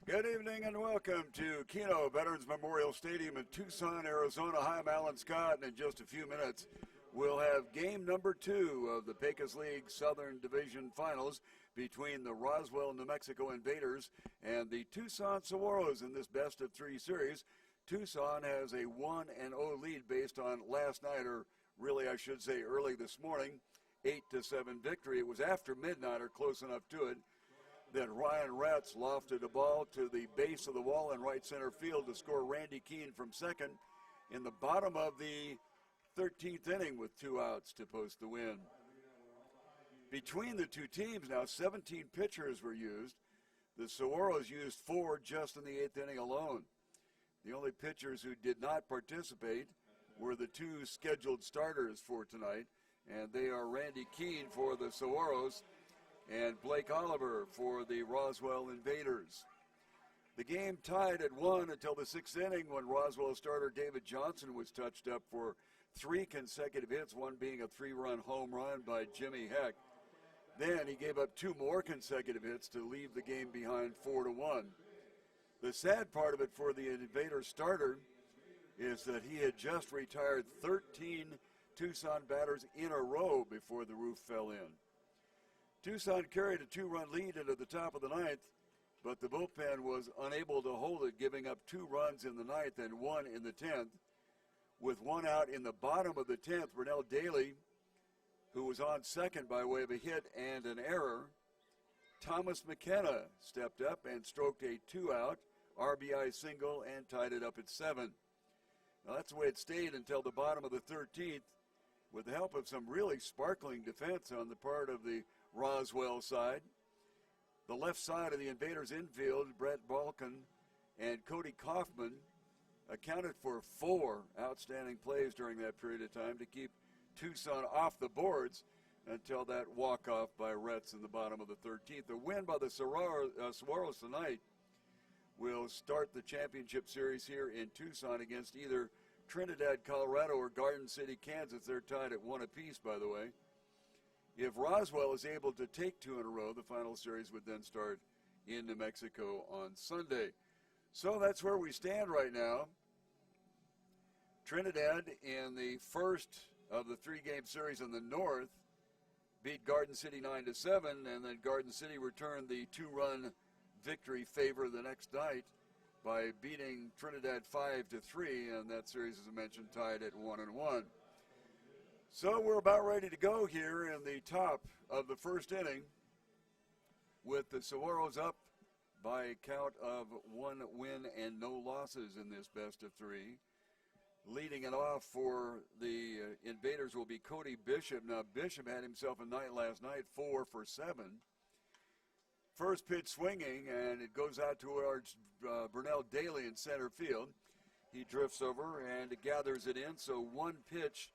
Good evening and welcome to Kino Veterans Memorial Stadium in Tucson, Arizona. Hi, I'm Alan Scott, and in just a few minutes we'll have game number 2 of the Pecos League Southern Division Finals between the Roswell, New Mexico Invaders and the Tucson Saguaros in this best-of-3 series. Tucson has a 1-0 lead based on last night, or really I should say early this morning, 8-7 victory. It was after midnight or close enough to it that Ryan Retz lofted a ball to the base of the wall in right center field to score Randy Keene from second in the bottom of the 13th inning with 2 outs to post the win. Between the two teams now, 17 pitchers were used. The Saguaros used 4 just in the 8th inning alone. The only pitchers who did not participate were the 2 scheduled starters for tonight, and they are Randy Keene for the Saguaros and Blake Oliver for the Roswell Invaders. The game tied at 1 until the 6th inning when Roswell starter David Johnson was touched up for 3 consecutive hits, one being a 3-run home run by Jimmy Heck. Then he gave up 2 more consecutive hits to leave the game behind 4-1. The sad part of it for the Invader starter is that he had just retired 13 Tucson batters in a row before the roof fell in. Tucson carried a 2-run lead into the top of the 9th, but the bullpen was unable to hold it, giving up 2 runs in the 9th and 1 in the 10th. With 1 out in the bottom of the 10th, Brunell Daly, who was on second by way of a hit and an error, Thomas McKenna stepped up and stroked a 2-out RBI single and tied it up at 7. Now that's the way it stayed until the bottom of the 13th, with the help of some really sparkling defense on the part of the Roswell side. The left side of the Invaders infield, Brett Balkin and Cody Kaufman, accounted for 4 outstanding plays during that period of time to keep Tucson off the boards until that walk-off by Retz in the bottom of the 13th. The win by the Saguaros tonight will start the championship series here in Tucson against either Trinidad, Colorado, or Garden City, Kansas. They're tied at 1 apiece, by the way. If Roswell is able to take 2 in a row, the final series would then start in New Mexico on Sunday. So that's where we stand right now. Trinidad, in the first of the 3-game series in the north, beat Garden City 9-7, and then Garden City returned the 2-run victory favor the next night by beating Trinidad 5-3, and that series, as I mentioned, tied at 1-1. So we're about ready to go here in the top of the first inning with the Saguaros up by a count of 1 win and no losses in this best-of-3. Leading it off for the Invaders will be Cody Bishop. Now, Bishop had himself a night last night, 4 for 7. First pitch swinging, and it goes out towards Brunell Daly in center field. He drifts over and gathers it in, so 1 pitch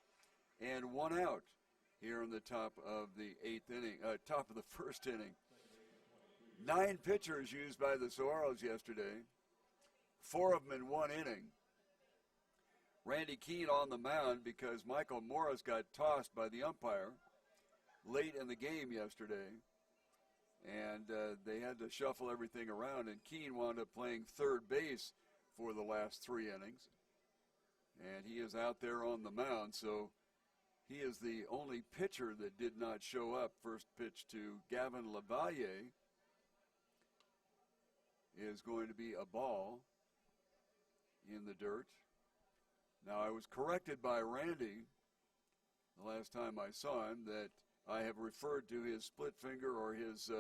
and 1 out here in the top of the 8th inning, top of the first inning. 9 pitchers used by the Saguaros yesterday, 4 of them in 1 inning. Randy Keene on the mound because Michael Morris got tossed by the umpire late in the game yesterday, and they had to shuffle everything around, and Keene wound up playing third base for the last 3 innings, and he is out there on the mound, so he is the only pitcher that did not show up. First pitch to Gavin Lavalle is going to be a ball in the dirt. Now, I was corrected by Randy the last time I saw him that I have referred to his split finger or his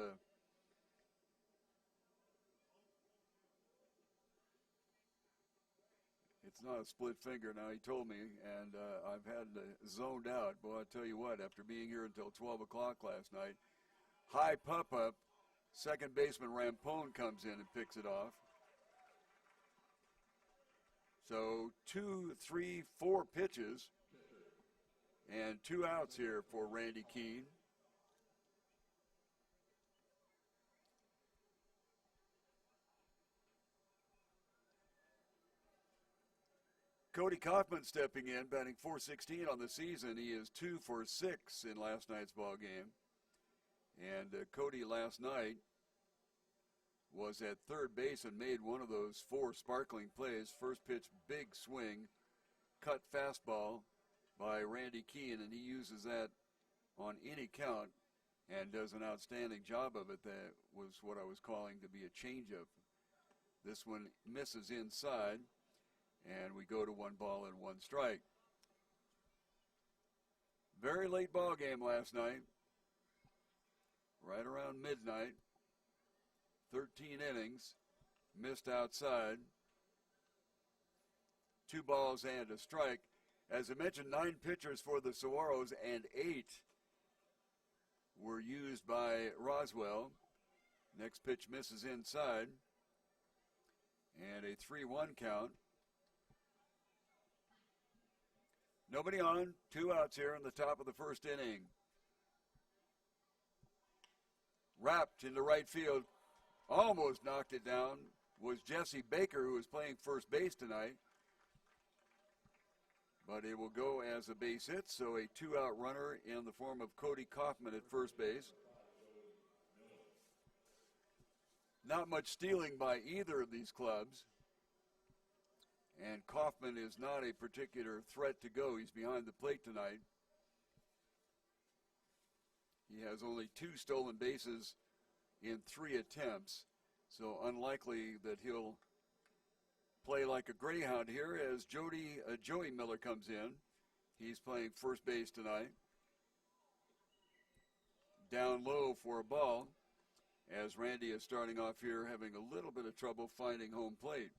it's not a split finger now, he told me, and I've had zoned out. Boy, I tell you what, after being here until 12 o'clock last night, high pop-up, second baseman Rampone comes in and picks it off. So 2, 3, 4 pitches and 2 outs here for Randy Keene. Cody Kaufman stepping in, batting .416 on the season. He is 2 for 6 in last night's ball game. And Cody last night was at third base and made one of those 4 sparkling plays. First pitch, big swing, cut fastball by Randy Keene, and he uses that on any count and does an outstanding job of it. That was what I was calling to be a changeup. This one misses inside, and we go to 1 ball and 1 strike. Very late ball game last night, right around midnight. 13 innings, missed outside. 2 balls and a strike. As I mentioned, 9 pitchers for the Saguaros and 8 were used by Roswell. Next pitch misses inside, and a 3-1 count. Nobody on, 2 outs here in the top of the first inning. Wrapped into right field, almost knocked it down, was Jesse Baker, who is playing first base tonight. But it will go as a base hit, so a 2-out runner in the form of Cody Kaufman at first base. Not much stealing by either of these clubs. And Kaufman is not a particular threat to go. He's behind the plate tonight. He has only 2 stolen bases in 3 attempts, so unlikely that he'll play like a greyhound here as Joey Miller comes in. He's playing first base tonight. Down low for a ball as Randy is starting off here having a little bit of trouble finding home plate.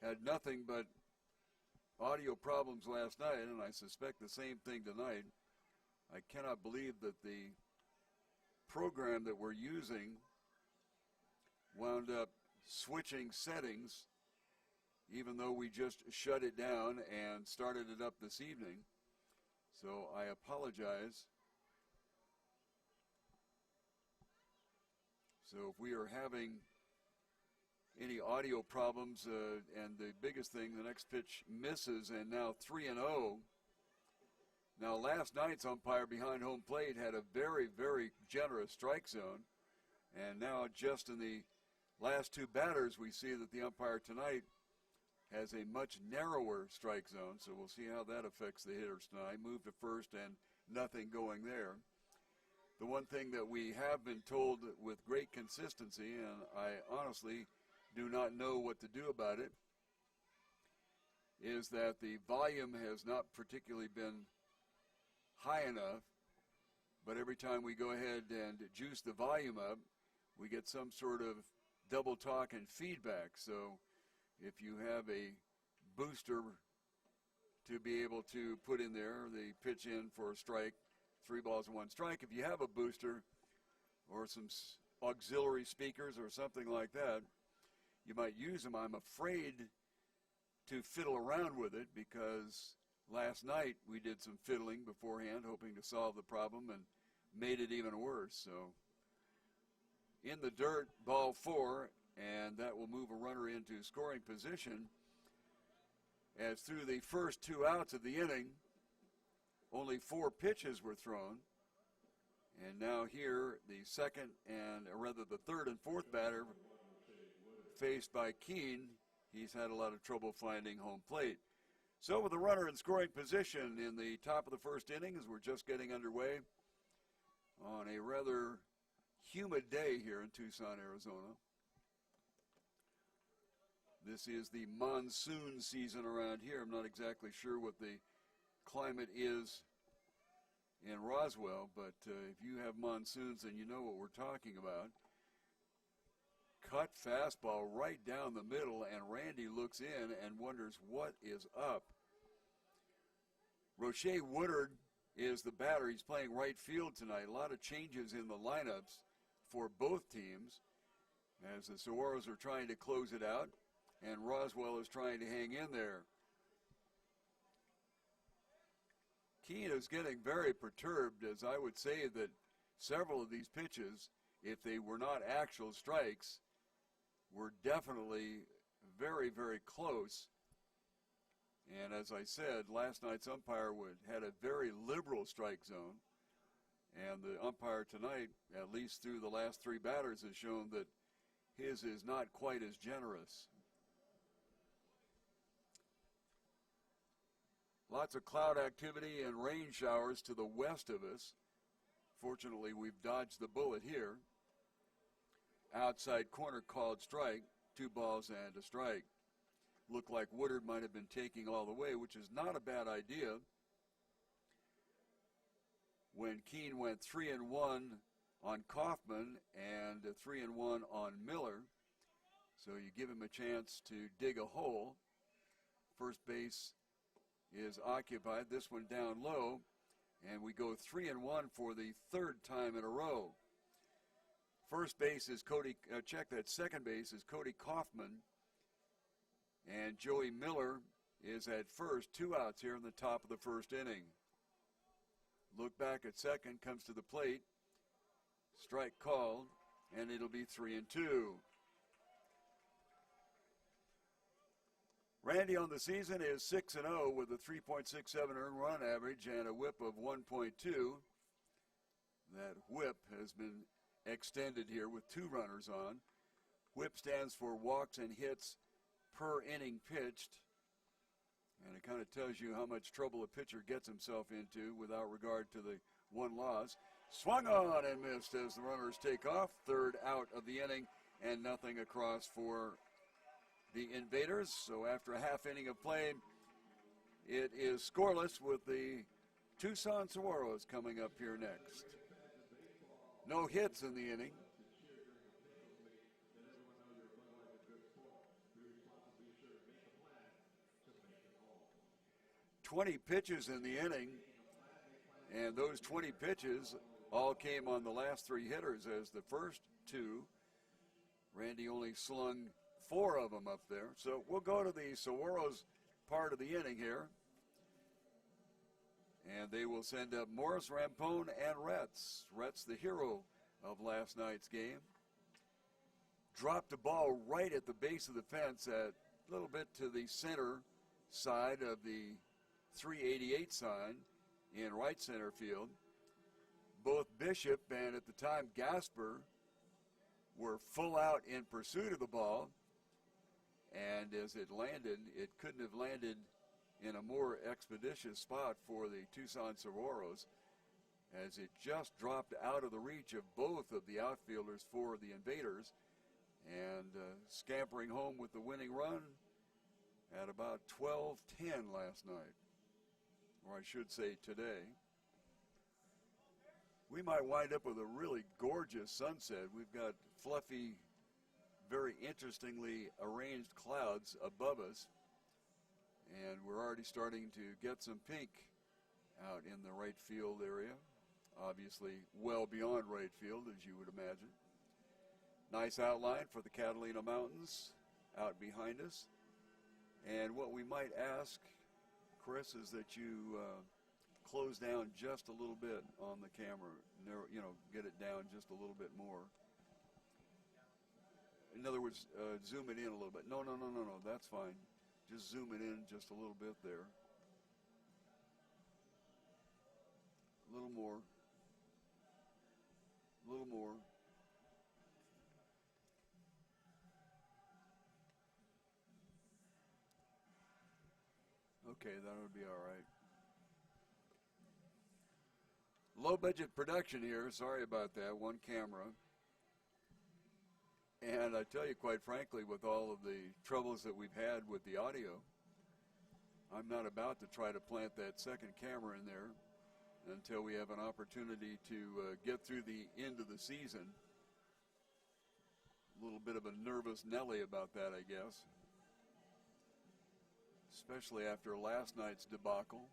Had nothing but audio problems last night, and I suspect the same thing tonight. I cannot believe that the program that we're using wound up switching settings, even though we just shut it down and started it up this evening. So I apologize. So if we are having any audio problems, and the biggest thing, the next pitch misses, and now 3-0. Now last night's umpire behind home plate had a very, very generous strike zone, and now just in the last 2 batters we see that the umpire tonight has a much narrower strike zone, so we'll see how that affects the hitters tonight. Move to first and nothing going there. The one thing that we have been told with great consistency, and I honestly do not know what to do about it, is that the volume has not particularly been high enough, but every time we go ahead and juice the volume up, we get some sort of double talk and feedback. So if you have a booster to be able to put in there, the pitch in for a strike, 3 balls and 1 strike. If you have a booster or some auxiliary speakers or something like that, you might use them. I'm afraid to fiddle around with it because last night we did some fiddling beforehand, hoping to solve the problem, and made it even worse. So in the dirt, ball 4, and that will move a runner into scoring position. As through the first 2 outs of the inning, only 4 pitches were thrown. And now here, the second, and rather the third and fourth batter faced by Keene, he's had a lot of trouble finding home plate. So with the runner in scoring position in the top of the first inning, as we're just getting underway on a rather humid day here in Tucson, Arizona. This is the monsoon season around here. I'm not exactly sure what the climate is in Roswell, but if you have monsoons, then you know what we're talking about. Cut fastball right down the middle, and Randy looks in and wonders what is up. Roche Woodard is the batter. He's playing right field tonight. A lot of changes in the lineups for both teams as the Saguaros are trying to close it out, and Roswell is trying to hang in there. Kino is getting very perturbed, as I would say that several of these pitches, if they were not actual strikes, were definitely very, very close. And as I said, last night's umpire had a very liberal strike zone. And the umpire tonight, at least through the last three batters, has shown that his is not quite as generous. Lots of cloud activity and rain showers to the west of us. Fortunately, we've dodged the bullet here. Outside corner called strike, 2 balls and a strike. Looked like Woodard might have been taking all the way, which is not a bad idea. When Keene went 3-1 on Kaufman and 3-1 on Miller. So you give him a chance to dig a hole. First base is occupied, this one down low, and we go 3-1 for the third time in a row. First base is second base is Cody Kaufman, and Joey Miller is at first. 2 outs here in the top of the first inning. Look back at second, comes to the plate, strike called, and it'll be 3-2. Randy on the season is 6-0 with a 3.67 earned run average and a whip of 1.2. That whip has been extended here with 2 runners on. Whip stands for walks and hits per inning pitched. And it kind of tells you how much trouble a pitcher gets himself into without regard to the 1 loss. Swung on and missed as the runners take off. Third out of the inning and nothing across for the Invaders. So after a half inning of play, it is scoreless with the Tucson Saguaros coming up here next. No hits in the inning. "20 pitches in the inning, and those 20 pitches all came on the last 3 hitters, as the first 2, Randy only slung 4 of them up there. So we'll go to the Saguaros part of the inning here. And they will send up Morris, Rampone, and Retz. Retz, the hero of last night's game. Dropped the ball right at the base of the fence, at a little bit to the center side of the 388 sign in right center field. Both Bishop and, at the time, Gasper were full out in pursuit of the ball. And as it landed, it couldn't have landed in a more expeditious spot for the Tucson Saguaros, as it just dropped out of the reach of both of the outfielders for the Invaders, and scampering home with the winning run at about 12:10 last night, or I should say today. We might wind up with a really gorgeous sunset. We've got fluffy, very interestingly arranged clouds above us, and we're already starting to get some pink out in the right field area, obviously well beyond right field, as you would imagine. Nice outline for the Catalina Mountains out behind us. And what we might ask, Chris, is that you close down just a little bit on the camera, get it down just a little bit more. In other words, zoom it in a little bit. No, that's fine. Just zoom it in just a little bit there. A little more. A little more. Okay, that would be all right. Low budget production here. Sorry about that. One camera. And I tell you, quite frankly, with all of the troubles that we've had with the audio, I'm not about to try to plant that second camera in there until we have an opportunity to get through the end of the season. A little bit of a nervous Nelly about that, I guess, especially after last night's debacle.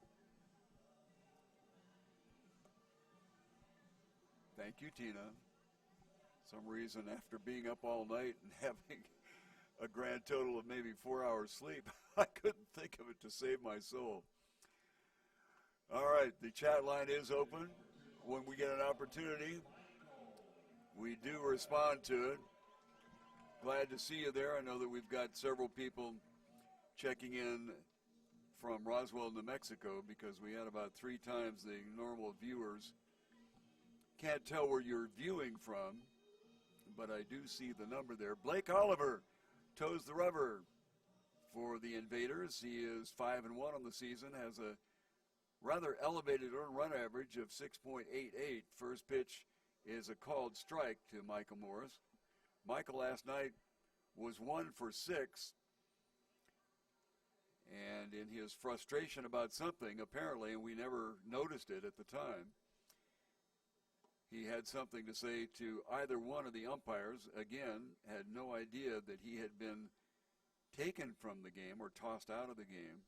Thank you, Tina. Some reason, after being up all night and having a grand total of maybe 4 hours sleep, I couldn't think of it to save my soul. All right, the chat line is open. When we get an opportunity, we do respond to it. Glad to see you there. I know that we've got several people checking in from Roswell, New Mexico, because we had about 3 times the normal viewers can't tell where you're viewing from, but I do see the number there. Blake Oliver toes the rubber for the Invaders. He is 5-1 on the season, has a rather elevated earned run average of 6.88. First pitch is a called strike to Michael Morris. Michael last night was 1 for 6. And in his frustration about something, apparently, and we never noticed it at the time, he had something to say to either one of the umpires. Again, had no idea that he had been taken from the game or tossed out of the game.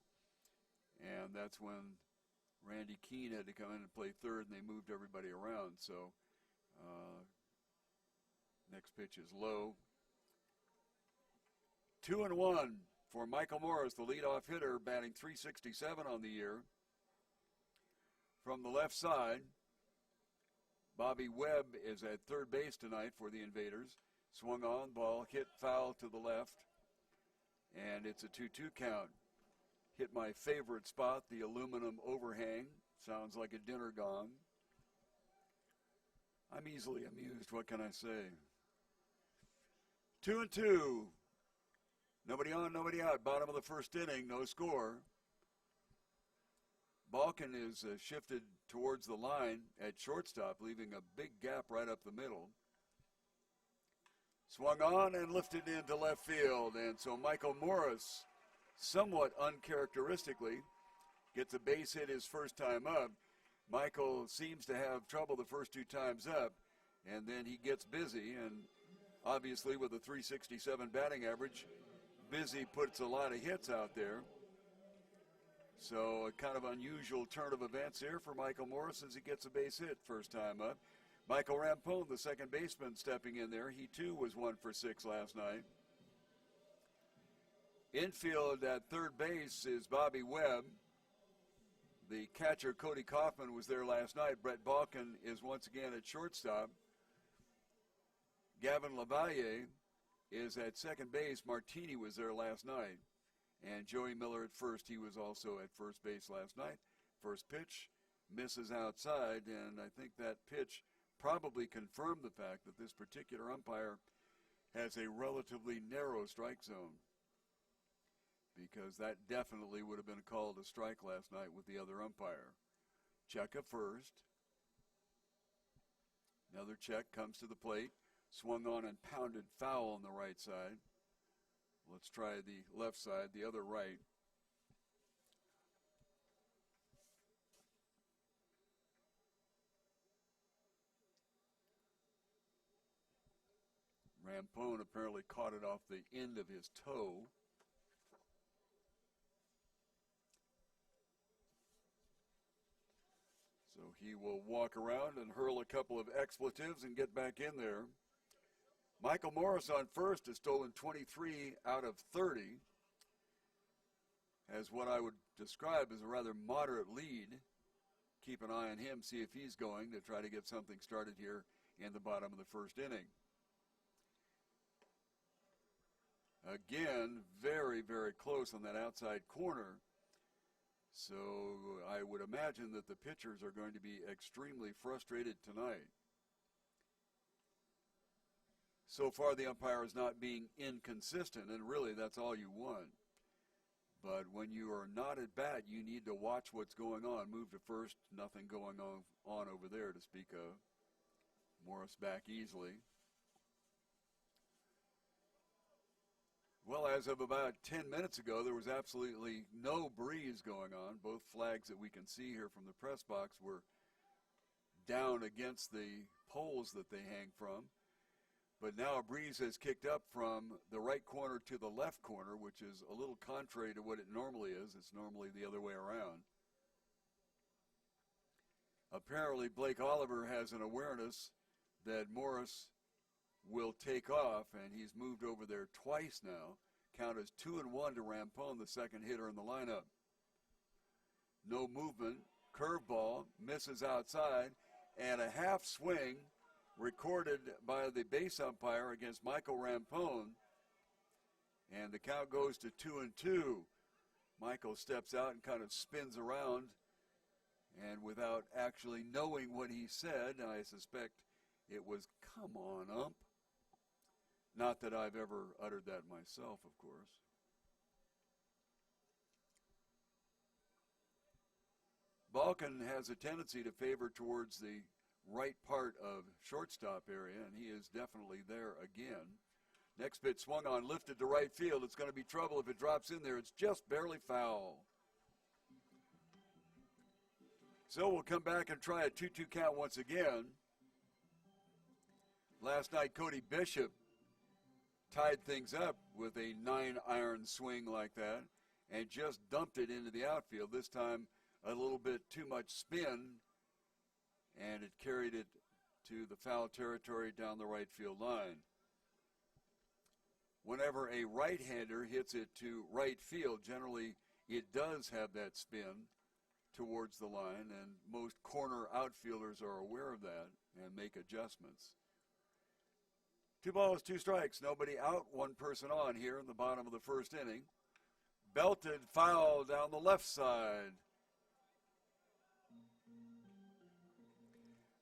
And that's when Randy Keene had to come in and play third, and they moved everybody around. So next pitch is low. 2-1 for Michael Morris, the leadoff hitter, batting .367 on the year. From the left side, Bobby Webb is at third base tonight for the Invaders. Swung on, ball hit foul to the left, and it's a 2-2 count. Hit my favorite spot, the aluminum overhang. Sounds like a dinner gong. I'm easily amused, what can I say? 2-2. Nobody on, nobody out. Bottom of the first inning, no score. Balkin is shifted towards the line at shortstop, leaving a big gap right up the middle. Swung on and lifted into left field, and so Michael Morris, somewhat uncharacteristically, gets a base hit his first time up. Michael seems to have trouble the first two times up, and then he gets busy, and obviously with a .367 batting average, busy puts a lot of hits out there. So a kind of unusual turn of events here for Michael Morris as he gets a base hit first time up. Michael Rampone, the second baseman, stepping in there. He too was 1 for 6 last night. Infield at third base is Bobby Webb. The catcher, Cody Kaufman, was there last night. Brett Balkin is once again at shortstop. Gavin Lavalle is at second base. Martini was there last night. And Joey Miller at first. He was also at first base last night. First pitch misses outside, and I think that pitch probably confirmed the fact that this particular umpire has a relatively narrow strike zone, because that definitely would have been called a strike last night with the other umpire. Check at first. Another check comes to the plate. Swung on and pounded foul on the right side. Let's try the left side, the other right. Rampone apparently caught it off the end of his toe. So he will walk around and hurl a couple of expletives and get back in there. Michael Morris on first has stolen 23 out of 30. Has what I would describe as a rather moderate lead. Keep an eye on him, see if he's going to try to get something started here in the bottom of the first inning. Again, very, very close on that outside corner. So I would imagine that the pitchers are going to be extremely frustrated tonight. So far, the umpire is not being inconsistent, and really that's all you want. But when you are not at bat, you need to watch what's going on. Move to first, nothing going on over there to speak of. Morris back easily. Well, as of about 10 minutes ago, there was absolutely no breeze going on. Both flags that we can see here from the press box were down against the poles that they hang from. But now a breeze has kicked up from the right corner to the left corner, which is a little contrary to what it normally is. It's normally the other way around. Apparently, Blake Oliver has an awareness that Morris will take off, and he's moved over there twice now. Count is 2-1 to Rampone, the second hitter in the lineup. No movement. Curveball misses outside, and a half swing recorded by the base umpire against Michael Rampone, and the count goes to 2-2. Michael steps out and kind of spins around And without actually knowing what he said, I suspect it was, "Come on, ump." Not that I've ever uttered that myself, of course. Balkan has a tendency to favor towards the right part of shortstop area, and he is definitely there again. Next pitch swung on, lifted to right field. It's going to be trouble if it drops in there. It's just barely foul. So we'll come back and try a 2-2 count once again. Last night, Cody Bishop tied things up with a 9-iron swing like that and just dumped it into the outfield. This time, a little bit too much spin, and it carried it to the foul territory down the right field line. Whenever a right-hander hits it to right field, generally it does have that spin towards the line, and most corner outfielders are aware of that and make adjustments. 2 balls, 2 strikes, nobody out, 1 person on here in the bottom of the first inning. Belted foul down the left side.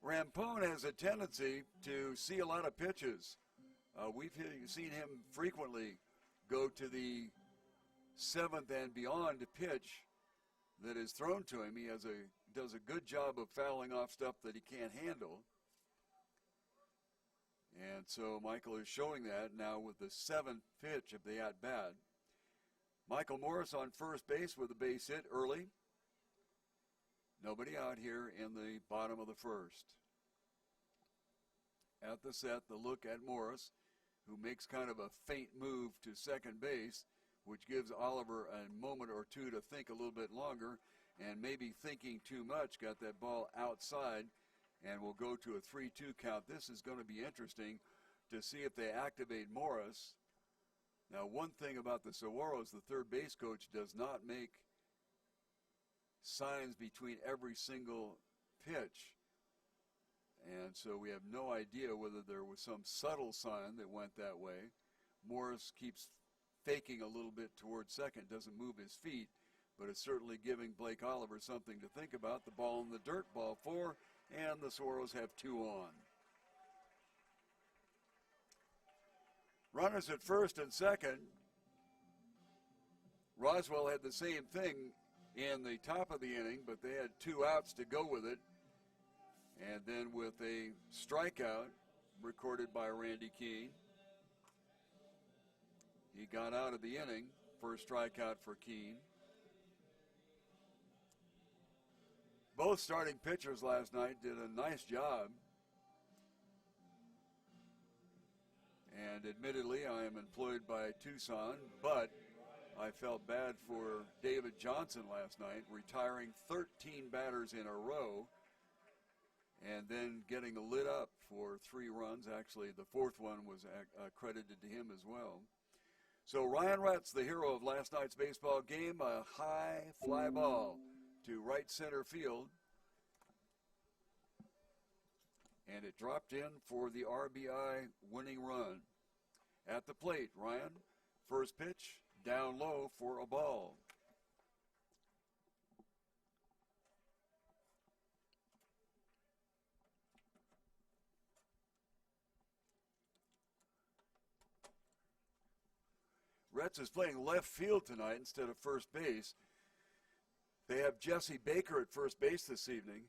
Rampone has a tendency to see a lot of pitches. We've seen him frequently go to the 7th and beyond pitch that is thrown to him. He does a good job of fouling off stuff that he can't handle. And so Michael is showing that now with the 7th pitch of the at-bat. Michael Morris on first base with a base hit early. Nobody out here in the bottom of the first. At the set, the look at Morris, who makes kind of a faint move to second base, which gives Oliver a moment or two to think a little bit longer, and maybe thinking too much, got that ball outside, and will go to a 3-2 count. This is going to be interesting to see if they activate Morris. Now, one thing about the Saguaros, the third base coach does not make signs between every single pitch. And so we have no idea whether there was some subtle sign that went that way. Morris keeps faking a little bit towards second, doesn't move his feet, but it's certainly giving Blake Oliver something to think about. The ball in the dirt, ball 4, and the Saguaros have 2 on. Runners at first and second. Roswell had the same thing in the top of the inning, but they had 2 outs to go with it. And then with a strikeout recorded by Randy Keene, he got out of the inning. First strikeout for Keene. Both starting pitchers last night did a nice job. And admittedly, I am employed by Tucson, but I felt bad for David Johnson last night, retiring 13 batters in a row and then getting lit up for 3 runs. Actually, the 4th one was credited to him as well. So Ryan Retz, the hero of last night's baseball game, a high fly ball to right center field. And it dropped in for the RBI winning run. At the plate, Ryan, first pitch, down low for a ball. Retz is playing left field tonight instead of first base. They have Jesse Baker at first base this evening,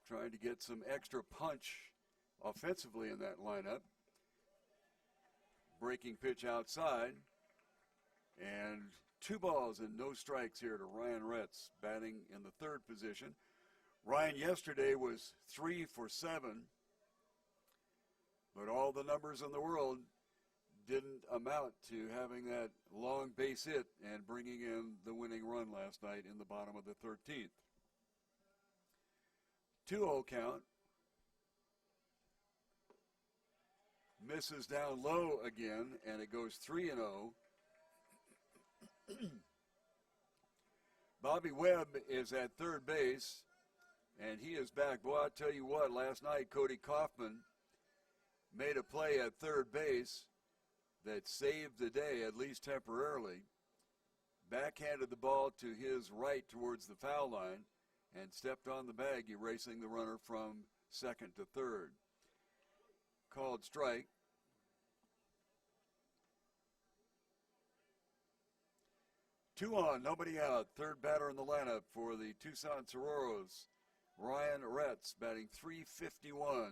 trying to get some extra punch offensively in that lineup. Breaking pitch outside, and 2 balls and no strikes here to Ryan Retz, batting in the 3rd position. Ryan yesterday was 3 for 7, but all the numbers in the world didn't amount to having that long base hit and bringing in the winning run last night in the bottom of the 13th. 2-0 count. Misses down low again, and it goes 3-0. Bobby Webb is at third base, and he is back. Boy, I'll tell you what, last night Cody Kaufman made a play at third base that saved the day, at least temporarily. Backhanded the ball to his right towards the foul line, and stepped on the bag, erasing the runner from second to third. Called strike. Two on, nobody out. Third batter in the lineup for the Tucson Saguaros, Ryan Retz, batting .351.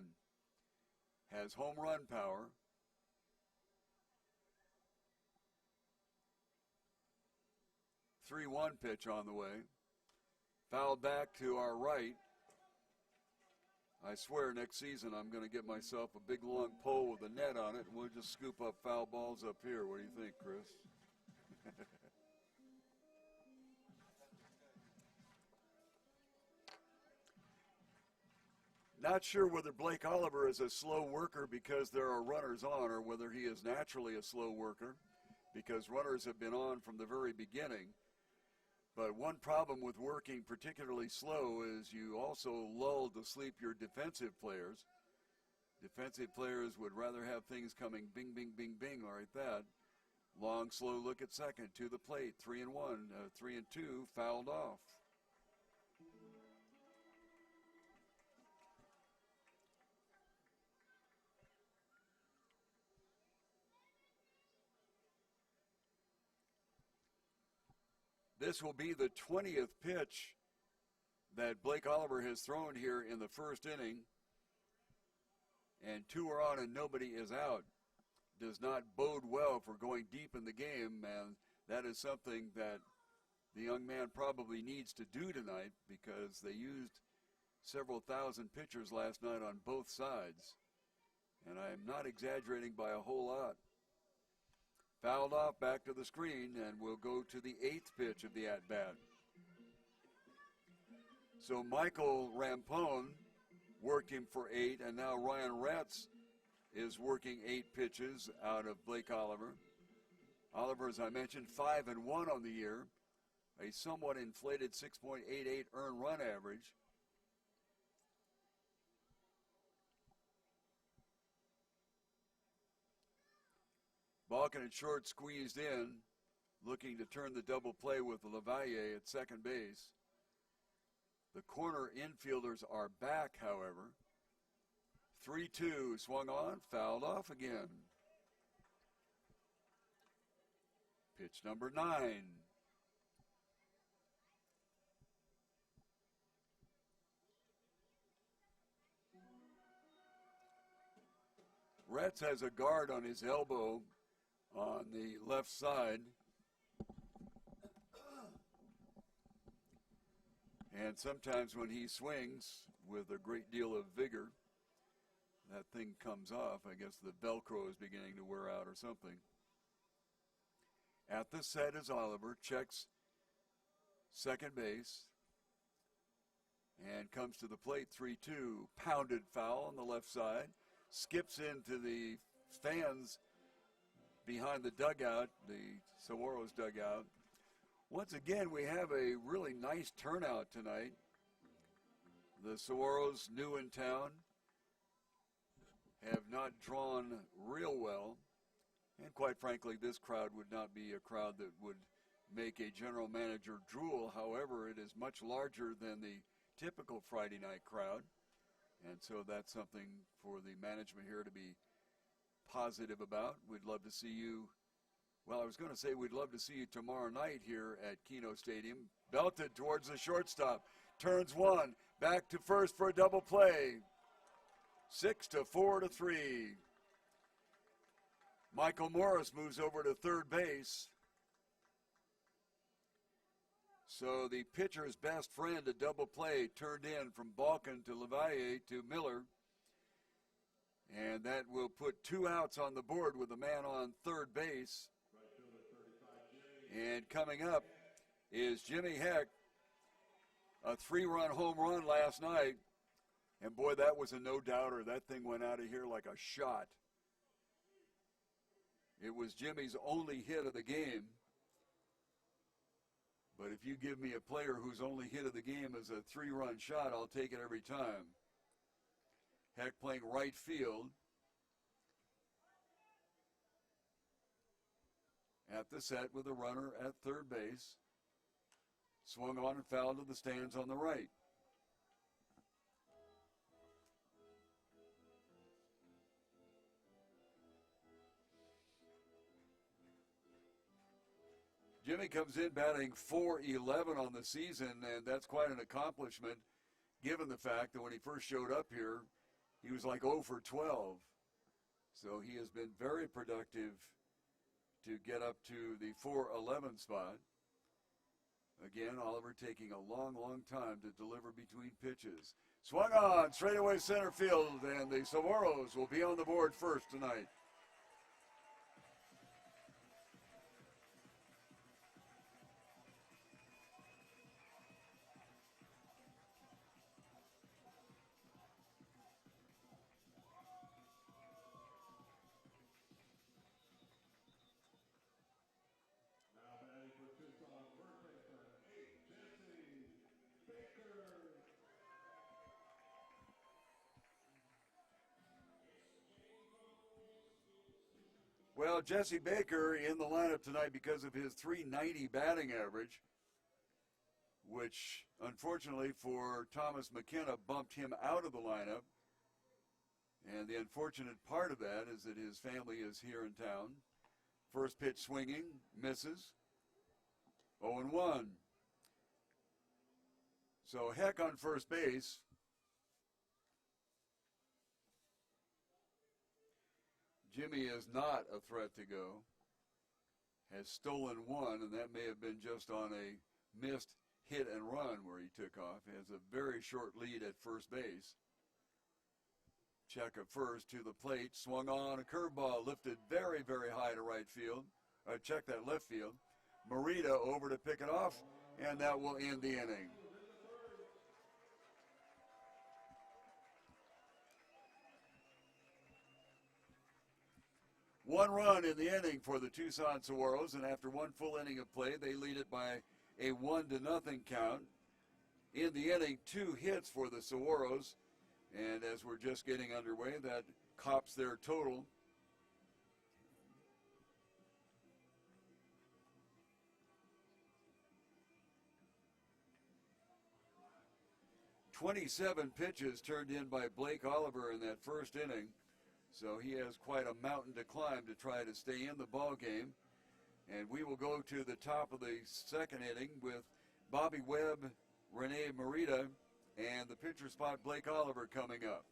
Has home run power. .3-1 pitch on the way. Foul back to our right. I swear next season I'm going to get myself a big long pole with a net on it, and we'll just scoop up foul balls up here. What do you think, Chris? Not sure whether Blake Oliver is a slow worker because there are runners on, or whether he is naturally a slow worker because runners have been on from the very beginning. But one problem with working particularly slow is you also lull to sleep your defensive players. Defensive players would rather have things coming bing, bing, bing, bing like that. Long, slow look at second, to the plate, 3-1, 3-2, fouled off. This will be the 20th pitch that Blake Oliver has thrown here in the first inning. And two are on and nobody is out. Does not bode well for going deep in the game, and that is something that the young man probably needs to do tonight because they used several thousand pitchers last night on both sides. And I'm not exaggerating by a whole lot. Fouled off, back to the screen, and we'll go to the 8th pitch of the at-bat. So Michael Rampone worked him for 8, and now Ryan Retz is working 8 pitches out of Blake Oliver. Oliver, as I mentioned, 5-1 on the year, a somewhat inflated 6.88 earned run average. Balkin at short squeezed in, looking to turn the double play with LaValle at second base. The corner infielders are back, however. 3-2, swung on, fouled off again. Pitch number 9. Retz has a guard on his elbow on the left side. And sometimes when he swings with a great deal of vigor, that thing comes off. I guess the Velcro is beginning to wear out or something. At the set is Oliver, checks second base, and comes to the plate, 3-2. Pounded foul on the left side. Skips into the fans behind the dugout, the Saguaros dugout. Once again, we have a really nice turnout tonight. The Saguaros, new in town, have not drawn real well. And quite frankly, this crowd would not be a crowd that would make a general manager drool. However, it is much larger than the typical Friday night crowd. And so that's something for the management here to be positive about. We'd love to see you. Well, I was going to say we'd love to see you tomorrow night here at Kino Stadium. Belted towards the shortstop. Turns one. Back to first for a double play. 6-4-3. Michael Morris moves over to third base. So the pitcher's best friend, a double play, turned in from Balkin to LaValle to Miller. And that will put 2 outs on the board with a man on third base. And coming up is Jimmy Heck, a 3-run home run last night. And boy, that was a no-doubter. That thing went out of here like a shot. It was Jimmy's only hit of the game. But if you give me a player whose only hit of the game is a 3-run shot, I'll take it every time. Heck playing right field. At the set with a runner at third base. Swung on and fouled to the stands on the right. Jimmy comes in batting .411 on the season, and that's quite an accomplishment given the fact that when he first showed up here, he was like 0 for 12. So he has been very productive to get up to the .411 spot. Again, Oliver taking a long, long time to deliver between pitches. Swung on, straightaway center field, and the Saguaros will be on the board first tonight. Well, Jesse Baker in the lineup tonight because of his .390 batting average, which unfortunately for Thomas McKenna bumped him out of the lineup. And the unfortunate part of that is that his family is here in town. First pitch swinging, misses. 0-1. So Heck on first base. Jimmy is not a threat to go. Has stolen one, and that may have been just on a missed hit and run where he took off. He has a very short lead at first base. Check at first to the plate, swung on, a curveball lifted very, very high to right field. Check that left field. Morita over to pick it off, and that will end the inning. One run in the inning for the Tucson Saguaros, and after one full inning of play, they lead it by a 1-0 count. In the inning, 2 hits for the Saguaros, and as we're just getting underway, that cops their total. "27 pitches turned in by Blake Oliver in that first inning. So he has quite a mountain to climb to try to stay in the ball game. And we will go to the top of the second inning with Bobby Webb, Rene Morita, and the pitcher spot Blake Oliver coming up.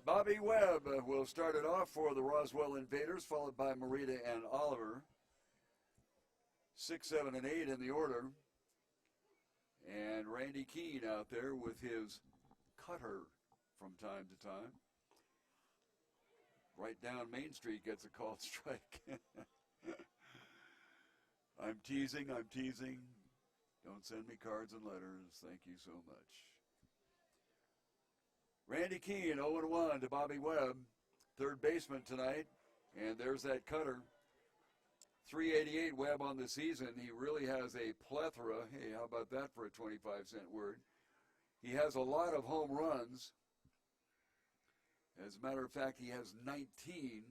Bobby Webb will start it off for the Roswell Invaders, followed by Morita and Oliver. 6, 7, and 8 in the order. And Randy Keene out there with his cutter from time to time. Right down Main Street gets a called strike. I'm teasing. Don't send me cards and letters. Thank you so much. Randy Keene, 0-1 to Bobby Webb, third baseman tonight. And there's that cutter. 388 Webb on the season. He really has a plethora. Hey, how about that for a 25-cent word? He has a lot of home runs. As a matter of fact, he has 19.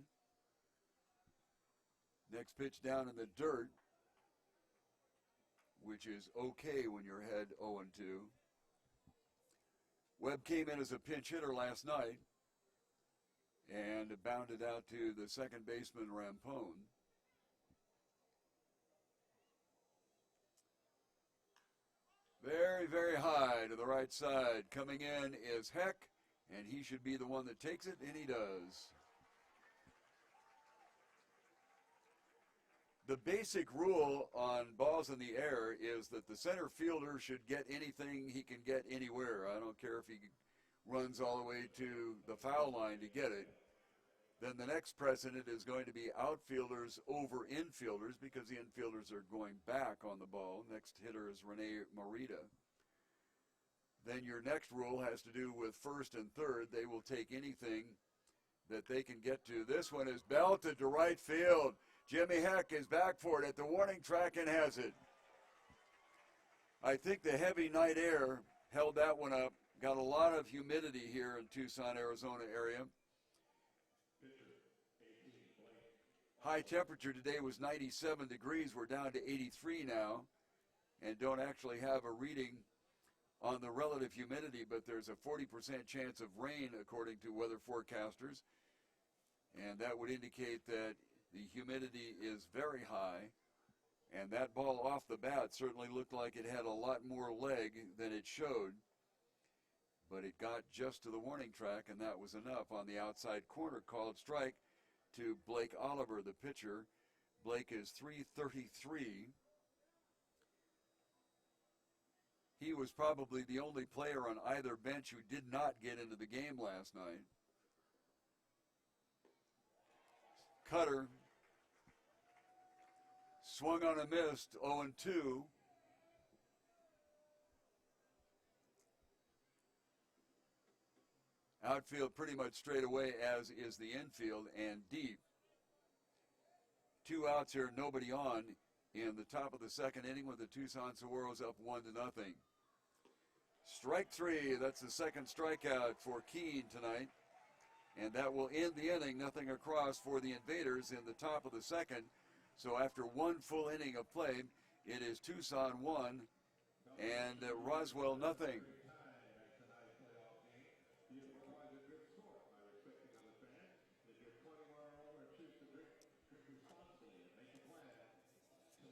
Next pitch down in the dirt, which is okay when you're ahead 0-2. Webb came in as a pinch hitter last night and bounded out to the second baseman, Rampone. Very, very high to the right side. Coming in is Heck, and he should be the one that takes it, and he does. The basic rule on balls in the air is that the center fielder should get anything he can get anywhere. I don't care if he runs all the way to the foul line to get it. Then the next precedent is going to be outfielders over infielders because the infielders are going back on the ball. Next hitter is Rene Morita. Then your next rule has to do with first and third. They will take anything that they can get to. This one is belted to right field. Jimmy Heck is back for it at the warning track and has it. I think the heavy night air held that one up. Got a lot of humidity here in Tucson, Arizona area. High temperature today was 97 degrees. We're down to 83 now and don't actually have a reading on the relative humidity, but there's a 40% chance of rain according to weather forecasters. And that would indicate that the humidity is very high, and that ball off the bat certainly looked like it had a lot more leg than it showed, but it got just to the warning track, and that was enough. On the outside corner, called strike to Blake Oliver, the pitcher. Blake is 333. He was probably the only player on either bench who did not get into the game last night. Cutter swung on a missed, 0-2. Outfield pretty much straight away, as is the infield, and deep. 2 outs here, nobody on in the top of the second inning with the Tucson Saguaros up 1-0. Strike 3, that's the second strikeout for Kino tonight. And that will end the inning, nothing across for the Invaders in the top of the second. So after 1 full inning of play, it is Tucson 1 and Roswell nothing.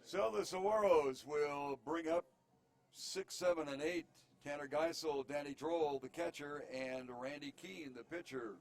So the Saguaros will bring up 6, 7, and 8. Tanner Geisel, Danny Droll, the catcher, and Randy Keene, the pitcher.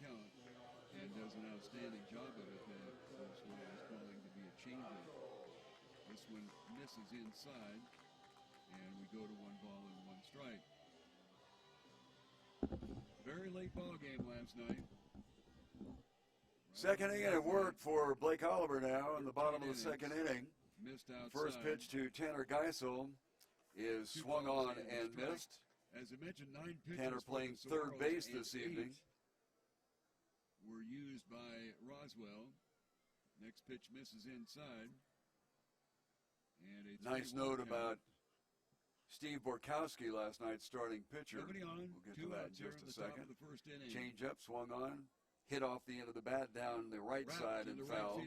Count and does an outstanding job of it. That's what I was calling to be a changer. This one misses inside, and we go to 1 ball and 1 strike. Very late ball game last night. Second inning at work for Blake Oliver now in the bottom of the second inning. Missed outside. First pitch to Tanner Geisel is swung on and missed. As I mentioned, 9 pitches. Tanner playing third base this evening. Were used by Roswell. Next pitch misses inside. And a nice note about Steve Borkowski, last night's starting pitcher. Nobody on. We'll get to that in just a second. Change Change-up swung on, hit off the end of the bat down the right side and foul.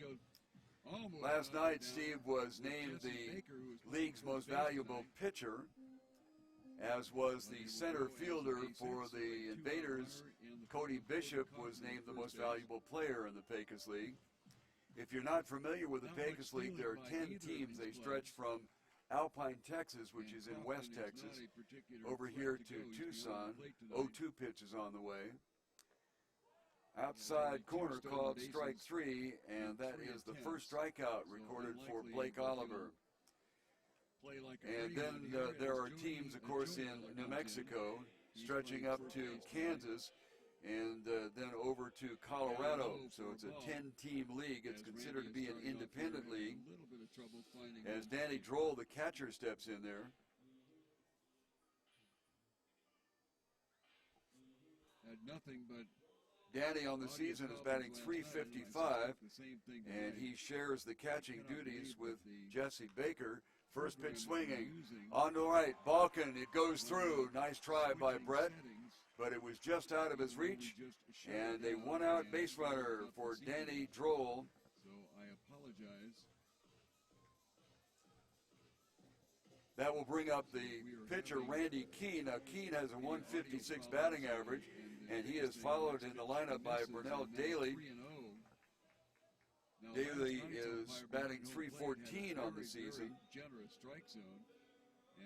Last night, Steve was named the league's most valuable pitcher, as was the center fielder for the Invaders. Cody Bishop was named the most valuable player in the Pecos League. If you're not familiar with the Pecos League, there are 10 teams. They stretch from Alpine, Texas, which is in West Texas, over here to Tucson. 0-2 pitch is on the way. Outside corner called strike 3, and that is the first strikeout recorded for Blake Oliver. And then there are teams, of course, in New Mexico, stretching up to Kansas, and then over to Colorado. So it's a 10-team league. It's considered to be an independent league. As Danny Droll, the catcher, steps in there. Had nothing but Danny on the season is batting .355, and he shares the catching duties with Jesse Baker. First pitch swinging on the right, Balkan, it goes through. Nice try by Brett, but it was just out of his reach, and a one-out base runner for Danny Droll. So I apologize. That will bring up the pitcher, Randy Keene. Now, Keene has a .156 batting average, and he is followed in the lineup by Burnell Daly. Daly is batting .314 on the season.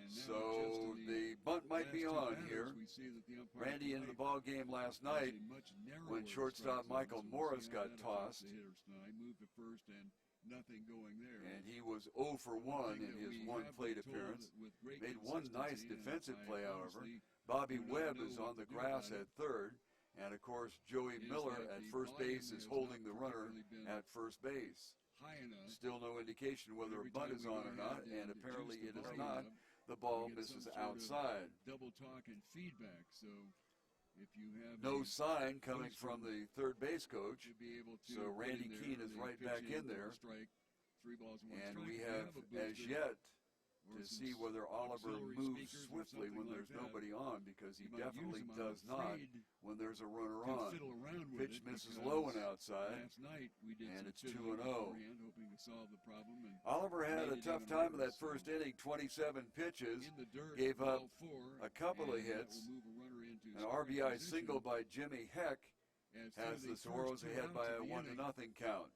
So the bunt might be on here. Randy in the ball game last night when shortstop Michael Morris got tossed. Nothing going there. And he was 0 for 1 in his one plate appearance. Made one nice defensive play, however. Bobby Webb is on the grass at third. And, of course, Joey Miller at first base is holding the runner at first base. Still no indication whether a bunt is on or not, and apparently it is not. The ball misses outside. Double talk and feedback, so if you have no sign coming from the third base coach, so Randy Keene is right back in there. And we have as yet to see whether Oliver moves swiftly when there's nobody on, because he definitely does not when there's a runner on. Pitch misses low and outside, and it's 2-0. Oliver had a tough time in that first inning, 27 pitches, gave up a couple of hits. An RBI single by Jimmy Heck has the Saguaros ahead by a 1-0 count.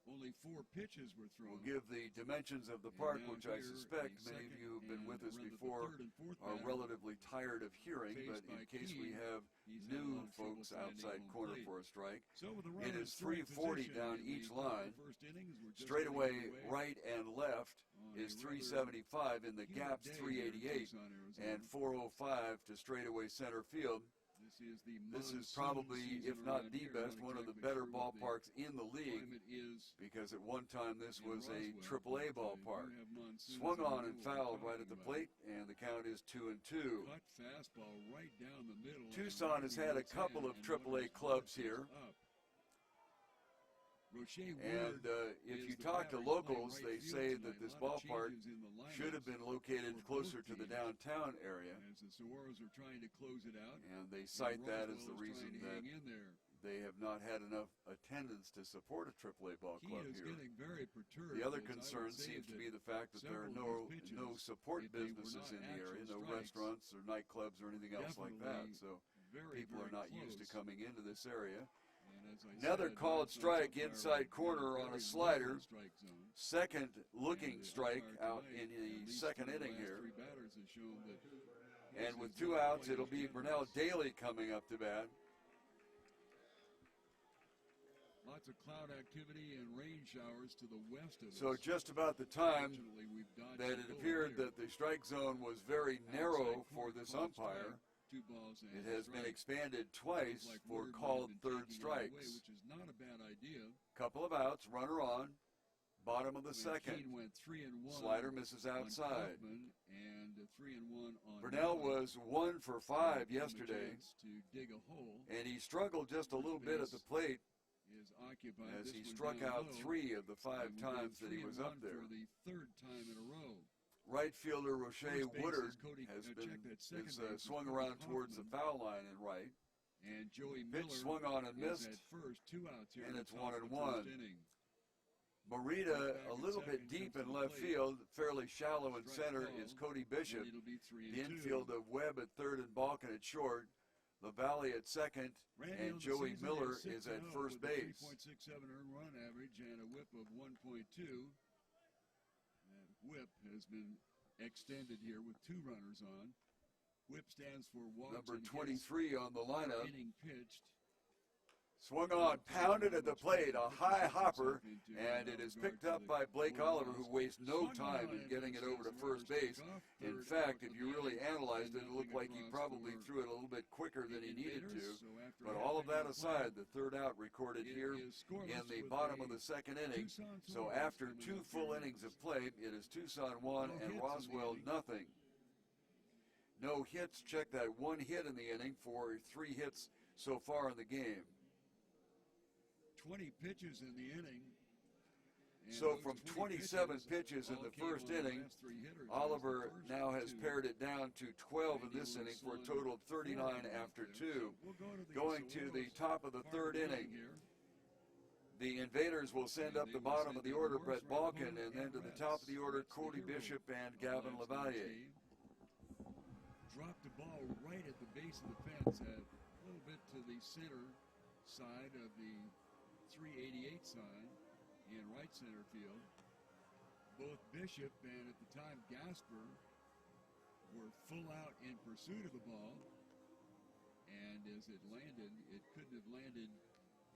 Only 4 pitches were thrown. We'll give the dimensions of the park, which I suspect many of you have been with us before are relatively tired of hearing, but in case we have new folks outside corner for a strike, it is 340 down each line. Straightaway right and left is 375, in the gaps 388, and 405 to straightaway center field. This is probably, if not the best, one of the better ballparks in the league, because at one time this was a AAA ballpark. Swung on and fouled right at the plate, and the count is 2-2. Tucson has had a couple of AAA clubs here. And if you talk to locals, they say that this ballpark should have been located closer to the downtown area. And they cite that as the reason that they have not had enough attendance to support a AAA ball club here. The other concern seems to be the fact that there are no support businesses in the area, no restaurants or nightclubs or anything else like that. So people are not used to coming into this area. Another called strike inside corner on a slider. Second looking strike out in the second inning here. And with 2 outs, it'll be Burnell Daly coming up to bat. Lots of cloud activity and rain showers to the west of us. So just about the time Fortunately, we've dodged that a it bullet appeared here. that the strike zone was very narrow for this umpire, 2 balls and it a has been strike. expanded Looks twice like for Woodard might have called been third taking it away, strikes. which is not a bad idea. Couple of outs, runner on, bottom of the When second. Keene went 3-1. Slider misses on outside. Kaufman and 3-1 on Burnell Miller. was 1 for 5 Gave him a yesterday, chance to dig a hole. and he struggled just a little bit at the plate Is occupied. as This he one struck down out low. 3 of the 5 And we'll go times that he was 3-1 up there. for the 3rd time in a row. Right fielder Roche First base Woodard is Cody, has check been that second is, base is swung Cody around towards the Kaufman. foul line and right. And Joey Miller Pitch swung on and is missed, at first, 2 outs here and in it's the top of the 1-1. first inning. Morita Back a at little bit second, deep comes in to the left plate. field, fairly shallow in Strike center call, is Cody Bishop. And it'll be 3-2. The infield of Webb at third and Balkin at short. LaValle at second, Randy on and the Joey season Miller is is at 6-0 first with a base. 3.67 earned run average and a whip of 1.2. That whip has been extended here with 2 runners on. Whip stands for walks Number and hits 23 on the lineup. inning pitched. Swung on, pounded at the plate, a high hopper, and it is picked up by Blake Oliver, who wastes no time in getting it over to first base. In fact, if you really analyzed it, it looked like he probably threw it a little bit quicker than he needed to. But all of that aside, the third out recorded here in the bottom of the second inning. So after 2 full innings of play, it is Tucson 1 and Roswell nothing. No hits, check that, 1 hit in the inning for 3 hits so far in the game. 20 pitches in the inning. And So those from 20 27 pitches in all the came first on the inning, last 3 hitters. Oliver First now has 2. pared it down to 12 in this Randy inning for a Lewis total of on 39 4 after there. 2. So we'll go to the Going to the Saguaros top of the part third one inning, here. the Invaders will send up They the will bottom send of the in order Morris, Brett Balkin, Rathbone, and then and to the top of the order That's the Cody hero Bishop and of Gavin last night's LaValle. game. Dropped the ball right at the base of the fence, at a little bit to the center side of the 388 sign in right center field. Both Bishop and at the time Gasper were full out in pursuit of the ball, and as it landed, it couldn't have landed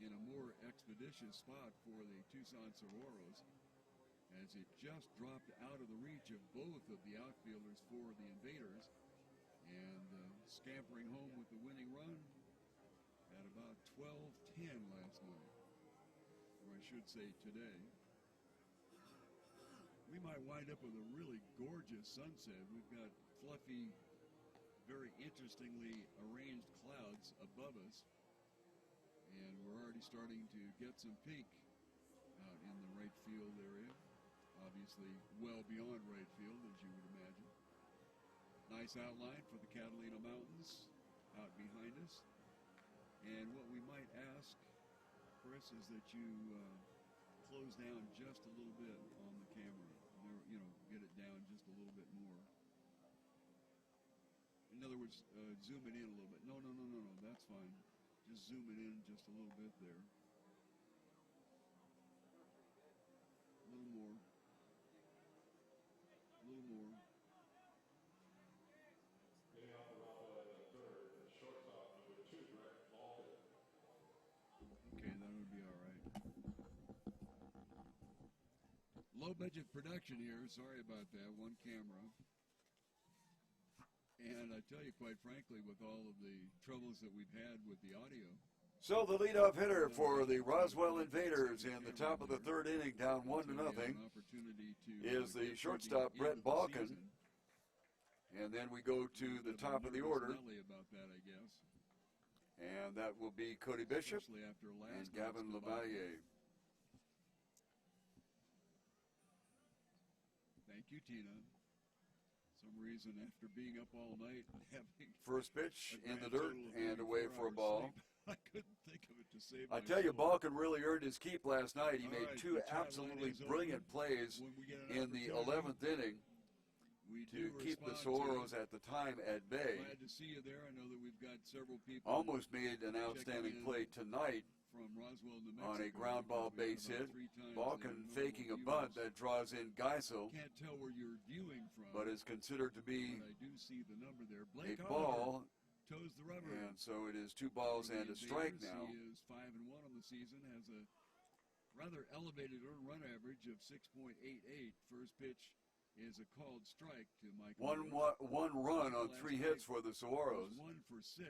in a more expeditious spot for the Tucson Saguaros, as it just dropped out of the reach of both of the outfielders for the Invaders, and scampering home with the winning run at about 12:10 last night, or I should say today. We might wind up with a really gorgeous sunset. We've got fluffy, very interestingly arranged clouds above us, and we're already starting to get some pink out in the right field area. Obviously well beyond right field, as you would imagine. Nice outline for the Catalina Mountains out behind us. And what we might ask, Chris, is that you close down just a little bit on the camera. You know, get it down just a little bit more. In other words, zoom it in a little bit. No, that's fine. Just zoom it in just a little bit there. A little more. A little more. Getting off the Roswell at third, the shortstop, number 2, Brett Balkin. Okay, that would be all right. Low budget production here. Sorry about that. 1 camera. And I tell you, quite frankly, with all of the troubles that we've had with the audio. So the leadoff hitter for the Roswell Invaders in the top of the third inning, down 1-0, is the shortstop Brett Balkin. And then we go to the top of the order, About that, I guess. and that will be Cody Bishop Especially after and last Gavin night's LaValle. Thank you, Tina. Some reason after being up all night and having First pitch a in the grand dirt total of and away 34 for a hours ball. sleep, I couldn't think of it to save I my tell you, soul. Balkin really earned his keep last night. He All made right, 2 the chat line absolutely is open. brilliant plays When we get an in the opportunity, 11th inning we to do keep the respond Saguaros to at the time at bay. Glad to see you there. I know that we've got several people Almost made an outstanding in play tonight from Roswell, New Mexico. on a ground ball because base we hit. had about 3 times Balkin the faking a normal bunt viewers. that draws in Geisel, Can't tell where you're viewing from, but is considered to be but I do see the number there. a Blake ball, Oliver toes the rubber. and so it is 2 balls For the and a strike Invaders. now. He is 5-1 on the season, has a rather elevated earned run average of 6.88. First pitch is a called strike to Michael. One run on 3 hits for the Saguaros. 1 for 6.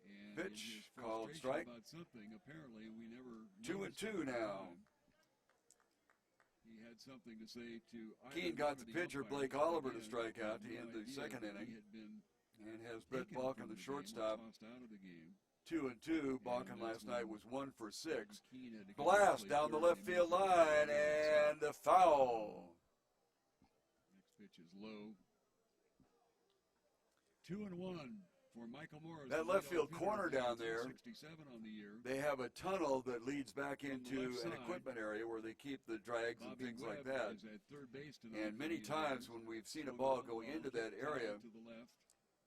And Pitch called strike. About something, apparently we never. 2-2 now. He had something to say to. Keene got the pitcher Blake Oliver to strike out to end the second inning, and has Brett Balkin, the shortstop. Out of the game. 2-2. Balkin last night was 1 for 6. Blast down the left field line and a foul. Next pitch is low. 2-1 for Michael Morris. That left field corner down there, 67 on the year. they have a tunnel that leads back into an equipment area where they keep the drags and things like that. And many times when we've seen a ball go into that area,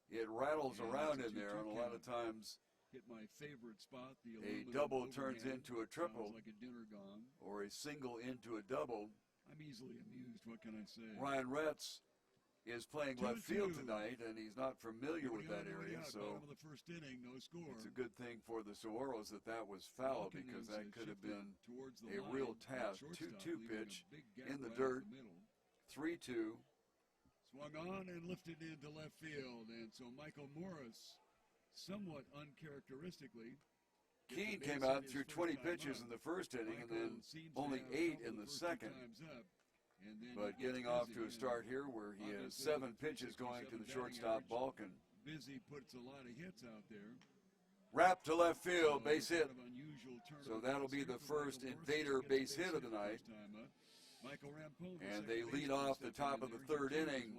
it rattles around in there, and a lot of times hit my favorite spot, a double turns into a triple, like a dinner gong. or a single into a double. I'm easily amused. What can I say? Ryan Retz is playing left 2-2. field tonight, and he's not familiar with that area, so Bottom of the first inning, no score. it's a good thing for the Saguaros that that was foul, Balkin because is, that could have been towards the a line. real That task. shortstop 2-2 leaving a pitch big gap in the right dirt. middle. 3-2. Swung on and lifted into left field, and so Michael Morris, somewhat uncharacteristically, Keene came out and threw 20 pitches in the first inning, and then only 8 in the second. But getting off to a start here where he has 7 pitches going to the shortstop, Balkin. Busy puts a lot of hits out there. Wrapped to left field, base hit. Kind of unusual So that'll be the first invader base hit of the night. And they lead off the top of the third inning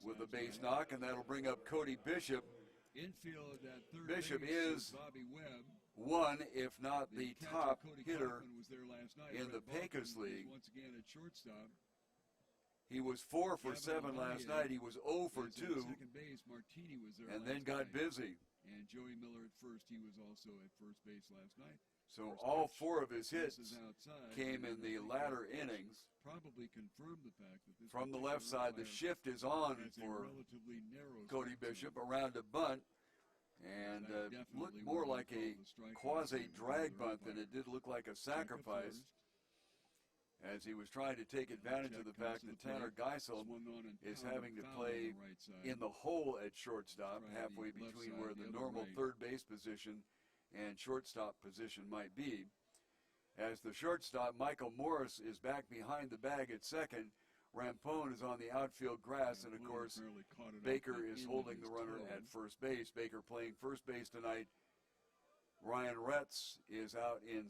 with a base knock, and that'll bring up Cody Bishop. Infield at third Bishop base is Bobby Webb. one, if not the Catcher top Cody hitter Kaufman was there last night. in the Brett Balkin Pecos is League. Once again at shortstop. He was 4 for 7 last night. He was 0 for Is at 2, second base. Martini was there and last then got night. busy. And Joey Miller at first. He was also at first base last night. So First all pitch 4 of his hits misses outside, came and in the I think latter that innings. Probably confirmed the fact that this From the left side, the particular shift is on umpire has a for relatively narrow Cody strike Bishop zone. around a bunt, and That definitely looked more would like have a called the strike quasi-drag zone. bunt than it did look like a sacrifice, as he was trying to take advantage of the fact that Tanner Geisel is having to play in the hole at shortstop, Try the halfway left between side, where the the other normal right. third base position and shortstop position might be. As the shortstop, Michael Morris, is back behind the bag at second. Rampone is on the outfield grass, and of course, Baker is holding the runner at first base. Baker playing first base tonight. Ryan Retz is out in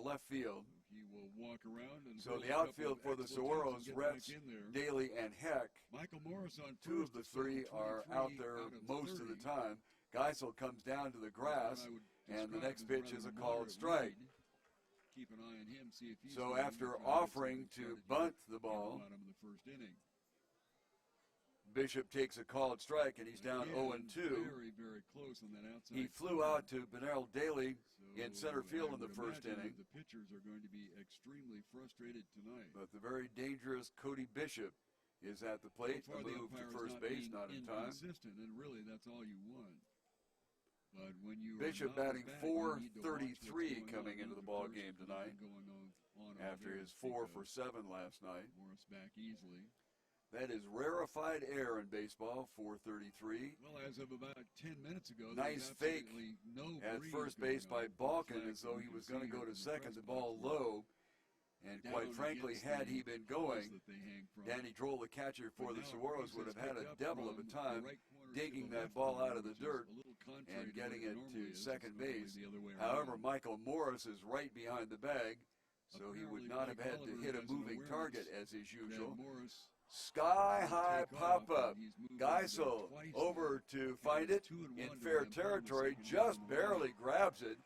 left field. He will walk around and So hold the a couple outfield of for the excellent Saguaros, attempts to get back Retz, in there. Daly, and Heck. Michael Morris on 2 of first the is from 3 are 23 out there out of most of the 30. time. Geisel comes down to the grass, What I would and the describe next as pitch rather is a moderate called strike. lead. Keep an eye on him, see if he's So going after to try offering something to started bunt here the in ball, bottom of the first inning. Bishop takes a called strike, and he's down Again, 0-2. Very, very close on that outside. He flew corner. out to Benel Daly in So center field I in the would first imagine inning, that the pitchers are going to be extremely frustrated tonight. but the very dangerous Cody Bishop is at the plate. So far, A the move to umpire is first not base, being not in time. inconsistent, and really, that's all you want. But when you Bishop are not batting back, you need to watch what's 433 going coming on. into the Look ball at game first, tonight nothing going on after over his there 4 at for Pecos. 7 last night. Morris back easily. That is rarefied air in baseball, 433. Well, as of about 10 minutes ago, Nice there's fake absolutely no At breeze first going base by on. Balkin, Flags as though that he we was can going to see go here to from the second, press the ball box low. And down quite frankly, against had the he been poles going, that they hang from. Danny Droll, the catcher for But the now Saguaros, Reese would has have had a picked up devil of a from the time right corner to digging the that left ball corner, out of the which is dirt a little contrary and to getting what it to normally is. second It's normally base. the other way However, around. Michael Morris is right behind the bag, so he would Apparently, not have Blake had to Oliver hit a has an moving awareness target as is that usual. Morris Sky high will take off, pop up. and he's moved Geisel twice over now. to And find it's it 2-1 in to fair Rampone, the territory, second just baseman. barely grabs it,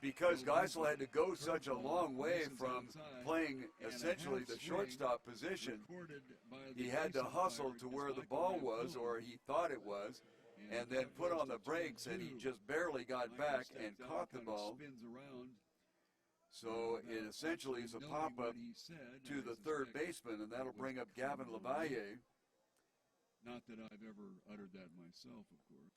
because Well, Geisel had to go such a curveball long way misses from outside, playing and a essentially half the swing shortstop position. recorded by the He had to base hustle umpire, to just where the like ball Rampone. was, or he thought it was, and then that put goes on the to brakes, and he 2-2. just barely got Michael back steps and out, caught the kinda ball. Spins around, So it without essentially is a knowing pop-up what he said, to I the third suspect. baseman, and that'll was bring up Gavin criminal. Lavalle. Not that I've ever uttered that myself, of course.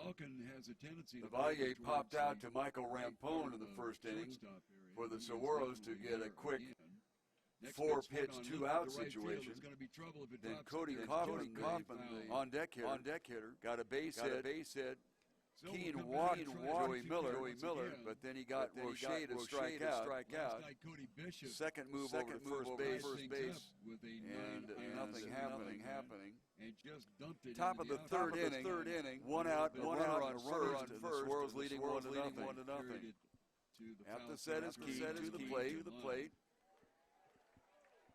Balkan has a tendency to Levalle play popped towards out to Michael right Rampone part in the of first inning shortstop area. for the He is Saguaros to definitely get a there quick again. Next four-pitch, pitch, two-out to right field situation. is gonna be trouble if it Then drops Cody in there. Kaufman, Foul. the on-deck hitter, got a base hit. So Keen we'll come walked back and try Joey to Miller, once again. but then he got Roche to strike out. Last night, Cody Bishop Second move over to first base, tied things up with a and 9-iron nothing single happening. and just dumped it Top into of the third inning, one out, and a runner on first, and the Saguaros leading 1-0. Have to set his key to the plate.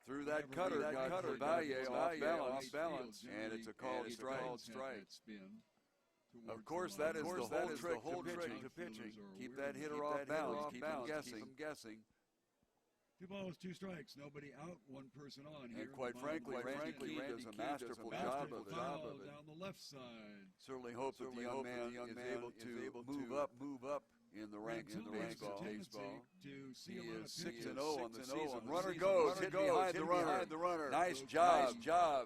Through that cutter, got Levalle off balance, and it's a called strike. Of course, that is the whole trick to pitching. Keep that hitter off balance, keep him guessing. 2 balls, 2 strikes, nobody out, 1 person on here. And quite frankly, Randy Key does a masterful job of it. Down the left side. Certainly hope that the young man is able to move up in the ranks in baseball. He is 6-0 on the season. Runner goes, hit behind the runner. Nice job.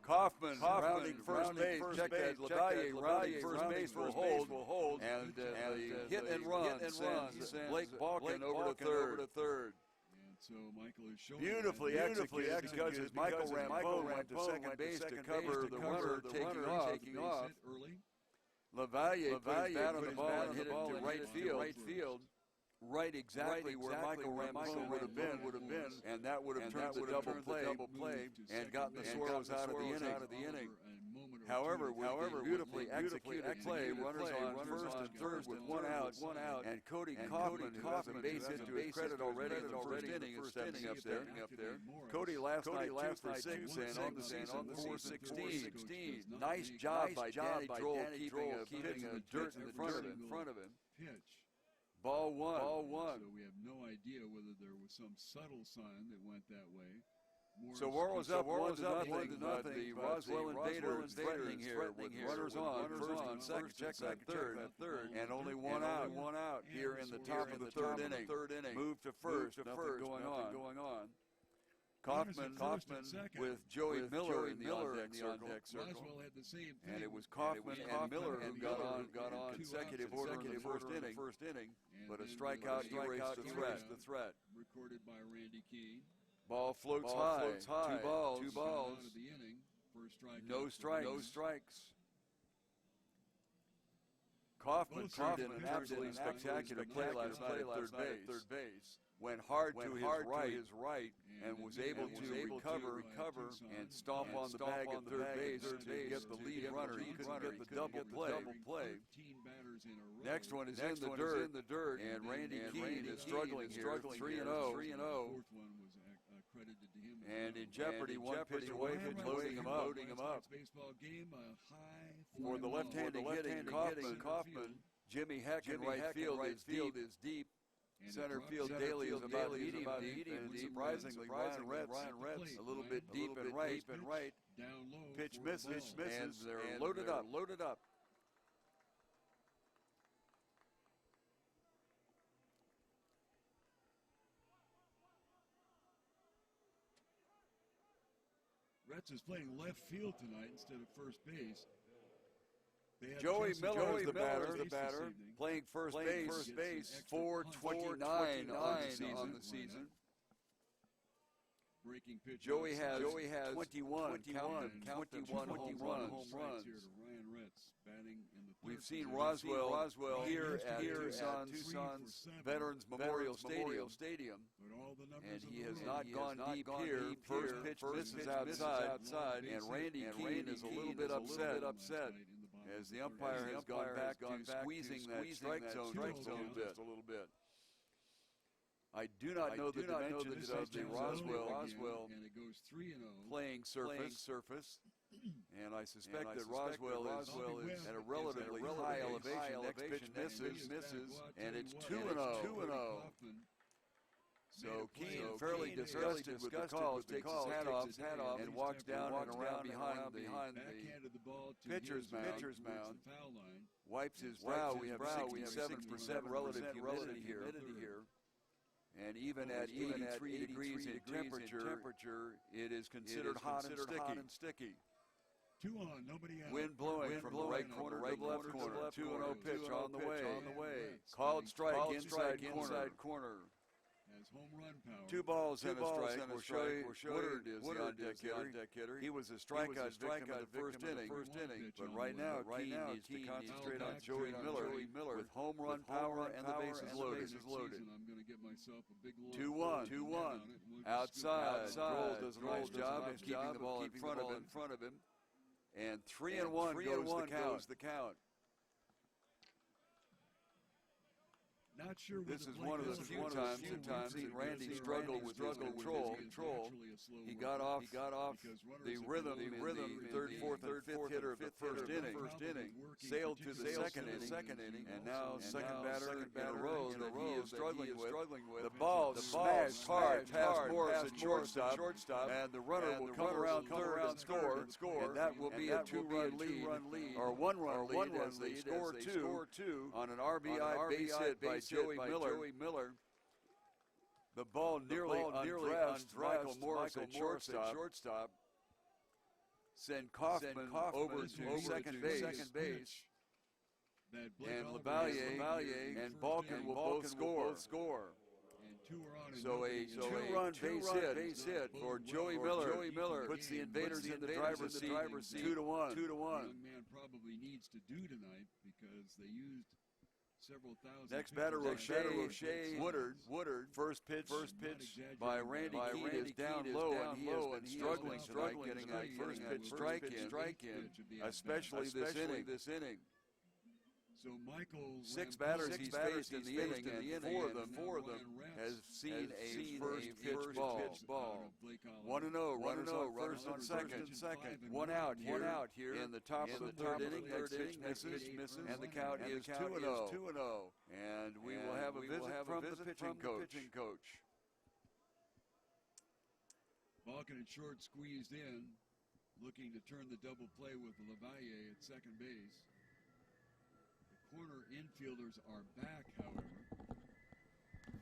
Kaufman rounding first base. Check that. Levalle rounding first base will hold. And the hit and run sends Blake Balkan over to third. So Michael is showing Beautifully executed because Michael Rampone went to second base to cover the runner taking off. Early. Levalle put his bat on the ball and hit it to right field. Right exactly where Michael Rampone would have been, and that would have turned the double play and gotten the Saguaros out of the inning. However, with the beautifully executed play, runners on first and third with one out, and Cody Kaufman, who has a base hit to his credit already in the first inning, is stepping up there. Cody last night 2 for 6 and on the season 4-16. Nice job by Danny Droll keeping a dirt in front of him. Pitch. Ball one. So we have no idea whether there was some subtle sign that went that way. Saguaros up 1-0, but the Roswell invaders threatening here with runners on first and second, check that third, and only one out here in the top of the third inning. Move to first, nothing going on. Kaufman with Joey Miller in the on-deck circle. Roswell had the same thing. And it was Kaufman and Miller who got on consecutive order in the first inning, but a strikeout erased the threat. Recorded by Randy Key. Ball floats high. 2 balls. Out of the inning. First strike. No strikes. Kaufman turned in an absolutely spectacular play last night at third base. Went hard to his right and was able to recover and stomp on the bag at third base to get the lead runner. He couldn't get the double play. Next one is in the dirt, and Randy Keene is struggling here, 3-0. Fourth one was credited to him. And in jeopardy, one pitch away from loading him up. Baseball game, a high for the left-handed hitting Kaufman, Jimmy Heck in right field is deep. Center field Daly is about medium deep, and surprisingly Ryan Retz a little bit deep and right. Down low. Pitch misses, and they're loaded up. Retz is playing left field tonight instead of first base. Joey Miller is the batter, playing first base, 4.29 on the season. Breaking pitch. Joey has 21 home runs. We've seen Roswell here at Tucson's Veterans Memorial Stadium, and he has not gone deep here. First pitch misses outside, and Randy Keene is a little bit upset. As the umpire has gone back to squeezing that strike zone just a little bit. I do not know the dimensions of the Roswell playing surface, and I suspect that Roswell is at a relatively high elevation. Next pitch misses, and it's 2-0. So Keene, fairly disgusted with the calls, takes his hat off and walks down and around behind the pitcher's mound. Wipes his brow. We have 67% relative humidity here. And even at 83 degrees in temperature, it is considered hot and sticky. 2 on, nobody out. Wind blowing from the right corner to the left corner. 2-0 pitch on the way. Called strike inside corner. Has home run power. 2 balls and a strike. We'll show you Woodard is the on-deck hitter. He was a strikeout victim in the first inning. But right now, Kino needs to concentrate on Joey Miller with home run power and the bases loaded. I'm going to get myself a big 2-1. Outside. Droll does a nice job of keeping the ball in front of him. And 3-1 goes the count. Not sure. This is one of the few times we've seen Randy struggle with control. He got off the rhythm in the third, fourth, and fifth hitter of the first inning. Sailed to the second inning, and now second batter in a row that he is struggling with. The ball smashed hard past Morris at shortstop, and the runner will come around third and score, and that will be a 2-run lead, or 1-run lead as they score two on an RBI base hit by Joey Miller. The ball nearly undressed Michael Morris at shortstop. Send Kaufman over to second base. And Lavalier and Balkin will both score. So a 2-run base hit for Joey Miller puts the Invaders in the driver's seat 2-1. Young man probably needs to do tonight because they used several thousand. Next batter, Roche. Woodard. First pitch by Randy Keene is down low, and he has been struggling tonight getting a first pitch strike in, especially this inning. So Michael 6 batters he's faced in the inning, and 4 of them has seen a first pitch ball. 1-0, runners on second. 1 out here in the top of the third inning. Next pitch misses, and the count is 2-0. And we will have a visit from the pitching coach. Balkin at short squeezed in, looking to turn the double play with Lavalier at second base. Corner infielders are back, however.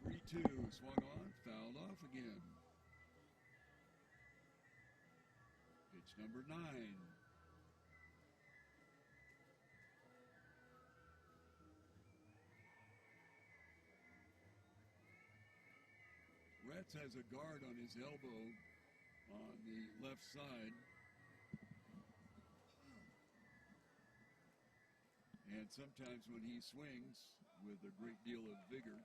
3-2, swung on, fouled off again. Pitch number 9. Retz has a guard on his elbow on the left side. And sometimes when he swings with a great deal of vigor,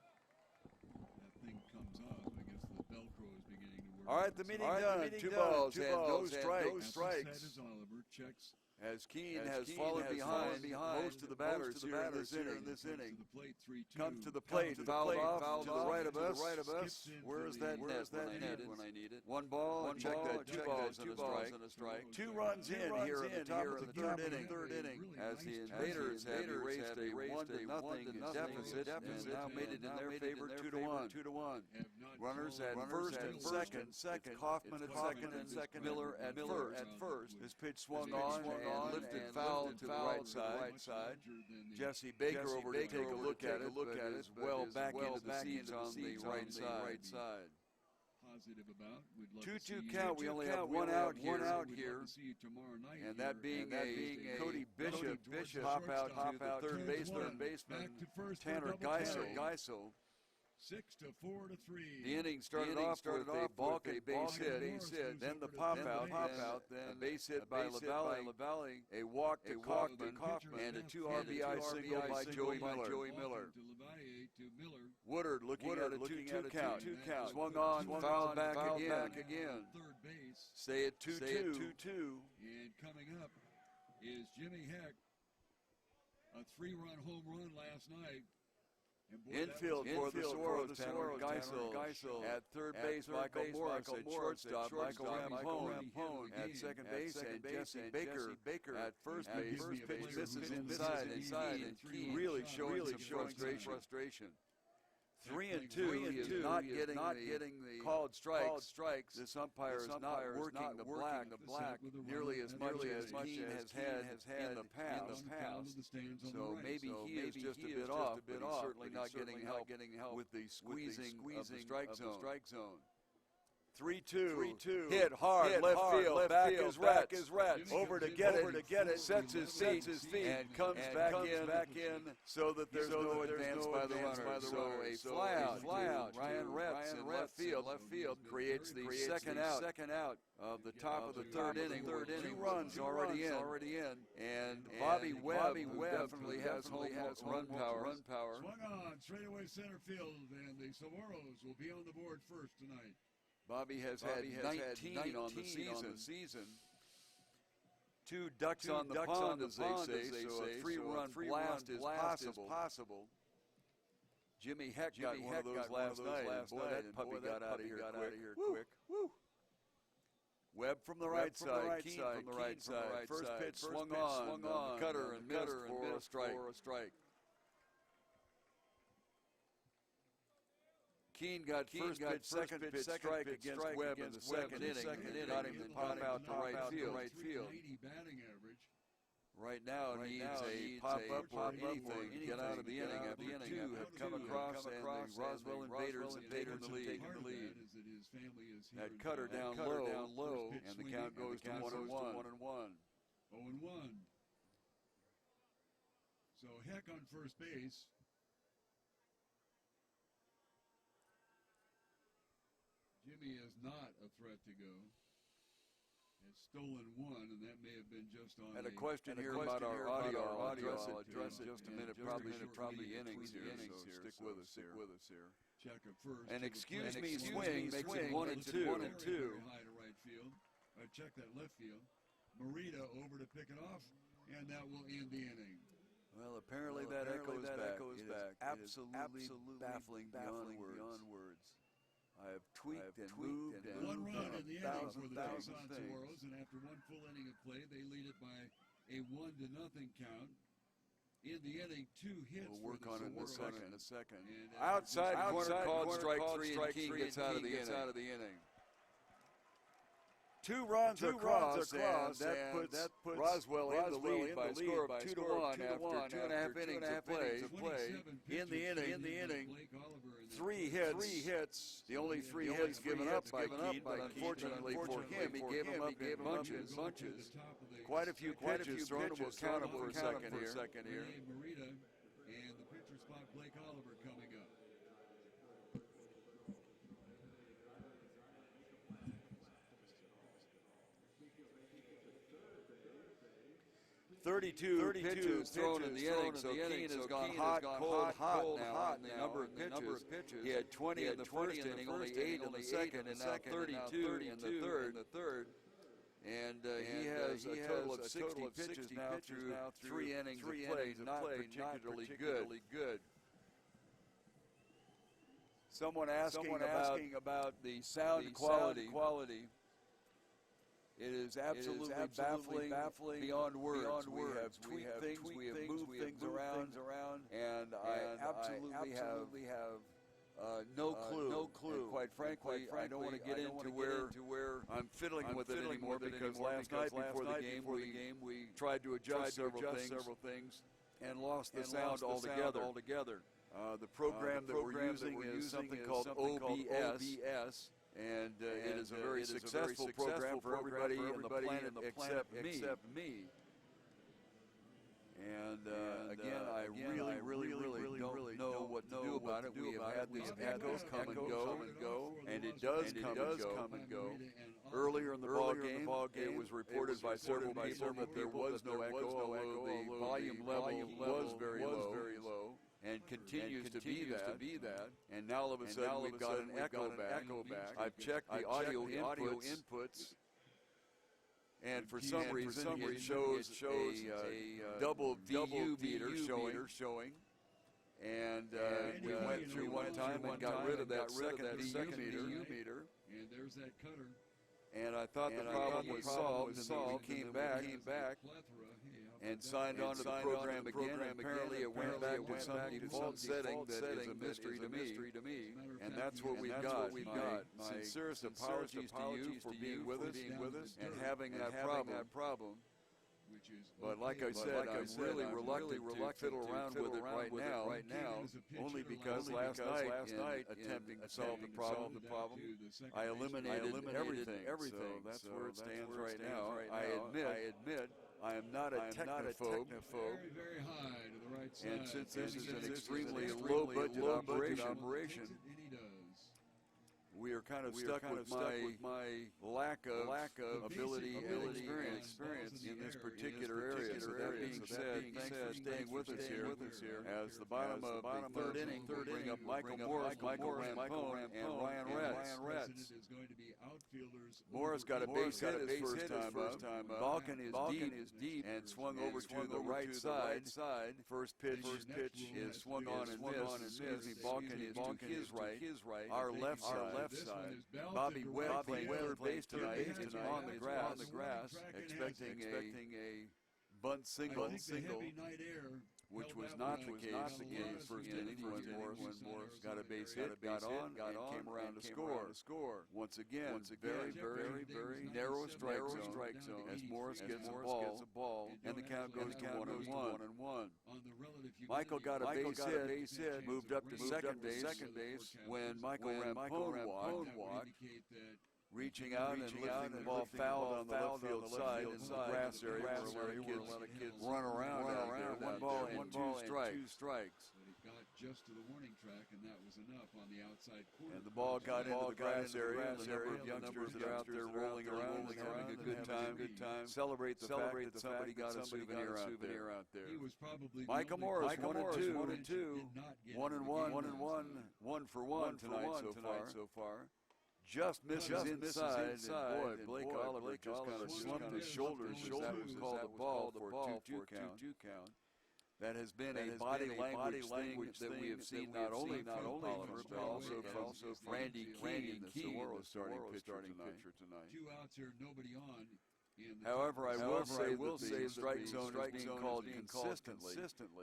that thing comes off. I guess the Velcro is beginning to work. All right, the meeting done. 2 balls and no strikes. As Oliver checks. As Keene has fallen behind most of the batters here in this inning. Comes to the plate, fouled off to the right of us. Where is that net when I need it? 1 ball, check that, 2 balls and a strike. 2 runs in here at the top of the third inning. As the Invaders have erased a 1-0 deficit and now made it in their favor 2-1. Runners at first and second. Kaufman at second, Miller at first. This pitch swung on and lifted foul to the right side. Jesse Baker over to take a look at it, but is well back into the seats on the right side. Positive about. 2-2 count. We only have one out here, and that being a Cody Bishop pop out to the third baseman, Tanner Geisel. 6-4-3. The inning started off with a Balkin base hit, then the pop out, then a base hit by Lavalley, a walk to Kaufman, and a 2 RBI single by Joey Miller. Woodard looking at a 2-2 count. Swung on, fouled back again. Third base. Stay at 2-2. And coming up is Jimmy Heck. A 3-run home run last night. Infield for the Saguaros, Tanner Geisel. At third base, Michael Morris. At shortstop, Michael Rampone. At second base, and Jesse Baker. At first base, pitch misses inside, and Keene really showing some frustration. 3-2, he is not getting the called strikes. This umpire is not working the black nearly as much as Keene has had in the past. So maybe he is just a bit off, but he's certainly not getting help with the squeezing of the strike zone. 3-2. Hit hard, left field. Back is Retz. Over to get it. Sets his feet and comes back in so that there's no advance by the runner. So a fly out. Ryan Retz in left field creates the second out of the top of the third inning. 2 runs already in. And Bobby Webb definitely has home run power. Swung on, straightaway center field, and the Saguaros will be on the board first tonight. Bobby has had 19 on the season. 2 ducks on the pond, as they say, so a 3-run blast is possible. Jimmy Heck got one of those last night. Boy, that puppy got out of here quick. Woo. Webb from the right side, Keen from the right side. First pitch swung on, cutter and missed for a strike. Keen got first pitch, second pitch strike against Webb in the second inning. Got him to pop out to right field. 80 batting average. Right now needs a pop-up or anything to get out of the inning after 2 have come across, and the Roswell Invaders have taken the lead. That cutter down low, and the count goes to 1-1. 0-1. So Heck on first base. Jimmy is not a threat to go. Has stolen 1, and that may have been just on. Had a question here about our audio. I'll address it in just a minute. Probably innings here. Stick with us here. Check at first. And excuse me, swing makes it 1-2. High to right field. Check that left field. Morita over to pick it off, and that will end the inning. Well, apparently that echoes back. It is absolutely baffling beyond words. I have tweaked and moved and 1 run in the inning for the thousand Tucson things. Saguaros, and after 1 full inning of play, they lead it by a 1-0 count. In the inning, 2 hits. We'll work on it in a second. And, Outside corner called strike 3, and King gets out of the inning. 2 runs across, and that puts Roswell in the lead by a score of 2-1 after 2.5 innings of play. In the inning, 3 hits. The only 3 hits given up by Keen, but unfortunately for him, he gave them up in bunches. Quite a few pitches thrown. We'll count them for a second here. Morita and the pitcher spot, Blake Oliver, coming up. 32 pitches thrown in the inning, so Keen has gone hot now in the number of pitches. He had 20 in the first inning, only 8 in the second, and now 32 in the third. And he has a total of 60 pitches now through 3 innings of play, not particularly good. Someone asking about the sound quality. It is absolutely baffling beyond words. We have tweaked things, we have moved things around, and I absolutely have no clue. And quite frankly, I don't want to get into where I'm fiddling with it anymore, because last night before the game, we tried to adjust several things and lost the sound altogether. The program that we're using is something called OBS. And it is a very successful program for everybody in the planet except me. And again, I really don't know what to do about it. We have had these echoes come and go, and it does come and go. Earlier in the ball game, it was reported by several people that there was no echo, although the volume level was very low. And continues to be that. And now all of a sudden we've got an echo back. I've checked the audio inputs, and for some reason it shows a double VU meter showing. And we went through one time and got rid of that second VU meter. And there's that cutter. And I thought the problem was solved, and then we came back and signed on to the program again. Apparently it went back to some default setting that is a mystery to me. And that's what we've got. My sincerest apologies to you for being with us and having that problem. which is But like I said, I'm really reluctant to fiddle around with it right now, only because last night, attempting to solve the problem, I eliminated everything. So that's where it stands right now. I admit I am not a technophobe. Very, very high to the right side. And since this is an extremely low-budget operation, And he does. we are kind of stuck with my lack of ability and experience in this particular area. So that being said, thanks for staying with us here. As the bottom of the third inning, we'll bring up Michael Morris, Michael Rampone, and Ryan Retz. Is going to be outfielders. Morris got a base hit his first time up. Balkan is deep and swung over to the right side. First pitch is swung on and missed. Balkan is to his right. Our left side. Bobby Webb playing third base tonight on the grass, expecting a bunt single, which was not the case in the first inning when Morris got a base hit, got on, and came around to score. Once again, very narrow strike zone as Morris gets a ball, and the count goes to 1-1. Michael got a base hit, moved up to second base when Michael Rampone walked, reaching out and lifting the ball fouled on the left field side in the grass area where a lot of kids run around out there. One ball and two strikes. But he got just to the warning track, and that was enough on the outside corner. And the ball got into the grass area. The number of youngsters that are out there rolling around and having a good time. Celebrate the fact that somebody got a souvenir out there. He was probably Michael Morris, 1-2. 1-1, 1 for 1 tonight so far. Just misses inside, and boy, Blake Oliver just kind of slumped his shoulders as that was called the ball for a 2-2 count. That has been a body language thing that we have seen not only from Oliver, but also from Randy Key, the Saguaros starting pitcher tonight. 2 outs here, nobody on. However, I will say that the strike zone is being called consistently.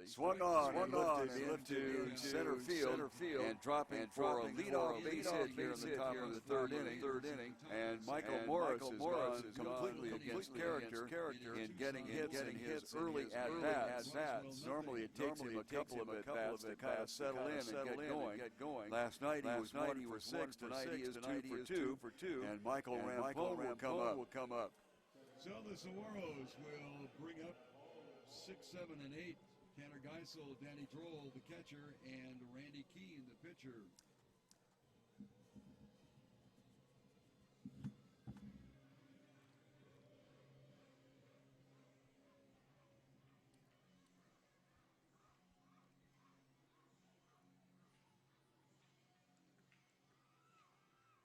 Swung on and lifted into center field and dropping for a leadoff base hit here in the top of the third inning. And Michael Morris has gone completely against character in getting hits early at bats. Normally it takes him a couple of at-bats to kind of settle in and get going. Last night he was 1 for 6. Tonight he is 2 for 2. And Michael Rampone will come up. So the Saguaros will bring up 6, 7, and 8. Tanner Geisel, Danny Droll, the catcher, and Randy Keene, the pitcher.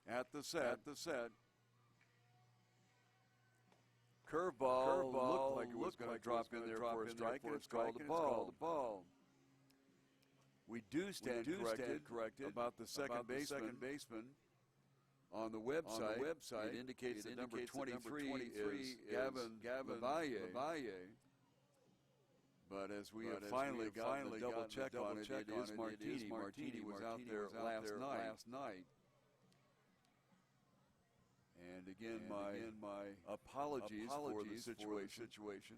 At the set. Curveball looked like it was going to drop in there for a strike, and it's called the ball. We do stand corrected about the second baseman. On the website, it indicates that number 23 is Gavin Lavalle. But as we have finally gotten a double check on it, it is Martini. Martini was out there last night. And again, my apologies for the situation.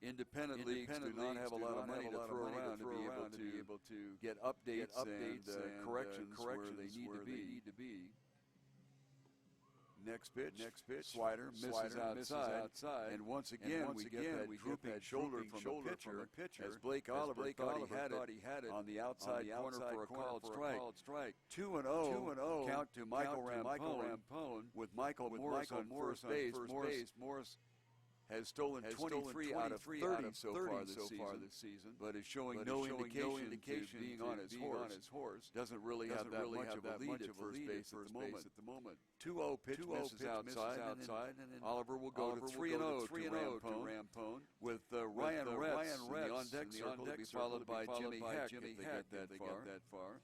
Independent leagues do not have a lot of money to throw around to be able to get updates and corrections where they need to be. Next pitch, slider, misses outside. And once again, we get that drooping shoulder from the pitcher as Blake Oliver thought he had it on the outside corner for a called strike. 2-0 count to Michael Rampone with Michael Morris on first base. Morris has stolen 23 out of 30 so far this season, but is showing no indication to being on his horse. Doesn't really have that much of a lead at first base at the moment. 2-0 pitch misses outside, and then Oliver will go to 3-0 to Rampone with Ryan Retz in the on-deck circle to be followed by Jimmy Heck if they get that far.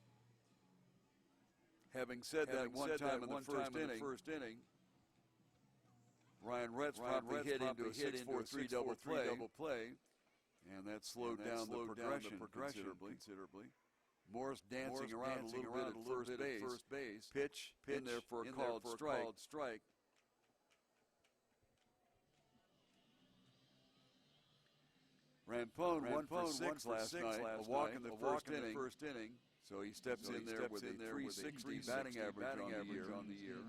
Having said that, one time in the first inning, Ryan Retz probably hit into a 6-4-3 double play, and that slowed down the progression considerably. Morris dancing around a little bit at first base. Pitch in there for a called strike. Rampone 1 for 6 last night, a walk in the first inning. So he steps in there with a 360 batting average on the year.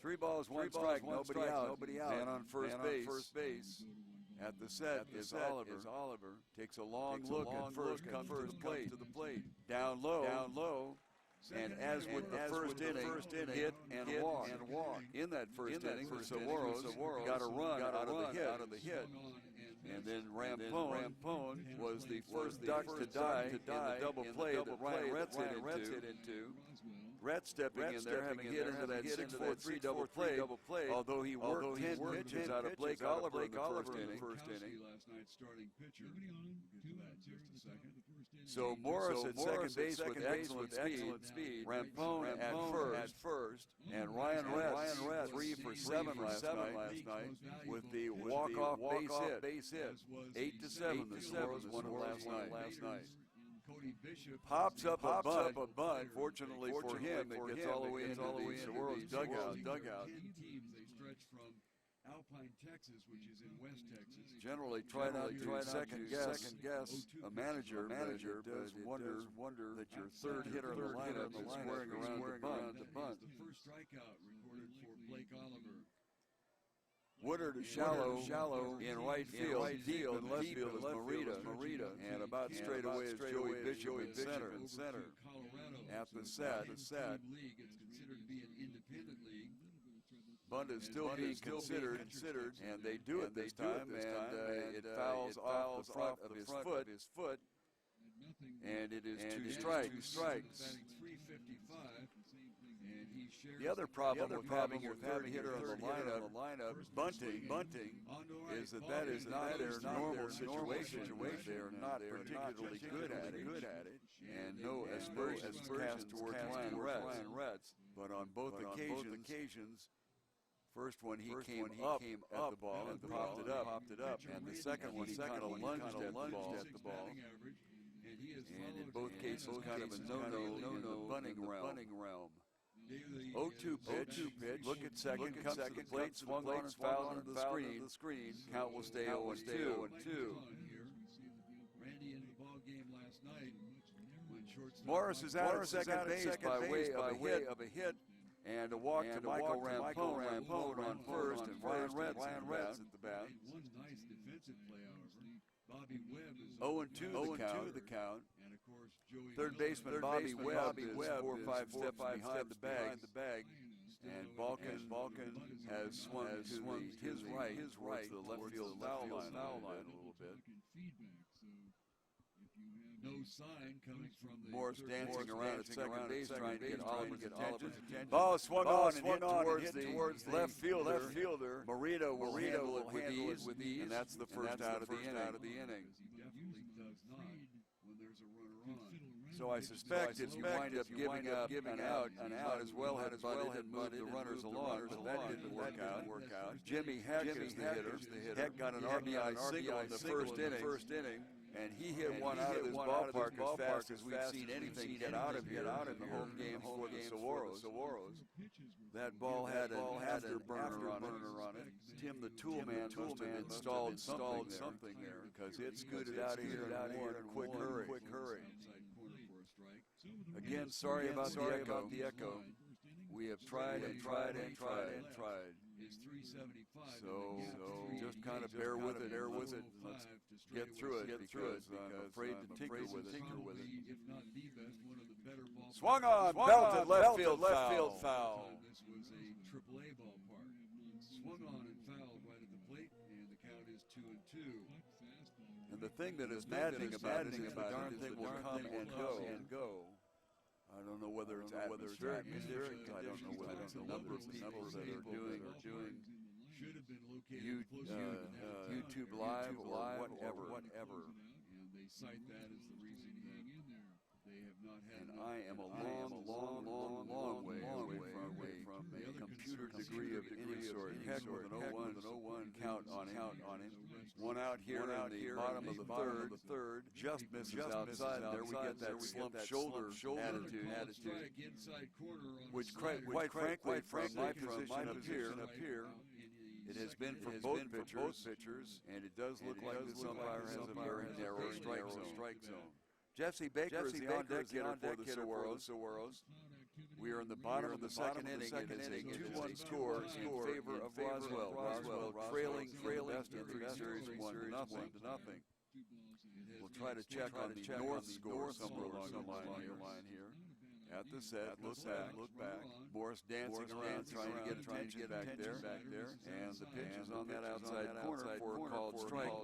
3 balls, 1 strike, nobody out. Man on first base. At the set is Oliver. Takes a long look at first, comes to the plate. Down low. And as with the first inning, hit and walk. In that first inning, the Saguaros got a run out of the hit. And then Rampone was the first duck to die in the double play that Ryan Retz hit into. Retz stepping in there, having hit into that 6-4-3 double play, although he worked 10 pitches out of Blake Oliver in the first inning. Last night's starting pitcher. We'll get to that in just a second. So Morris at second base with excellent speed. Rampone at first. And Ryan Retz 3 for 7 last night with the walk-off base hit. 8-7, the Saguaros won last night. Pops up a bunt. Fortunately for him, it gets all the way into the Saguaros dugout. 10 teams, they stretch from Alpine, Texas, which is in West Texas. Generally try not to second guess a manager does wonder that your third hitter in the lineup is squaring around the bunt. The first strikeout recorded for Blake Oliver. Woodard is shallow in right field. Deep in left field is Morita. And about straight away is Joey Bishop in center. At the set. League. It's considered to be an independent league. Bunt is still being considered, and they do it this time, and it fouls off the front of his foot, and it is 2 strikes. Batting 355, and he shares The other problem with having your third hitter in the lineup bunting, is that is not their normal situation. They are not particularly good at it, and no aspersions cast towards Ryan Retz. But on both occasions, first one he came up at the ball and popped it up, and the second one he kind of lunged at the ball. And in both cases, kind of a no-no in the bunting realm. 0-2 pitch. Look at second. Comes to the plate. Swung on and fouled into the screen. Count will stay 0-2. Randy in the ball game last night. Morris is out at second base by way of a hit. And a walk to Michael Rampone on first, and Ryan Retz at the bat. One nice defensive play, however. Bobby Webb is 0-2 the count. And of course, Joey Third baseman Bobby Webb is 4 or 5 steps behind the bag. And Balkin has swung to his right towards the left field foul line a little bit. no sign coming from the Morris dancing around at second base trying to get Oliver's attention. Ball swung on and hit towards the left fielder. Morita will handle it with ease, and that's the first out of the inning. He definitely does not when there's a runner on. So I suspect if you wind up giving an out, as well had moved the runners along, but that didn't work out. Jimmy Heck is the hitter. Heck got an RBI single in the first inning. And he hit one out of this ballpark as fast as we've seen anything get out of here in the home games for the Saguaros. That ball had an afterburner on it. Tim the Toolman must have installed something there because it scooted out of here in a quick hurry. Again, sorry about the echo. We have tried and tried. Is 375. So just kind of bear with it. Let's get through it because I'm afraid to tinker with it. If not the best, one of the better ballparks. Swung on, belted left field foul. This was a AAA ballpark. Swung on and fouled right at the plate, and the count is 2-2. And the thing that is maddening about it is the darn thing will come and go. I don't know whether it's atmospheric conditions. I don't know whether it's the number of people that are doing Should have been located YouTube Live or whatever. And they cite that as the reason that they have not had. And I am a long way away from a computer degree of any sort. Heck with an 0-1 count on him. One out here in the bottom of the third, just misses outside. There we get that slump shoulder attitude, which quite frankly from my position up here It has been for both pitchers, and it does look like this umpire has a very narrow strike zone. Jesse Baker is the on-deck hitter for the Saguaros. We are in the bottom of the second inning. It is a 2-1 score in favor of Roswell. Roswell trailing the best of the series 1-0. We'll try to check on the north score somewhere along the line here. At the set, look back. Morris dancing around, trying to get attention back there. And the pitch is on that outside corner for a called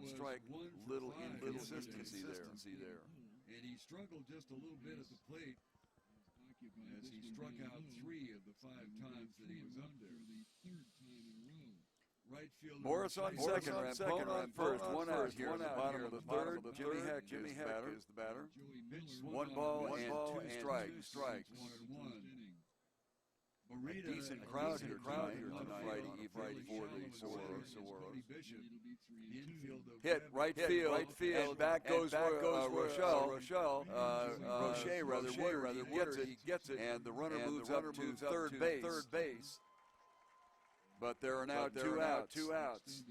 strike. Little inconsistency there. And he struggled just a little bit at the plate as he struck out 3 of the 5 times that he was up there. Right fielder Morris on second, Rampone on first. One out here in the bottom of the third. Jimmy Heck is the batter. 1 ball and 2 strikes. A decent crowd here tonight on Friday evening for the Saguaros. Hit right field, and back goes Rochelle. Woodard, he gets it, and the runner moves up to third base. But there are now 2 outs.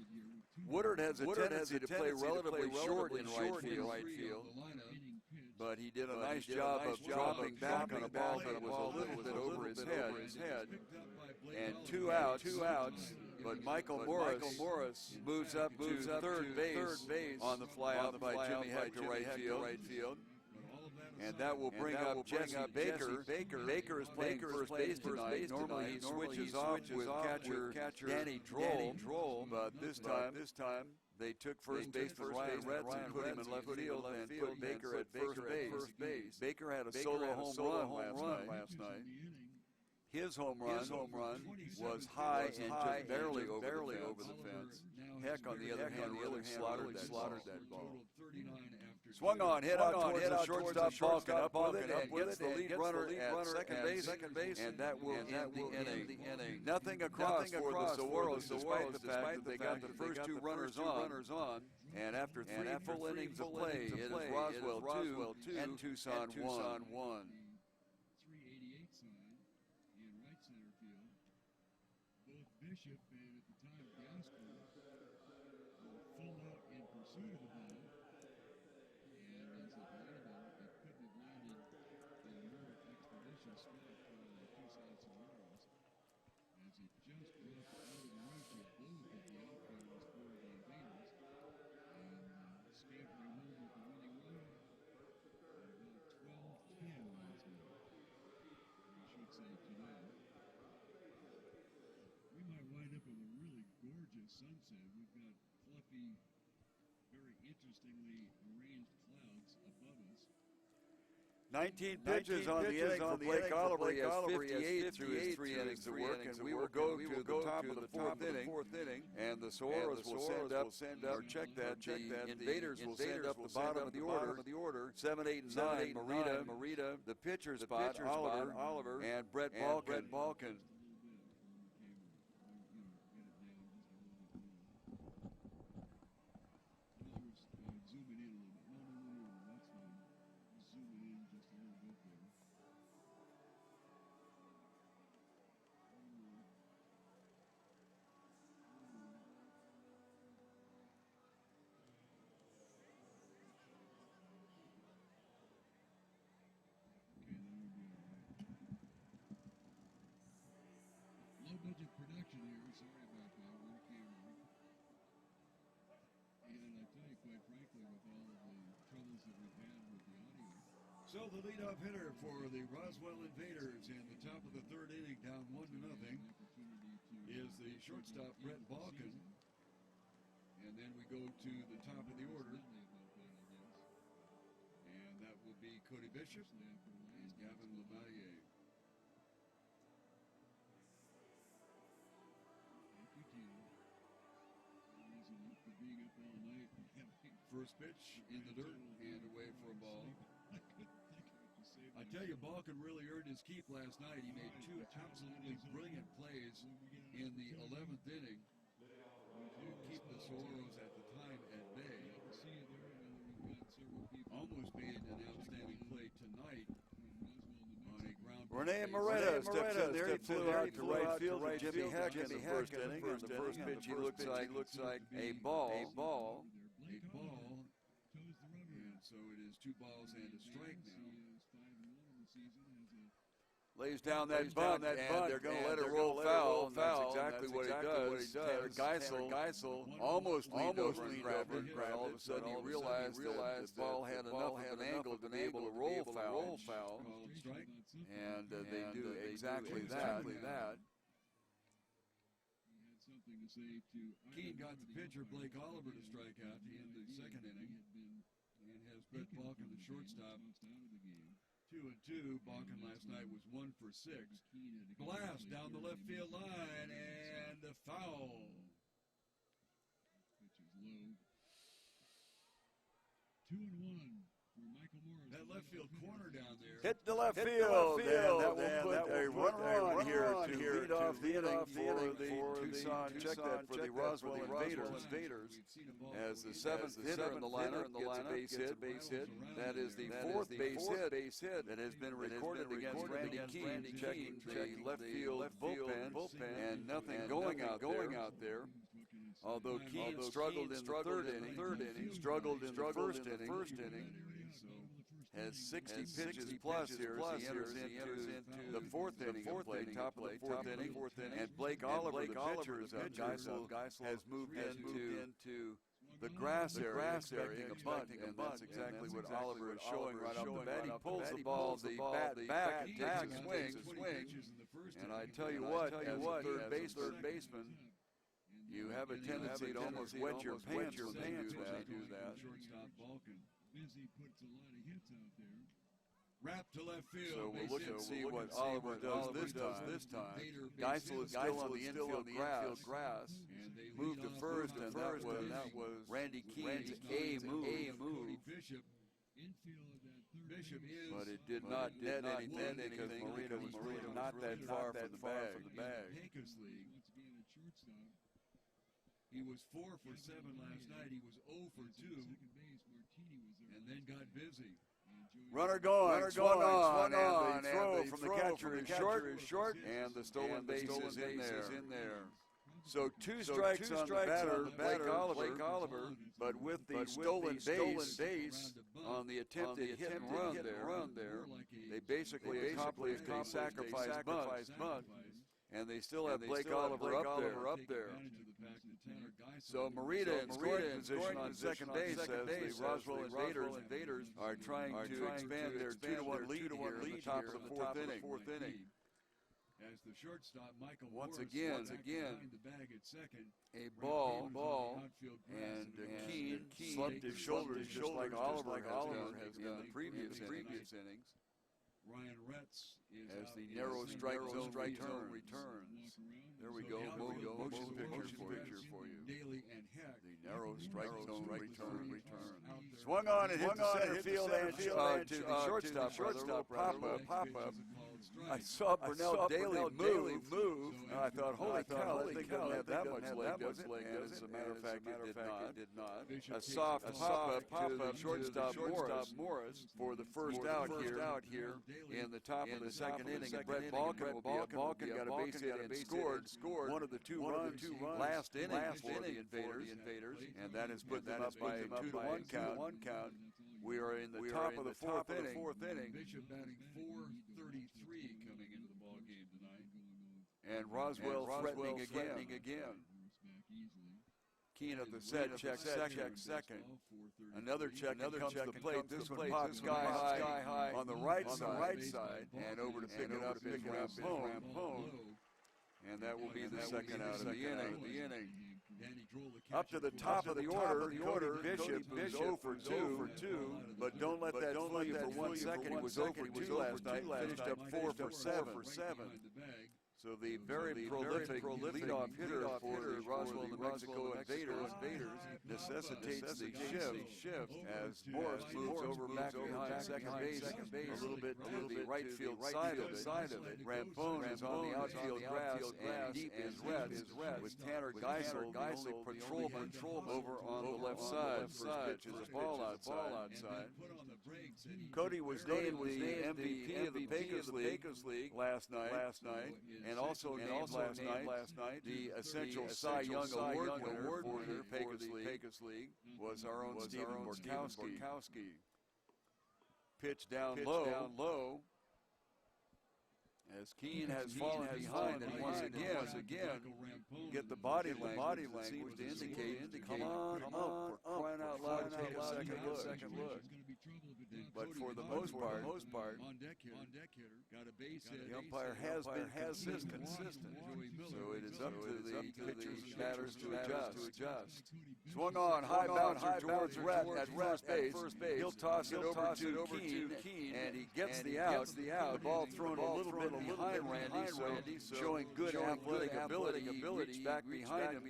Woodard has a tendency to play relatively short in right field. But he did a nice job of dropping back on a ball that was a little bit over his head. And 2 outs. But Michael Morris moves up to third base on the fly out by Jimmy Heck to right field. And that will bring up Jesse Baker. Baker is playing first base tonight. Normally he switches off with catcher Danny Droll. But this time they took first base for Ryan Retz and put him in left field and put Baker at first base. Baker had a solo home run last night. His home run was high and just barely over the fence. Heck, on the other hand, really slaughtered that ball. Swung on, hit out towards the shortstop, Balkin up with it, and gets the lead runner at second base, and that will end the inning. Nothing across for the Saguaros, despite the fact that they got the first 2 runners on. And after 3 full innings of play, it is Roswell 2 and Tucson 1. Bishop and at the time Gasper were full out in pursuit of the ball, and as it landed, it couldn't have landed in a more expeditious spot for the Tucson Saguaros, as it just dropped out of the reach of both of the outfielders for the Invaders, and scampering home with the winning run at about 12:10 last night. We should say today. We might wind up with a really gorgeous sunset. We've got fluffy, very interestingly arranged clouds above us. 19 pitches on the inning for Blake Oliver. He has 58 through his 3 innings of work, and we will go to the top of the fourth inning, and the Saguaros will send up, or check that, the Invaders will send up the bottom of the order, 7, 8, and 9, Marita, the pitcher spot, Oliver, and Brett Balkin. Low-budget production here. Sorry about that. One camera. And I tell you, quite frankly, with all of the troubles that we've had with the audio. So the leadoff hitter for the Roswell Invaders in the top of the 3rd inning, down 1-0, is the shortstop Brett Balkin. And then we go to the top of the order. And that will be Cody Bishop and Gavin Lavalier. First pitch in the dirt and away for a ball. I tell you, Balkin really earned his keep last night. He made 2 absolutely brilliant plays in the 11th inning to keep the Saguaros at the time at bay. Almost made an outstanding play tonight on a ground Rene Moreta steps in there. He flew out to right field for Jimmy Heck in the first inning. And the first pitch he looks like a ball. A ball toes the runner. And so it is 2 balls and a strike now. Lays down that bunt, and they're going to let it roll foul. And that's exactly what he does. Geisel almost leaned over and grabbed it. All of a sudden, he realized the ball had enough of an angle to be able to roll foul. And they do exactly that. Keene got the pitcher, Blake Oliver, to strike out to end the second inning, and has Brett Balkin, the shortstop, 2-2. Balkin last night was 1 for 6. Blast down the left field line, and the foul. Pitch is low. 2-1 for Michael Morris. That left field corner down there. Hit the left field, and that will put a run here to lead off the inning for the Tucson. Check that for the Roswell Invaders. As the 7th hitter in the lineup gets a base hit. That is the 4th base hit that has been recorded against Randy Keene, checking the left field bullpen, and nothing going out there. Although Keene struggled in the third inning, struggled in the first inning. Has 60 pitches plus here as he enters into the 4th inning of play, top of the 4th inning. And Blake Oliver, the pitcher, Geisel has moved into the grass area, expecting a bunt, and that's exactly what Oliver is showing right off the bat. He pulls the ball, the bat back, and takes a swing. And I tell you what, as a third baseman, you have a tendency to almost wet your pants when they do that. Busy puts a lot of hits out there. Wrap to left field. So we'll look and see what Oliver does this time. Geisel is still on the infield grass. Moved to first, and that was Randy Keene's A move. Bishop, infield of that third. Bishop is. But it did not net anything because Moreta was not that far from the bag. Pecos League. Once again at shortstop. He was 4 for 7 last night. He was 0 for 2. And then got busy. Runner going, swung on, and the throw from the catcher is short, and the stolen base is in there. So 2 strikes on the batter, Blake Oliver, but with the stolen base on the attempted hit and run there, they basically accomplished a sacrifice bunt, and they still have Blake Oliver up there. So Moreta in scoring position on second base as the Roswell Invaders are trying to expand their 2-1 lead here in the top of the fourth inning. As the shortstop, Michael Once Morris again, behind the bag at second. a ball, and Keene slumped his shoulders just like Oliver has done in the previous innings. Ryan Retz is As the narrow strike zone returns. There we go, motion picture for you. Daly and Heck. The narrow strike zone return. Swung on and hit to center field and to the shortstop, pop-up. I saw Burnell Daly move, and I thought, holy cow, that thing doesn't have that much leg, does it? And as a matter of fact, it did not. A soft pop-up to the shortstop Morris for the first out here in the top of the second inning. And Brett Balkin will be up. Balkin got a base hit and scored one of the two runs last inning for the Invaders, and that has put them up by a 2-1 count. We are in the top of the fourth inning. Bishop batting .433 coming into the ball game tonight. And Roswell threatening again. Kino the set checks second. Another check comes to the plate. This one pops sky high on the right side, and over to pick it up home. And that will be the second out of the inning. Up to the top of the order, Cody Bishop is 0 for 2, but don't let that fool you for 1 second. He was 0 for 2 last night, finished up 4 for 7. So the very prolific leadoff hitter for the Roswell, New Mexico Invaders necessitates the shift as Morris moves over back behind second base a little bit to the right field side of it. Rampone is on the outfield grass and deep is red with Tanner Geisel, the only patrolman over on the left side. First pitch is a ball outside. Cody was named the MVP of the Pecos League last night, and also named last night the Essential Cy Young Award winner for the Pecos League was our own Stephen Borkowski. Pitch down low. As Keene has fallen behind and once again get the body language that seems to indicate, come on up, for crying out loud, take a second look. But for the most part, on deck hitter, got a base hit. the umpire has been consistent. So it is up to the pitchers and batters to adjust. Swung on, high bouncer towards Rhett at first base. He'll toss it over to Keene, and he gets the out. The ball thrown a little bit behind Randy, so showing good athletic ability. He reached back behind him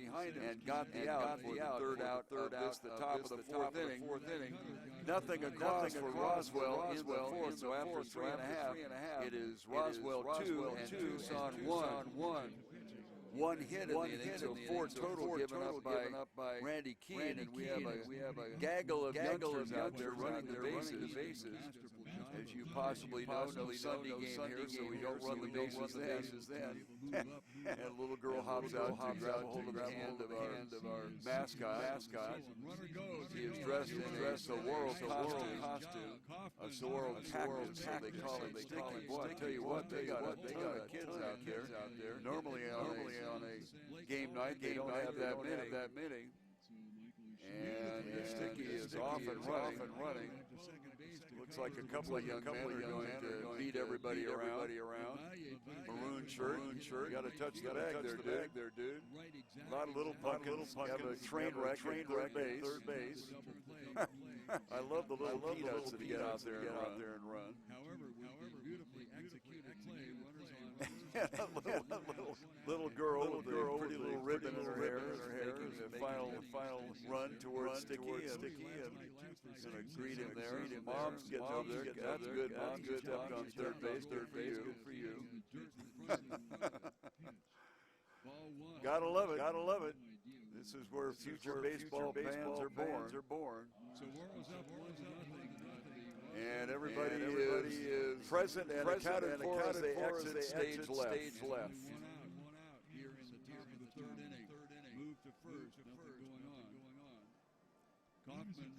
and got the out for the third out of the top of the fourth inning. Nothing across for Roswell in the fourth, so after 3.5, it is Roswell 2 and Tucson 1. One hit in the inning, so four total given up by Randy Keene, and we have a gaggle of youngsters out there running the bases. As you possibly know, no Sunday game here, so we don't run the bases then. And a little girl hops out to grab hold of the hand of our mascot. He is dressed in a saguaro costume, a saguaro cactus, so they call it sticky. Boy, I tell you what, they got a ton of kids out there. Normally on a game night, they don't have that many. And the sticky is off and running. Looks like a couple of young men are going to beat everybody around. Maroon shirt. You got to touch the bag there, dude. A lot of little pumpkins. Have a train wreck at third base. I love the little peanuts that get out there and run. However, with the beautifully executed play, runners on. a little girl with a pretty little ribbon in her hair, making the final run towards Sticky, and gonna greet him there. Mom's getting over there. That's good, Mom. Good stepped on third base. Good for you. Gotta love it. This is where future baseball fans are born. Saguaros up 1-0. And everybody is present and accounted for as they exit stage left. One out here in the top of the third inning. Move to first, nothing going on. Kaufman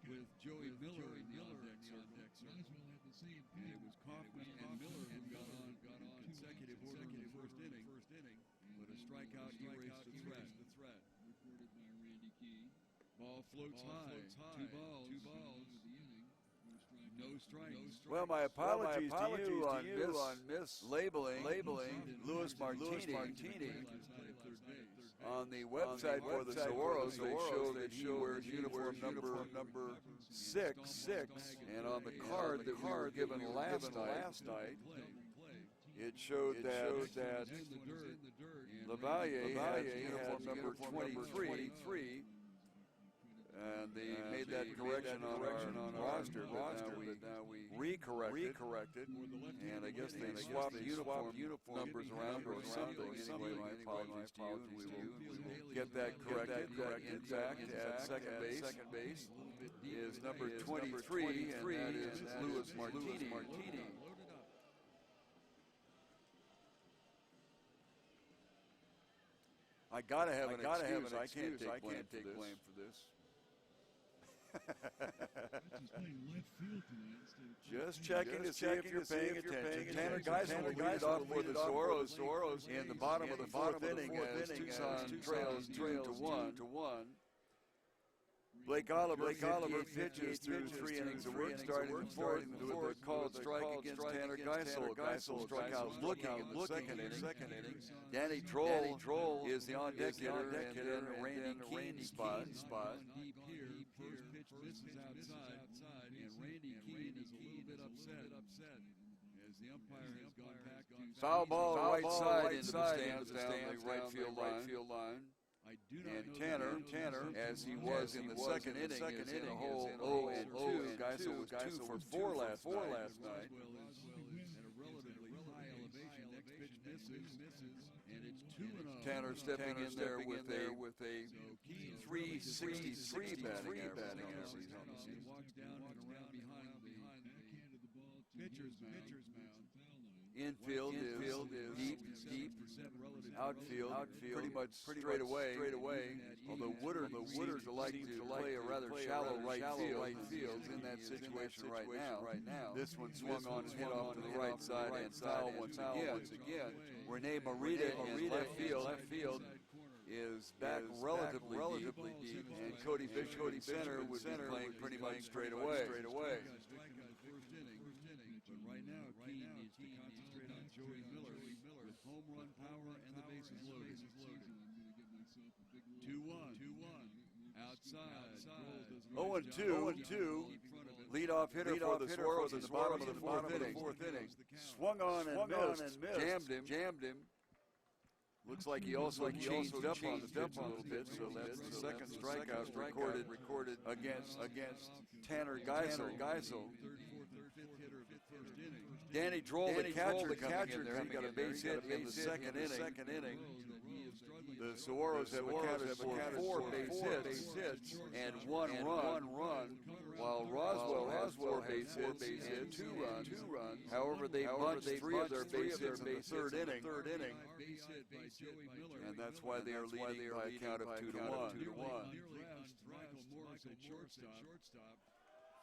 with Joey Miller in the on-deck circle. And it was Kaufman and Miller who got on consecutive order in the first inning. But a strikeout erased the threat. Recorded by Randy Keene. Ball floats high. Two balls. No strikes. Well, my apologies to you on mislabeling Louis Martini. On the website for the Saguaros, they show that he wears uniform number 6, and on the card that we were given last night, it showed that LaValle had uniform number 23. And they made that correction on our roster, but now we re-corrected, and I guess they swapped uniform numbers around or something. Anyway, my apologies to you, and we will get that corrected. In fact, at second base is number 23, and that is Louis Martini. I gotta have an excuse. I can't take blame for this. Just checking to see if you're paying attention. Tanner Geisel will lead off for the Saguaros in the bottom of the fourth inning as Tucson trails 2-1. Blake Oliver pitches through 3 innings of work, starting the fourth with a called strike against Tanner Geisel. Geisel struck out looking in the second inning. Danny Troll is the on-deck hitter, and then Randy Keene spot. Deep here, first pitch misses outside, and Randy Keene is a little bit upset as as the umpire has gone back to Foul ball right side into the stands stands down the right field line. I do not And know Tanner, as he was in the second inning, is in a hole 0-2. Geisel was 2 for 4 last night. Roswell is at a relatively high elevation. Next pitch misses, and it's 2-0. Tanner stepping in there with a So Kino 363 batting average on the season. He walks down and around behind the pitcher's mound. Infield is deep. Outfield pretty much straight away. Although Woodard seems to like to play a rather shallow right field in that situation right now. This one swung on and hit off to the right side and foul once again. Rene Morita in left field is back relatively deep, and Cody Bishop in center would be playing pretty much straight away. But right now, Key needs to concentrate on Joey Miller with home run power and the bases loaded. 2-1. Outside. 0-2. Leadoff hitter for the Saguaros in the bottom of the fourth inning. Swung on and missed. Jammed him. Looks like he also changed up on the pitch a little bit, so that's the second strikeout recorded against Tanner Geisel. Danny Droll, the catcher, coming in there. He got a base hit in the second inning. The Saguaros have accounted for 4 base hits and 1 run, while Roswell has 4 base hits and 2 runs. However, they bunched 3 of their base hits in the third inning. And that's why they are leading by a count of 2-1.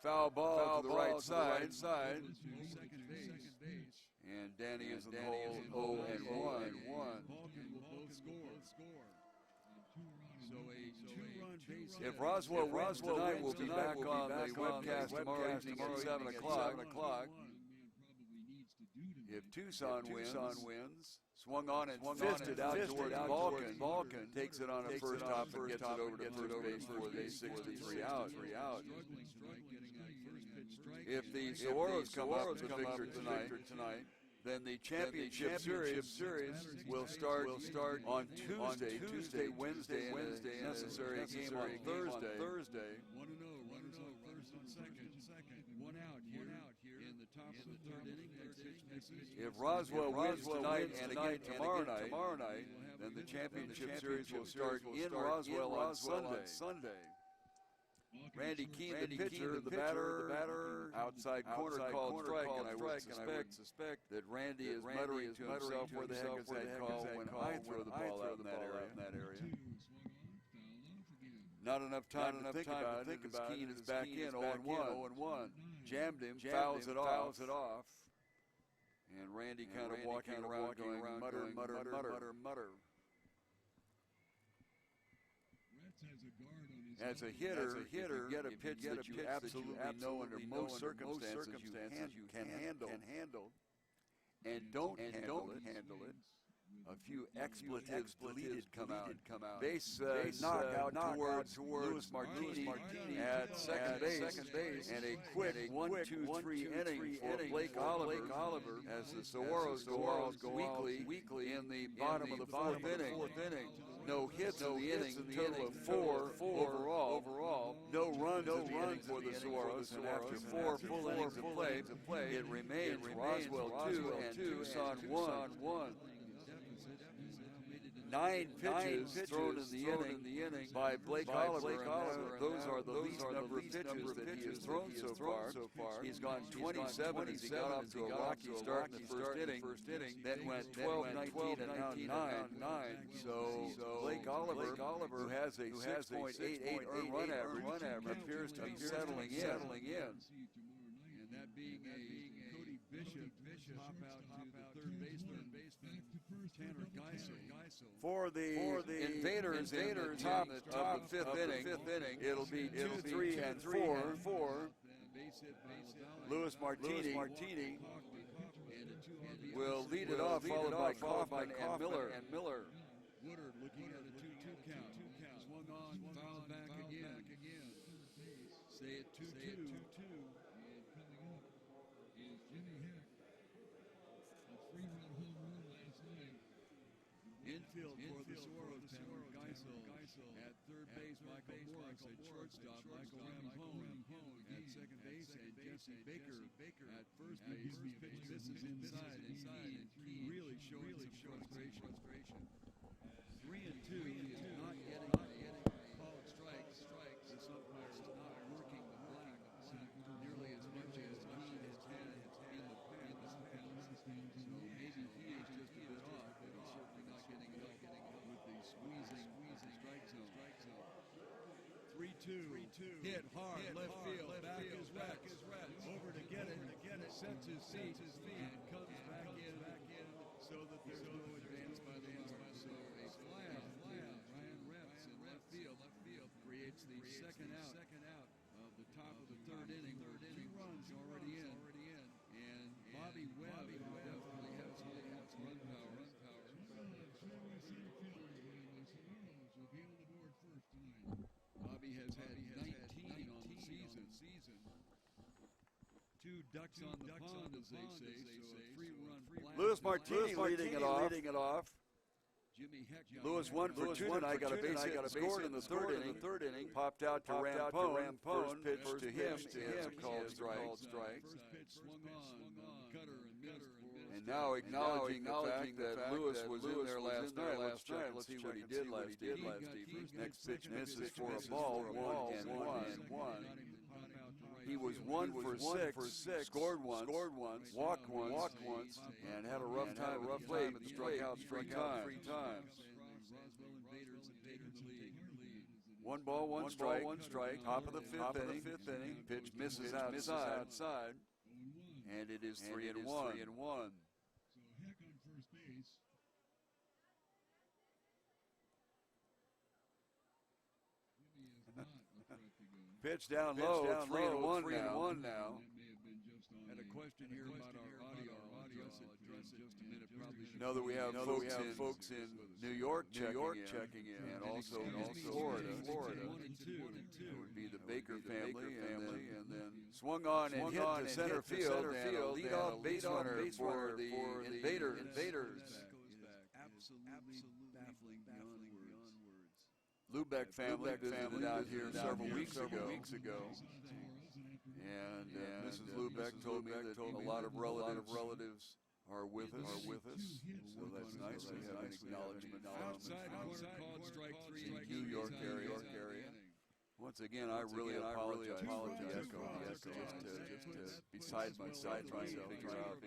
Foul ball to the right side. And Danny is in the hole 0-1. If Roswell wins tonight, we'll be back on the webcast tomorrow evening at 7 o'clock. If Tucson wins, swung on and fisted out towards Balkan, takes it on a first hop and gets it over to first base for the 63 out. If the Saguaros come up with a victor tonight, then the championship series will start on Tuesday, Wednesday, and a necessary game on Thursday. 1-0, runners on first and second. 1 out here in the top of the third inning. If Roswell wins tonight and again tomorrow night, then the championship series will start in Roswell on Sunday. Randy Keene, the pitcher, the batter, outside corner called strike, and I would suspect that Randy is muttering to himself, where the heck is that call when I throw the ball out in that area. Not enough time to think about it, because Keene is back in 0-1. Jammed him, fouls it off. And Randy kind of walking around going mutter. As a hitter, if you get a pitch that you absolutely know under most circumstances you can handle, and don't handle it, a few expletives deleted come out. Base knockout towards Louis Martini at second base, and a quick 1-2-3 inning for Blake Oliver as the Saguaros go weakly in the bottom of the fourth inning. No hits in the inning, total of 4 overall. No runs in the inning for the Saguaros, and after 4 full innings of play, it remains Roswell 2 and Tucson 1. 9 pitches thrown in the inning by Blake Oliver. Those are the least number of pitches that he has thrown so far. He's gone 27 as he got off to a rocky start in the first inning. Then went 12, 19, and now 9. So Blake Oliver, who has a 6.88 earned run average, appears to be settling in. And that being a Cody Bishop pop out to the third baseman, Tanner Geisel. For the invaders in the top of the fifth inning, it'll be 2, 3, and 4. Louis Martini will lead it off, followed by Kaufman and Miller. Woodard looking at a 2-2 count. Swung on, fouled back again. Stay at 2-2. And coming up is Jimmy Heck. Infield for the Saguaros, Tanner Geisel. At third base, Michael Morris. At shortstop, Michael Rampone. At second base, and Jesse Baker. At first base, pitch misses inside, and he really showing some frustration. 3-2, he is not getting called strikes. This umpire is not working the black nearly as much as he has had in the past. So maybe he is just a bit off, but he's certainly not getting help with the squeezing strike zone. 3-2, hit hard, left field, back is Rex. Over to get it, sets his feet, and comes back in so that there's no advance by the umpire. So a flag, Ryan Reps in left field creates the second out of the top of the third inning. 2 runs already in, and Bobby Webb definitely has run power. Bobby has had 19 on the season. 2 ducks on the pond, as they say, so a 3-run blast. Lewis Martini leading it off. Jimmy Heck Lewis 1 for 2 tonight, got a base hit, scored in the third inning. Popped out to Rampone. First pitch to him is a called strike. First pitch swung on, cutter and missed. And now acknowledging the fact that Lewis was in there last night. Let's check and see what he did last evening. Next pitch misses for a ball, 1-1. He was 1 for 6, scored once, walked once, and had a rough time at the plate, but struck out 3 times. 1 ball, 1 strike, top of the fifth inning. Pitch misses outside, and it is 3-1. So Heck on first base. Jimmy is not a threat to go. Pitch down low, 3-1 now. Had a question here about our audio. I'll address it in just a minute. Probably should Know that we have folks in New York checking in, and also Florida. It would be the Baker family, and then swung on and hit to center field, and a leadoff base runner for the Invaders. Absolutely baffling beyond words. Lubeck family visited out here several weeks ago. And Mrs. Lubeck told me that a lot of relatives are with us. So that's nice to have an acknowledgement Outside corner called strike 3 in the New York area. Once again, I really apologize for the echo. Just beside myself trying to figure out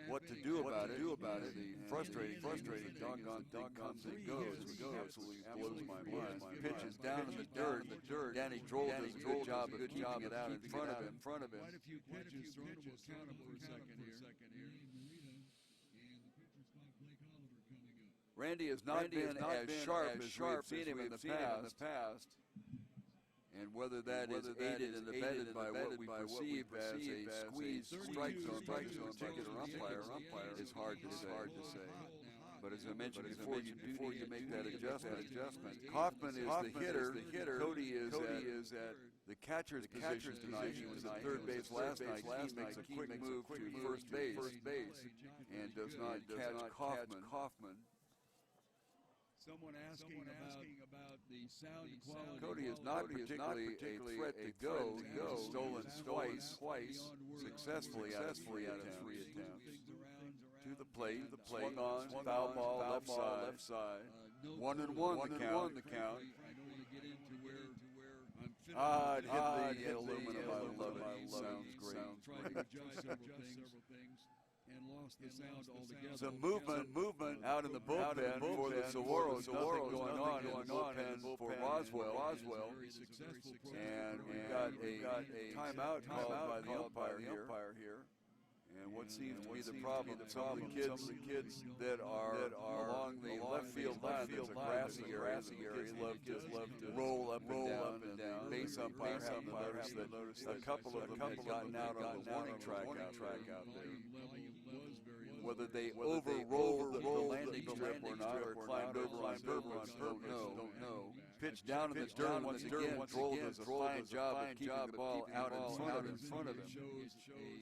what to do about it. The frustrating doggone thing comes and goes. It absolutely blows my mind. Pitch is down in the dirt. Danny Droll does a good job of keeping it out in front of him. Quite a few pitches thrown. We'll count them for a second here. Randy has not been as sharp as we've seen him in the past. And whether that is aided and abetted by what we perceive as a squeezed strike zone by this particular umpire is hard to say. But as I mentioned before you make that adjustment, Kaufman is the hitter. Cody is at the catcher's position tonight. He was at third base last night. He makes a quick move to first base and does not catch Kaufman. Someone asking about the sound quality. Cody is not particularly a threat to go. He's stolen twice successfully out of 3 attempts. To the plate, swung on, foul ball, left side. 1-1 the count. I don't want to get into where It hit the aluminum. I love it. Sounds great. Tried to adjust several things. And lost the sound altogether. Some movement out in the bullpen for the Saguaros. Nothing going on in the bullpen for Roswell. And we got a timeout called by the umpire here. And what seems to be the problem, some of the kids that are along the left field line, that's a grassy area, love to roll up and down. The base umpire happened to notice that a couple of them had gotten out on the warning track out there. Whether they overrolled the landing strip or not, or climbed over on purpose, don't know. pitch down in the dirt once again. Droll does a fine job of keeping the ball out in front of him.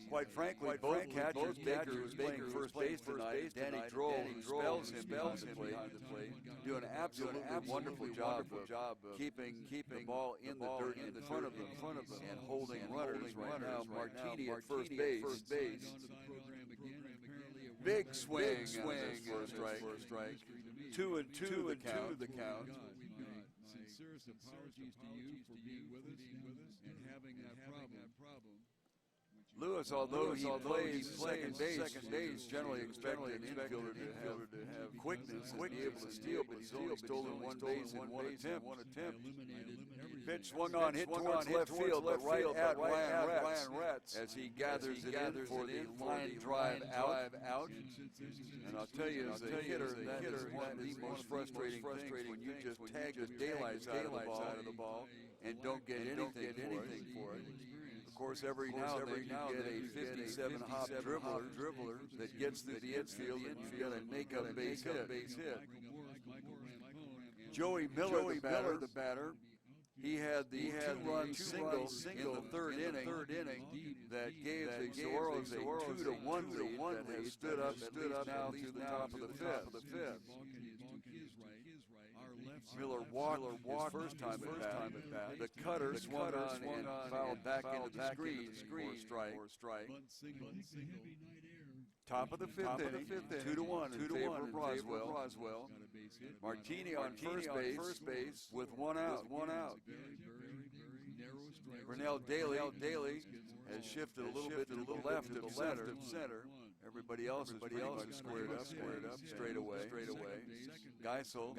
Quite frankly, both catchers, Baker, who's playing first base tonight, Danny Droll, who spells him behind the plate, do an absolutely wonderful job of keeping the ball in the dirt in front of them and holding runners right now. Martini at first base. Big swing for a strike. 2-2 the count. Sincerest apologies to you for being with us and having that problem. Lewis, although he plays second base, generally expected an infielder to have quickness and be able to steal, but he's only stolen one base in one attempt. Pitch swung on, hit towards left field, but right at Ryan Retz as he gathers it in for the line drive out. And I'll tell you, as a hitter, that is one of the most frustrating things when you just tag the daylights out of the ball and don't get anything for it. Of course, every now and then you get a 57-hop dribbler that gets through the infield and you get a make-up base hit. Joey Miller, the batter, he had the two-run single in the third inning that gave the Saguaros a 2-1 lead that has stood up now through the top of the fifth. Miller walked his first time at bat. The cutter swung on and fouled back into the screen for strike. Top of the fifth inning, 2-1 in favor of Roswell. Martini on first base with one out. Brunel Daly has shifted a little bit to the left of center. Everybody else is squared up straight away. Geisel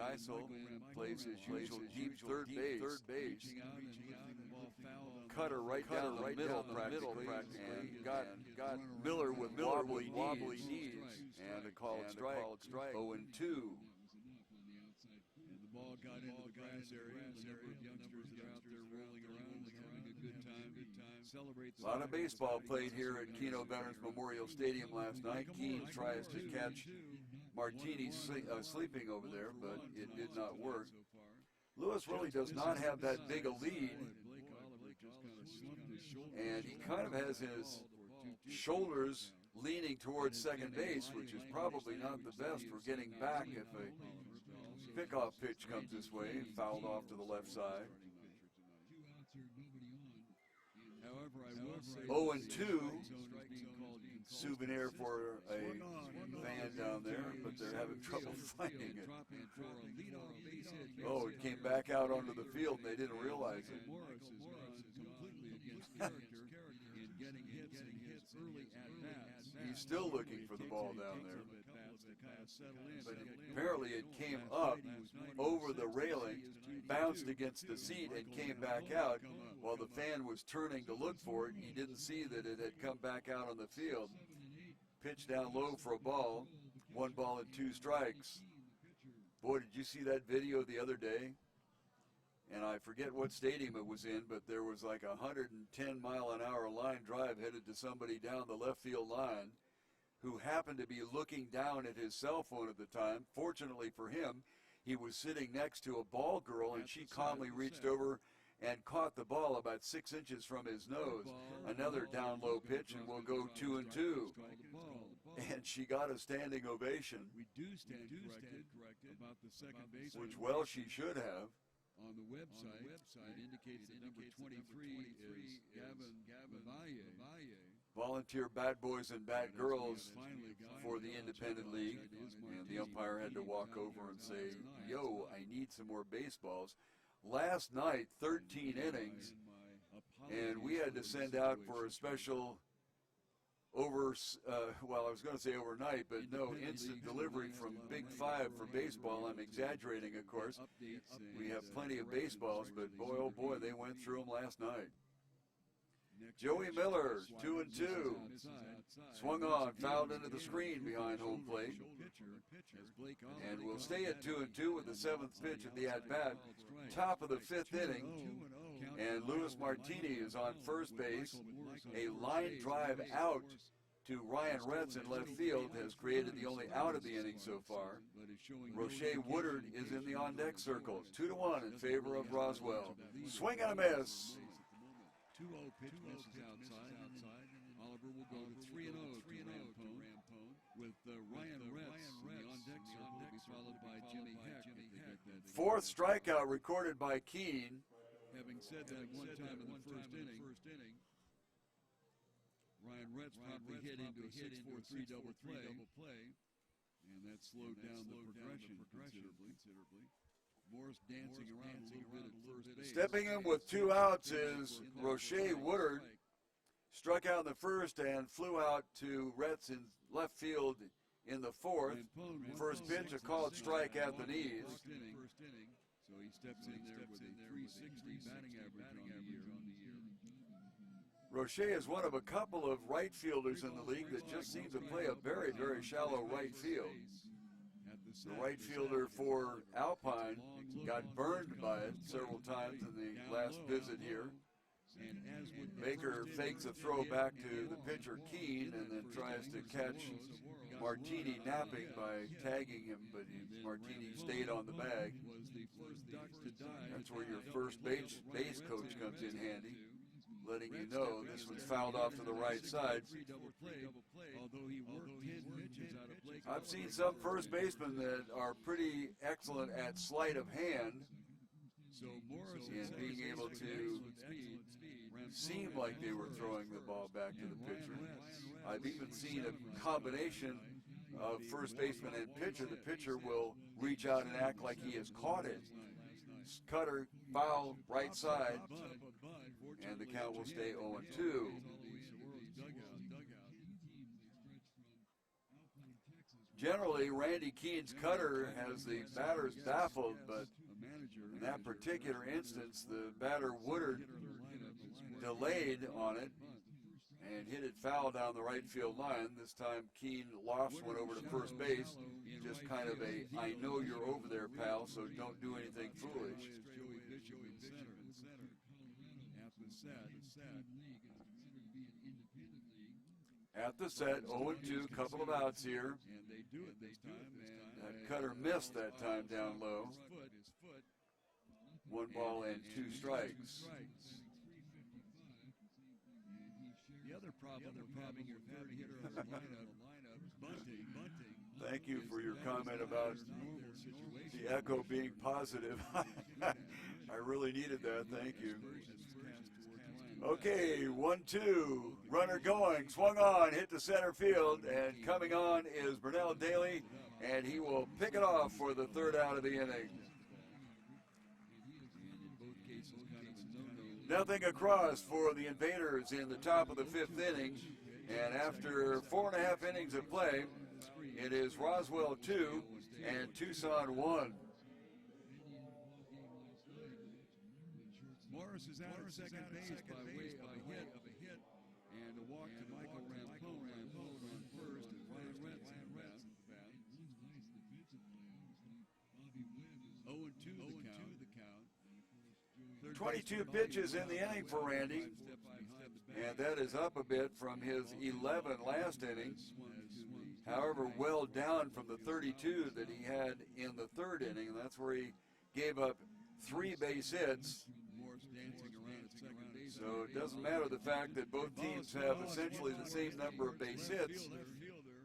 plays his usual deep third base. Cutter right down the middle practically. And got Miller with wobbly knees and a called strike. 0-2. And the ball got into the grass area. A number of youngsters that are out there rolling around and having a good time. Celebrate. A lot of baseball played here at Kino Veterans Memorial Stadium last night. Keene tries to catch Martini sleeping over there, but it did not work. Lewis really does not have that big a lead, and he kind of has his shoulders leaning towards second base, which is probably not the best for getting back if a pickoff pitch comes this way, fouled off to the left side. 0-2, souvenir for a fan down there, but they're having trouble finding it. Oh, it came back out onto the field and they didn't realize it. He's still looking for the ball down there. But apparently it came up over the railing, bounced against the seat, and came back out. While the fan was turning to look for it, he didn't see that it had come back out on the field. Pitch down low for a ball, 1 ball and 2 strikes. Boy, did you see that video the other day? And I forget what stadium it was in, but there was like a 110-mile-an-hour line drive headed to somebody down the left field line who happened to be looking down at his cell phone at the time. Fortunately for him, he was sitting next to a ball girl, and she calmly reached over and caught the ball about 6 inches from his nose. Another down low pitch, and we'll go 2-2. And she got a standing ovation. We do stand corrected about the second base, which, well, she should have. On the website, it indicates that number 23 is Gavin Valle. Volunteer bat boys and bat girls for the Independent League. And the umpire had to walk over and say, yo, I need some more baseballs. Last night, 13 innings, and we had to send out for a special I was going to say overnight, but no, instant delivery from Big 5 for baseball. I'm exaggerating, of course. We have plenty of baseballs, but boy, oh boy, they went through them last night. Joey Miller, 2-2. Swung on, fouled into the screen behind home plate. And we'll stay at 2-2 with the 7th pitch of the at-bat. Top of the 5th inning. And Luis Martini is on first base. A line drive out to Ryan Retz in left field has created the only out of the inning so far. Roche Woodard is in the on-deck circle. 2-1 in favor of Roswell. Swing and a miss. 2-0 pitch misses outside. Oliver will go to 3-0 to Rampone. With Ryan Retz in the on-deck circle, will be followed by Jimmy Heck. Fourth strikeout recorded by Keene. Having said that one time in the first inning, Ryan Retz promptly hit into a 6-4-3 double play, and that slowed down the progression considerably. Morris dancing around a little bit at first base. Stepping in with 2 outs is Roche Woodard. Struck out in the first and flew out to Retz in left field in the fourth. First pitch, a called strike at the knees. So he steps in there with a 360 batting average on the year. Roche is one of a couple of right fielders in the league that just seem to play a very, very shallow right field. The right fielder for Alpine got burned by it several times in the last visit here. Baker fakes a throw back to the pitcher Keene and then tries to catch Martini napping by tagging him, but Martini stayed on the bag. That's where your first base coach comes in handy, letting you know this one's fouled off to the right side. I've seen some first basemen that are pretty excellent at sleight of hand and being able to seem like they were throwing the ball back to the pitcher. I've even seen a combination of first baseman and pitcher. The pitcher will reach out and act like he has caught it. Cutter, foul, right side, and the count will stay 0-2. Generally, Randy Keene's cutter has the batters baffled, but in that particular instance, the batter Woodard delayed on it and hit it foul down the right field line. This time Keene lofts one over to first base, just kind of a, I know you're over there, pal, so don't do anything foolish. At the set, 0-2, couple of outs here. That cutter missed that time down low. 1 ball and 2 strikes. The other problem with having your third hitter on the lineup is bunting. Thank you for your comment about the echo being positive. I really needed that. Thank you. Okay, 1-2. Runner going, swung on, hit to center field, and coming on is Burnell Daly, and he will pick it off for the third out of the inning. Nothing across for the Invaders in the top of the 5th inning, and after 4.5 innings of play, it is Roswell 2 and Tucson 1. Morris is out at second base by way of a hit, and a walk to Michael Rampone. Rampone on first, and Ryan Retz at bat. 0-2 the count. 22 pitches in the inning for Randy, and that is up a bit from his 11 last inning. However, well down from the 32 that he had in the 3rd inning, and that's where he gave up 3 base hits. So it doesn't matter the fact that both teams have essentially the same number of base hits.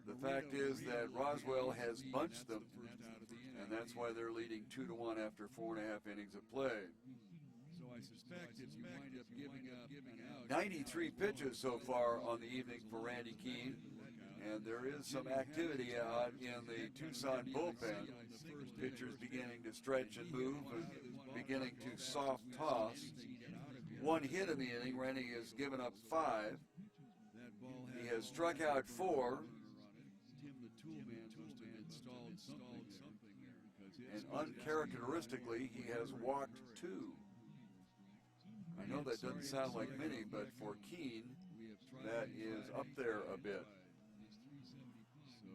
The fact is that Roswell has bunched them, and that's why they're leading 2-1 after 4.5 innings of play. So I suspect if you wind up giving up an out, 93 pitches so far on the evening for Randy Keene, and there is some activity out in the Tucson bullpen. Pitchers beginning to stretch and move and beginning to soft toss. 1 hit in the inning. Randy has given up 5. He has struck out 4. And uncharacteristically, he has walked 2. I know that doesn't sound like many, but for Keene, that is up there a bit. So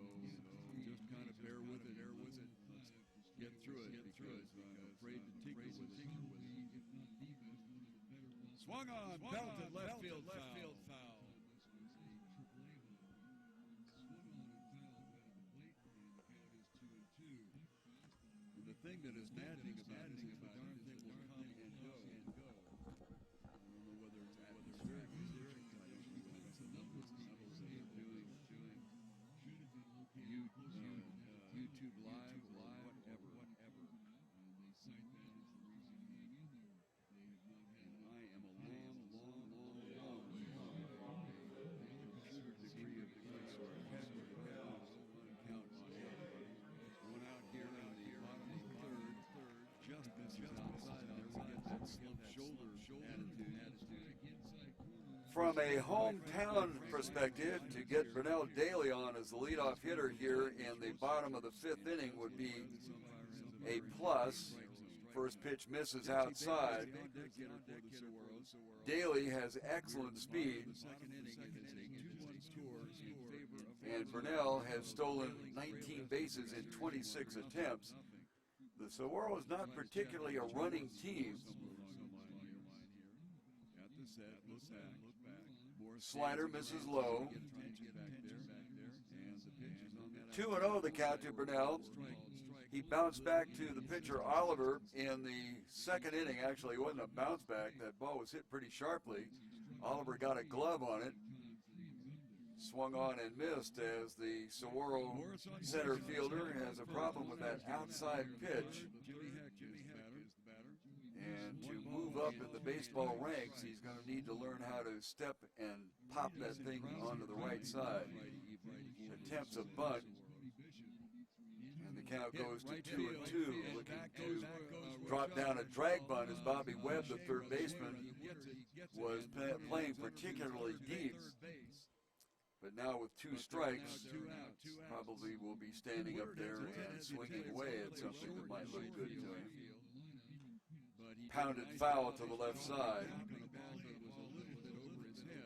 just kind of bear with it. Get through it because I'm afraid to tinker with it. Swung on, belted left field foul. thing that is maddening about it is the darn thing will come and go. I don't know whether it's atmospheric conditions. I don't know whether it's the number of people that are doing YouTube live, whatever. And I am a long way from a computer degree of dinosaur. Count on it. One out here in the bottom of the third, just outside there, we get that slump shoulder attitude. From a hometown perspective, to get Brunel Daly on as the leadoff hitter here in the bottom of the fifth inning would be a plus. First pitch misses outside. Daly has excellent speed, and Brunel has stolen 19 bases in 26 attempts. The Saguaros not particularly a running team. Slider misses low. 2-0 the count to Brunel. He bounced back to the pitcher Oliver in the second inning. Actually, it wasn't a bounce back. That ball was hit pretty sharply. Oliver got a glove on it. Swung on and missed as the Saguaro center fielder has a problem with that outside pitch. And to move up in the baseball ranks, he's going to need to learn how to step and pop that thing onto the right side. Attempts a bunt, and the count goes to 2-2. Looking to drop down a drag bunt as Bobby Webb, the third baseman, was playing particularly deep. But now with 2 strikes, probably will be standing up there and swinging away at something that might look good to him. Pounded foul to the left side.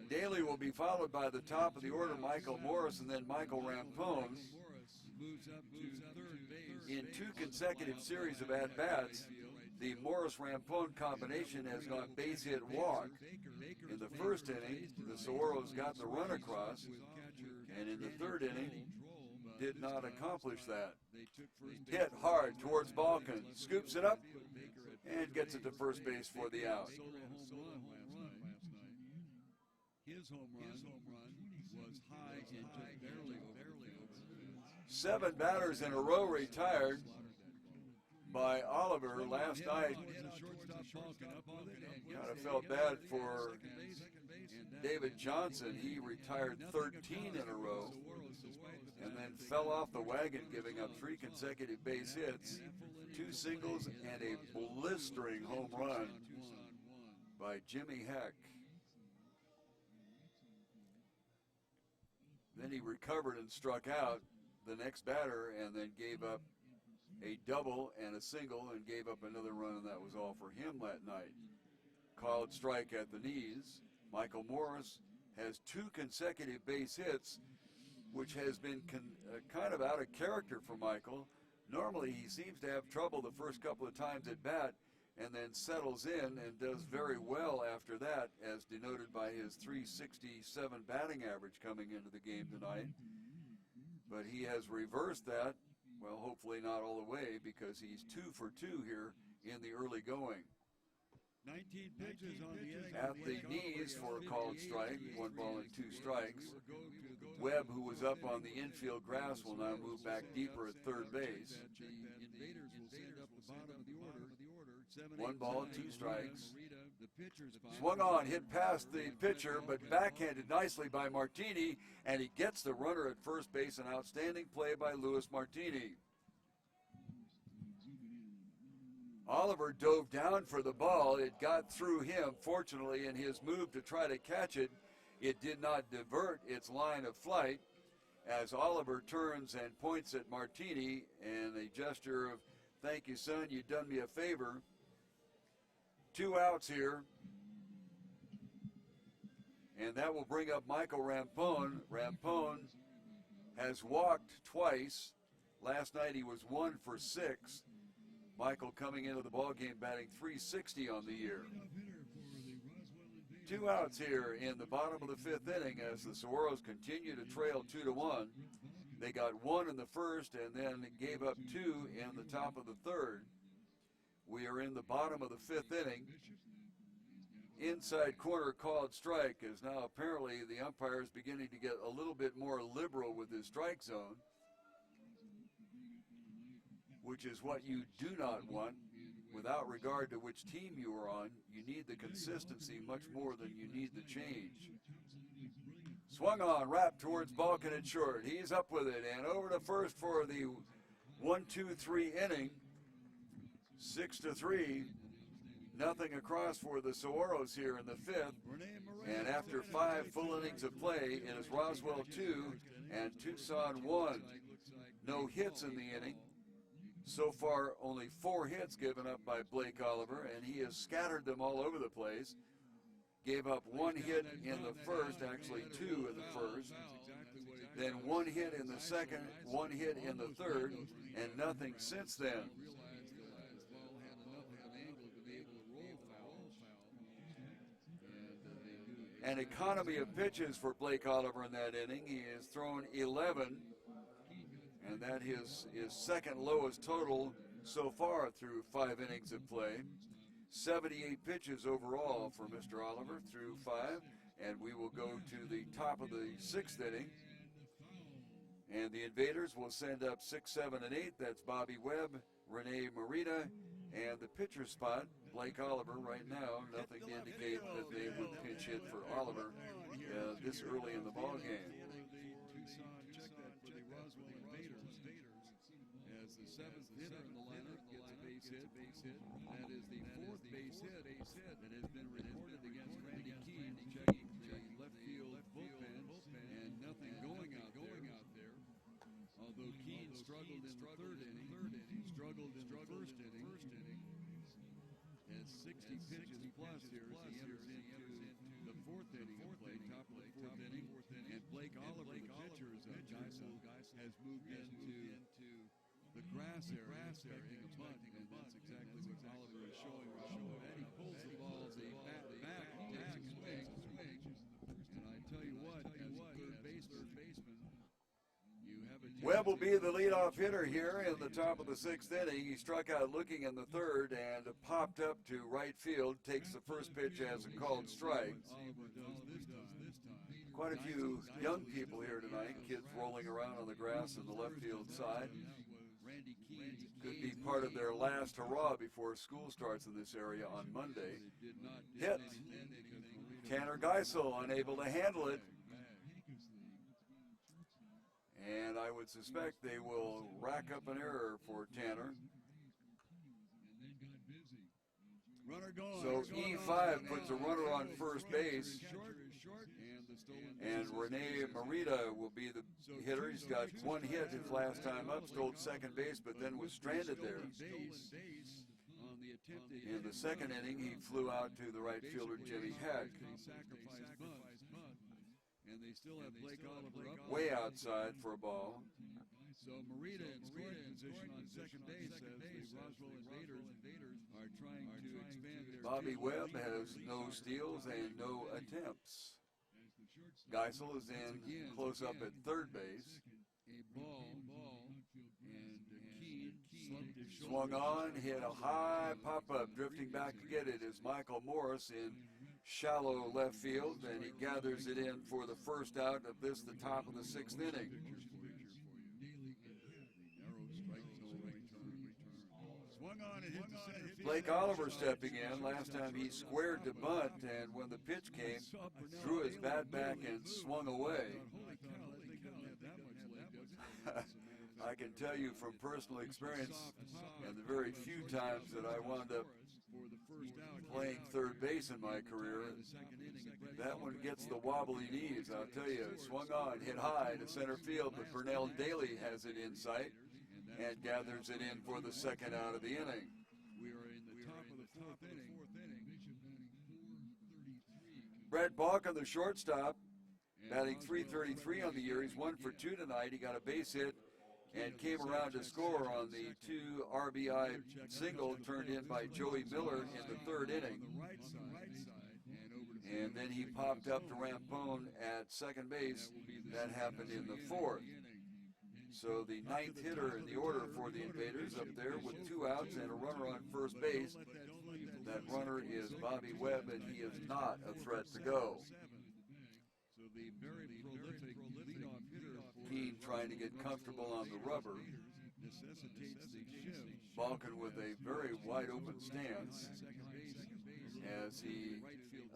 Daly will be followed by the top of the order, Michael Morris, and then Michael Rampone. In 2 consecutive series of at-bats, the Morris-Rampone combination has gone base hit walk. In the first inning, the Saguaros got the run across, and in the third inning, did not accomplish that. Hit hard towards Balkan, scoops it up, and gets it to first base for the out. His home run was high and just barely over. 7 batters in a row retired by Oliver last night. Kind of felt bad for David Johnson. He retired 13 in a row and then fell off the wagon, giving up 3 consecutive base hits, 2 singles, and a blistering home run by Jimmy Heck. Then he recovered and struck out the next batter and then gave up a double and a single and gave up another run, and that was all for him that night. Called strike at the knees. Michael Morris has 2 consecutive base hits, which has been kind of out of character for Michael. Normally he seems to have trouble the first couple of times at bat and then settles in and does very well after that, as denoted by his .367 batting average coming into the game tonight. But he has reversed that, well, hopefully not all the way, because he's 2 for 2 here in the early going. 19 pitches on the inning. At the knees for a called strike, 1 ball and 2 strikes. Webb, who was up on the infield grass, will now move back deeper at third base. The invaders will send up the bottom of the order. 1 ball, 2 strikes. Swung on, hit past the pitcher, but backhanded nicely by Martini, and he gets the runner at first base. An outstanding play by Luis Martini. Oliver dove down for the ball. It got through him. Fortunately, in his move to try to catch it, it did not divert its line of flight, as Oliver turns and points at Martini in a gesture of, "Thank you, son, you've done me a favor." 2 outs here. And that will bring up Michael Rampone. Rampone has walked twice. Last night he was 1 for 6. Michael coming into the ballgame batting .360 on the year. 2 outs here in the bottom of the 5th inning as the Saguaros continue to trail 2-1. They got 1 in the first and then gave up 2 in the top of the third. We are in the bottom of the 5th inning. Inside corner called strike, as now apparently the umpire is beginning to get a little bit more liberal with his strike zone, which is what you do not want. Without regard to which team you are on, you need the consistency much more than you need the change. Swung on, wrapped towards Balkin at short. He's up with it and over to first for the 1-2-3 inning. 6-3. Nothing across for the Saguaros here in the 5th. And after 5 full innings of play, it is Roswell 2 and Tucson 1. No hits in the inning. So far, only 4 hits given up by Blake Oliver, and he has scattered them all over the place. Gave up 1 hit in the first, actually 2 in the first. Then 1 hit in the second, 1 hit in the third, and nothing since then. An economy of pitches for Blake Oliver in that inning. He has thrown 11, and that is his second lowest total so far through 5 innings of play. 78 pitches overall for Mr. Oliver through 5, and we will go to the top of the 6th inning. And the Invaders will send up 6, 7, and 8. That's Bobby Webb, Rene Morita, and the pitcher spot, Blake Oliver right now. Nothing to indicate that they would pinch hit for Oliver this early in the ball game. Tucson check that for the Roswell Invaders. As the 7th hitter in the lineup gets a base hit. That is the 4th base hit that has been reported against Randy Keene, checking the left field bullpen, and nothing going out there. Although Keene struggled in the 3rd inning, struggled in the 1st inning, has 60 pitches plus here as he enters into the 4th inning of play, top of the 4th inning. And Blake Oliver, the pitcher's Geisel, has moved into the grass area, expecting a bunt, and that's exactly what Oliver is showing right now. And he pulls the ball, the bat back, takes a swing, and I tell you what, as a third baseman, you have a Webb will be the leadoff hitter here in the top of the 6th inning. He struck out looking in the 3rd and popped up to right field, takes the first pitch as a called strike. Quite a few young people here tonight, kids rolling around on the grass on the left field side. Could be part of their last hurrah before school starts in this area on Monday. Hit. Tanner Geisel unable to handle it. And I would suspect they will rack up an error for Tanner. So E5 puts a runner on first base. And Rene Morita will be the hitter. He's got 1 hit his last time up, stole second base, but then was stranded there. In the 2nd inning, he flew out to the right fielder, Jimmy Heck. And they still have Blake Oliver up way outside for a ball. So Morita in scoring position on second base as the Roswell Invaders are trying to expand their Bobby Webb has no steals and no attempts. Geisel is in close up at third base. A ball, and Keene slumped his Swung on, hit a high pop-up. Drifting back to get it is Michael Morris in shallow left field, and he gathers it in for the first out of the top of the 6th inning. Blake Oliver stepping in. Last time he squared to bunt, and when the pitch came, threw his bat back and swung away. I can tell you from personal experience, and the very few times that I wound up playing third base in my career, that one gets the wobbly knees, I'll tell you. Swung on, hit high to center field, but Burnell Daly has it in sight and gathers it in for the 2nd out of the inning. We are in the top of the 4th inning. Brett Balkin, the shortstop, batting .333 on the year. He's 1 for 2 tonight. He got a base hit and came around to score on the 2 RBI single turned in by Joey Miller in the 3rd inning. And then he popped up to Rampone at second base. That happened in the 4th. So the ninth hitter in the order for the Invaders up there with 2 outs and a runner on first base. That runner is Bobby Webb, and he is not a threat to go. So the very prolific leadoff hitter for Keen trying to get comfortable on the rubber. necessitates the shift. Balkan with a very wide open stance as he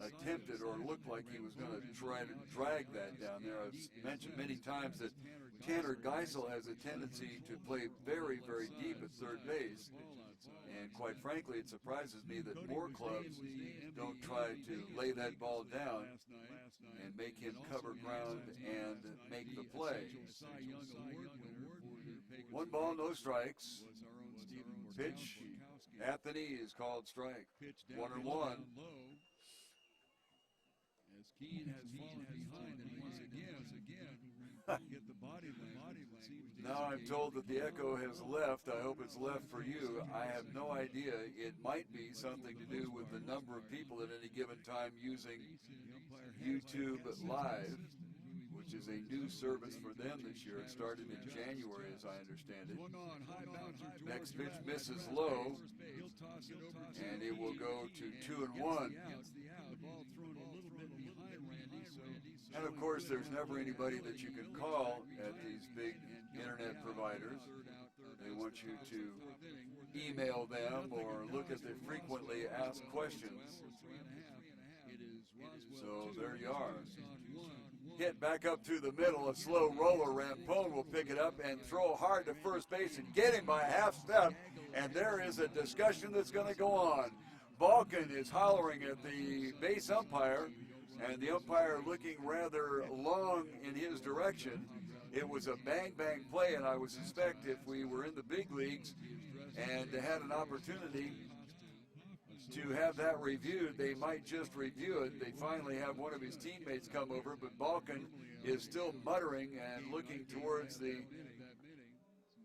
attempted or looked like he was going to try to drag that down there. I've mentioned many times that Tanner Geisel has a tendency to play very, very deep at third base. And quite frankly, it surprises me that more clubs don't try to lay that ball down and make him cover ground and make the play. 1 ball, no strikes. Pitch, Anthony is called strike. 1-1. As Keen has fallen behind and once again get the body language. Now I'm told that the echo has left. I hope it's left for you. I have no idea. It might be something to do with the number of people at any given time using YouTube Live, which is a new service for them this year. It started in January, as I understand it. Next pitch misses low, and it will go to 2-1. And of course, there's never anybody that you can call at these big internet providers. They want you to email them or look at the frequently asked questions. So there you are. Hit back up through the middle, a slow roller. Rampone will pick it up and throw hard to first base and get him by a half step. And there is a discussion that's going to go on. Balkan is hollering at the base umpire, and the umpire looking rather long in his direction. It was a bang-bang play, and I would suspect if we were in the big leagues and had an opportunity to have that reviewed, they might just review it. They finally have one of his teammates come over, but Balkan is still muttering and looking towards the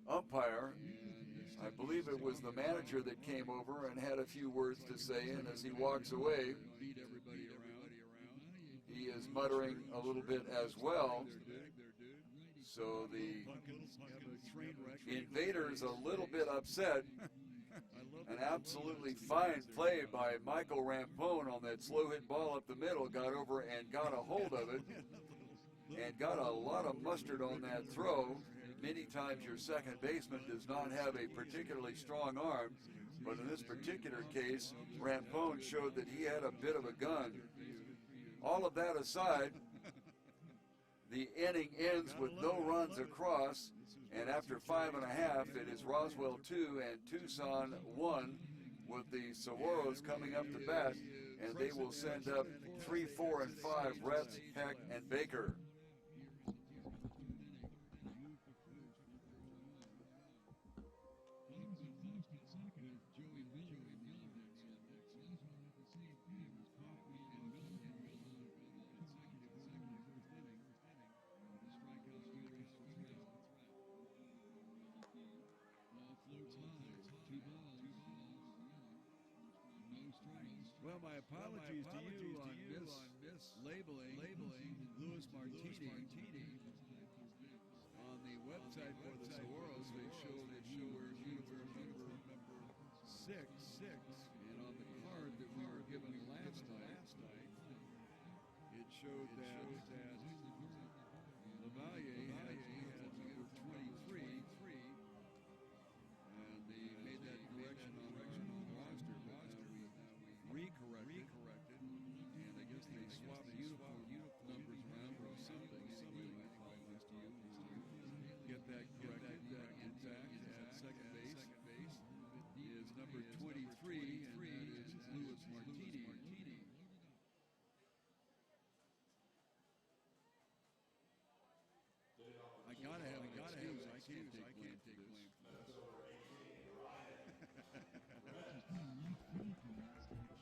umpire. I believe it was the manager that came over and had a few words to say, and as he walks away, he is muttering a little bit as well. So the Invaders a little bit upset. An absolutely fine play by Michael Rampone on that slow hit ball up the middle. Got over and got a hold of it and got a lot of mustard on that throw. Many times your second baseman does not have a particularly strong arm, but in this particular case, Rampone showed that he had a bit of a gun. All of that aside, the inning ends with no runs across, and after 5.5, it is Roswell 2 and Tucson 1, with the Saguaros coming up to bat, and they will send up 3, 4, and 5, Retz, Heck, and Baker. Well, my apologies to you on mislabeling Louis Martini. On the website for the Saguaros, they show that you were number 6, and on the card that we were given last night, it showed that Lavalle had number 23, and they made that correction on the roster, but recorrected, and I guess they swapped uniform numbers around or something. Anyway, my apologies to you. Get that corrected. In fact, at second base is number 23, and that is Louis Martini. I gotta have an excuse. I can't take blame for this.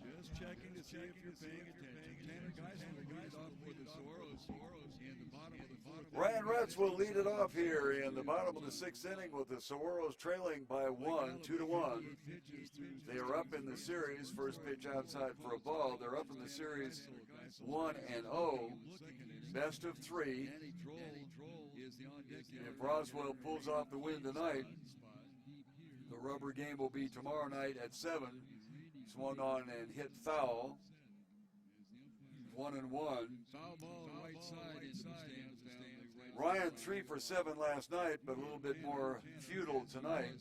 Just checking to see if you're paying attention. Tanner Geisel will lead off for the Saguaros in the bottom Ryan Retz will lead it off here in the bottom of the 6th inning with the Saguaros trailing by 2-1. They are up in the series. First pitch outside for a ball. They're up in the series 1-0. Best of 3. If Roswell pulls off the win tonight, the rubber game will be tomorrow night at 7. Swung on and hit foul. 1-1. Foul ball right side into the stands. Ryan 3 for 7 last night, but a little bit more futile tonight.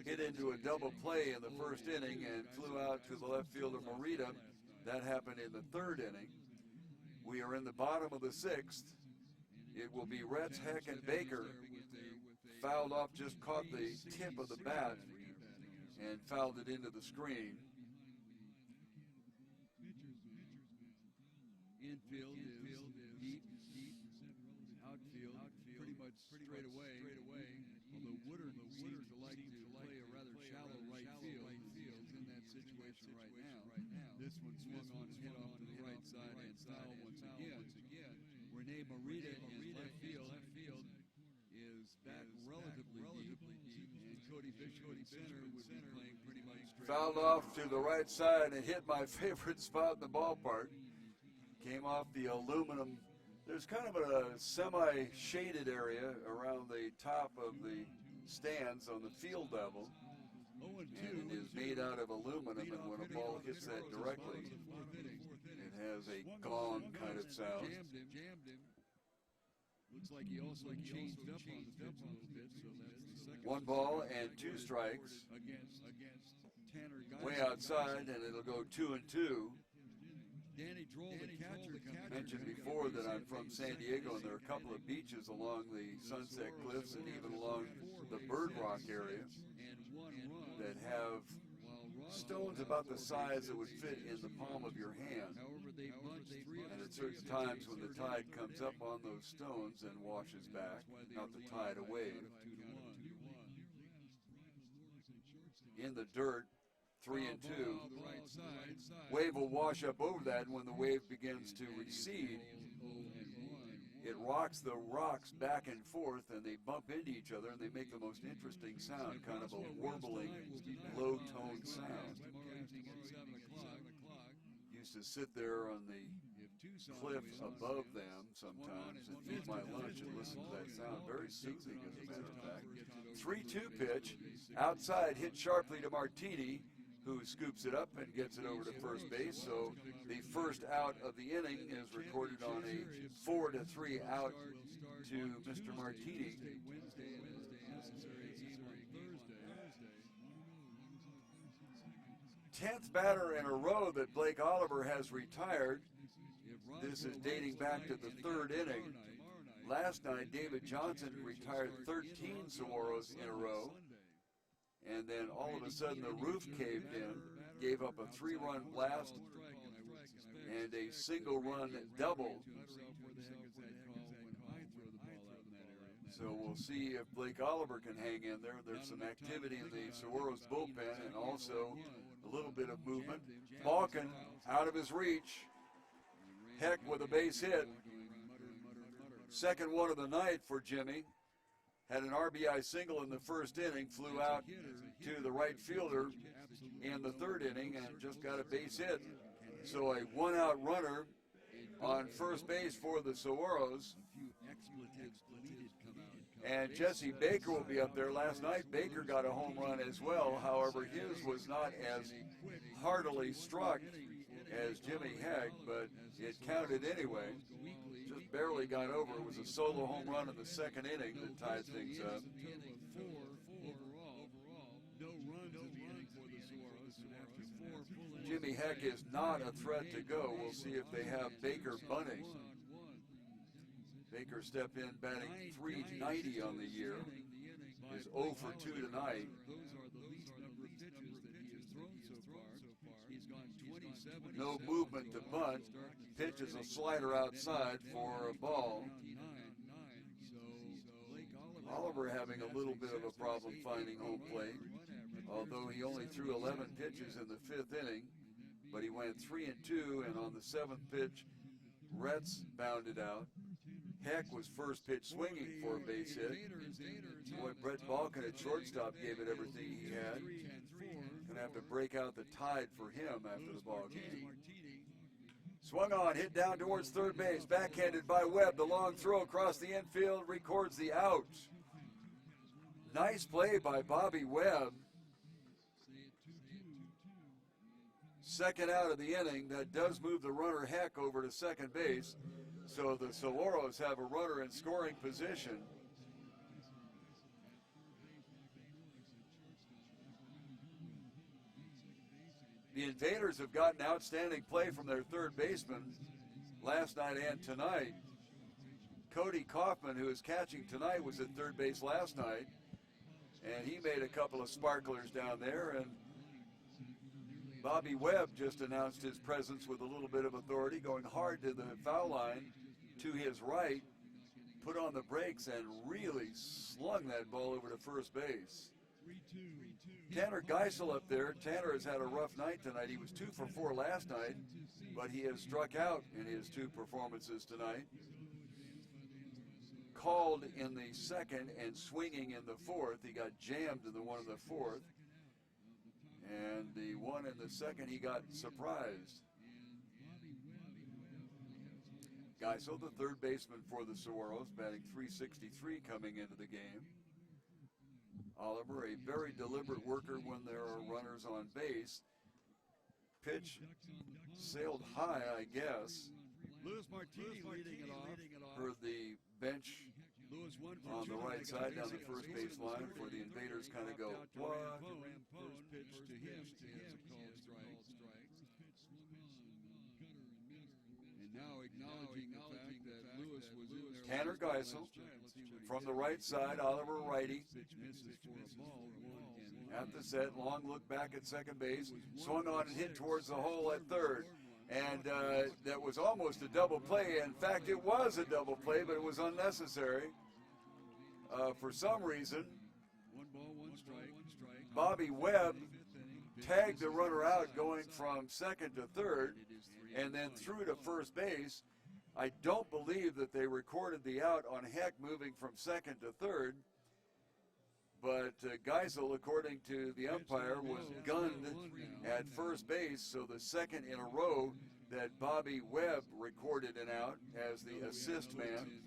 Hit into a double play in the first inning and flew out to the left fielder Morita. That happened in the 3rd inning. We are in the bottom of the 6th. It will be Retz, Heck, and Baker. Fouled off, just caught the tip of the bat and fouled it into the screen. Infield is deep. Outfield pretty much straight away. Although Woodard seems to like to play a rather shallow right field. He's in that situation right now. This one swung on and hit off to the right side and foul once again. Rene Morita in left field is back relatively deep. And Cody Fisher in center would be playing pretty much straight. Fouled off to the right side and hit my favorite spot in the ballpark. Came off the aluminum. There's kind of a semi-shaded area around the top of the stands on the field level. And it is made out of aluminum, and when a ball hits that directly, it has a gong kind of sound. Jammed him. Looks like he also changed up on the pitch a little bit, so that's the second. 1 ball and 2 strikes. Against Tanner Geisler. Way outside, and it'll go 2-2. Danny Droll, the catcher, Mentioned before that I'm from San Diego, and there are a couple of beaches along the Sunset Cliffs and even along the Bird Rock area that have stones about the size that would fit in the palm of your hand. And at certain times when the tide comes up on those stones and washes back, not the tide, a wave, in the dirt, 3-2. Wave will wash up over that, and when the wave begins to recede, it rocks the rocks back and forth, and they bump into each other, and they make the most interesting sound, kind of a warbling, low-toned sound. Used to sit there on the cliff above them sometimes and eat my lunch and listen to that sound. Very soothing, as a matter of fact. 3-2 pitch, outside, hit sharply to Martini, who scoops it up and gets it over to first base. So the first out of the inning is recorded on a 4-3 out to Mr. Martini. 10th batter in a row that Blake Oliver has retired. This is dating back to the 3rd inning. Last night, David Johnson retired 13 Saguaros in a row. And then all of a sudden the roof caved in, gave up a 3-run blast and a single-run double. So we'll see if Blake Oliver can hang in there. There's some activity in the Saguaros bullpen and also a little bit of movement. Balkin out of his reach. Heck with a base hit. Second one of the night for Jimmy. Had an RBI single in the first inning, flew out to the right fielder in the 3rd inning and just got a base hit. So a 1-out runner on first base for the Saguaros. And Jesse Baker will be up there. Last night, Baker got a home run as well. However, his was not as heartily struck as Jimmy Heck, but it counted anyway. Just barely got over. It was a solo home run in the 2nd inning that tied things up. Jimmy Heck is not a threat to go. We'll see if they have Baker bunting. Baker stepped in batting .390 on the year. Is 0 for 2 tonight. No movement to bunt. Pitches a slider outside for a ball. Oliver having a little bit of a problem finding home plate, although he only threw 11 pitches in the 5th inning, but he went 3-2, and on the 7th pitch, Retz bounded out. Heck was first pitch swinging for a base hit. Boy, Brett Balkin at shortstop gave it everything he had. Gonna have to break out the tide for him after the ball game. Swung on, hit down towards third base, backhanded by Webb. The long throw across the infield records the out. Nice play by Bobby Webb. Second out of the inning. That does move the runner Heck over to second base. So the Saguaros have a runner in scoring position. The Invaders have gotten outstanding play from their third baseman last night and tonight. Cody Kaufman, who is catching tonight, was at third base last night, and he made a couple of sparklers down there. And Bobby Webb just announced his presence with a little bit of authority, going hard to the foul line to his right, put on the brakes, and really slung that ball over to first base. Tanner Geisel up there. Tanner has had a rough night tonight. He was 2 for 4 last night, but he has struck out in his 2 performances tonight. Called in the second and swinging in the fourth. He got jammed in the one in the fourth. And the one in the second, he got surprised. Geisel, the third baseman for the Saguaros, batting .363 coming into the game. Oliver, a very deliberate worker when there are runners on base. Pitch sailed high, I guess. Lewis Martini leading it off. Heard the bench on the right side down the first base line for the Invaders kind of go, what? First pitch to him is a called strike. And now acknowledging the fact that Lewis was in there. Tanner Geisel from the right side, Oliver righty. Pitch misses for a ball. At the set, long look back at second base, swung on and hit towards the hole at third. And that was almost a double play. In fact, it was a double play, but it was unnecessary. For some reason, 1 ball, 1 strike. Bobby Webb tagged the runner out going from second to third and then threw to first base. I don't believe that they recorded the out on Heck moving from second to third. But Geisel, according to the umpire, was gunned at first base, so the second in a row that Bobby Webb recorded an out as the assist man.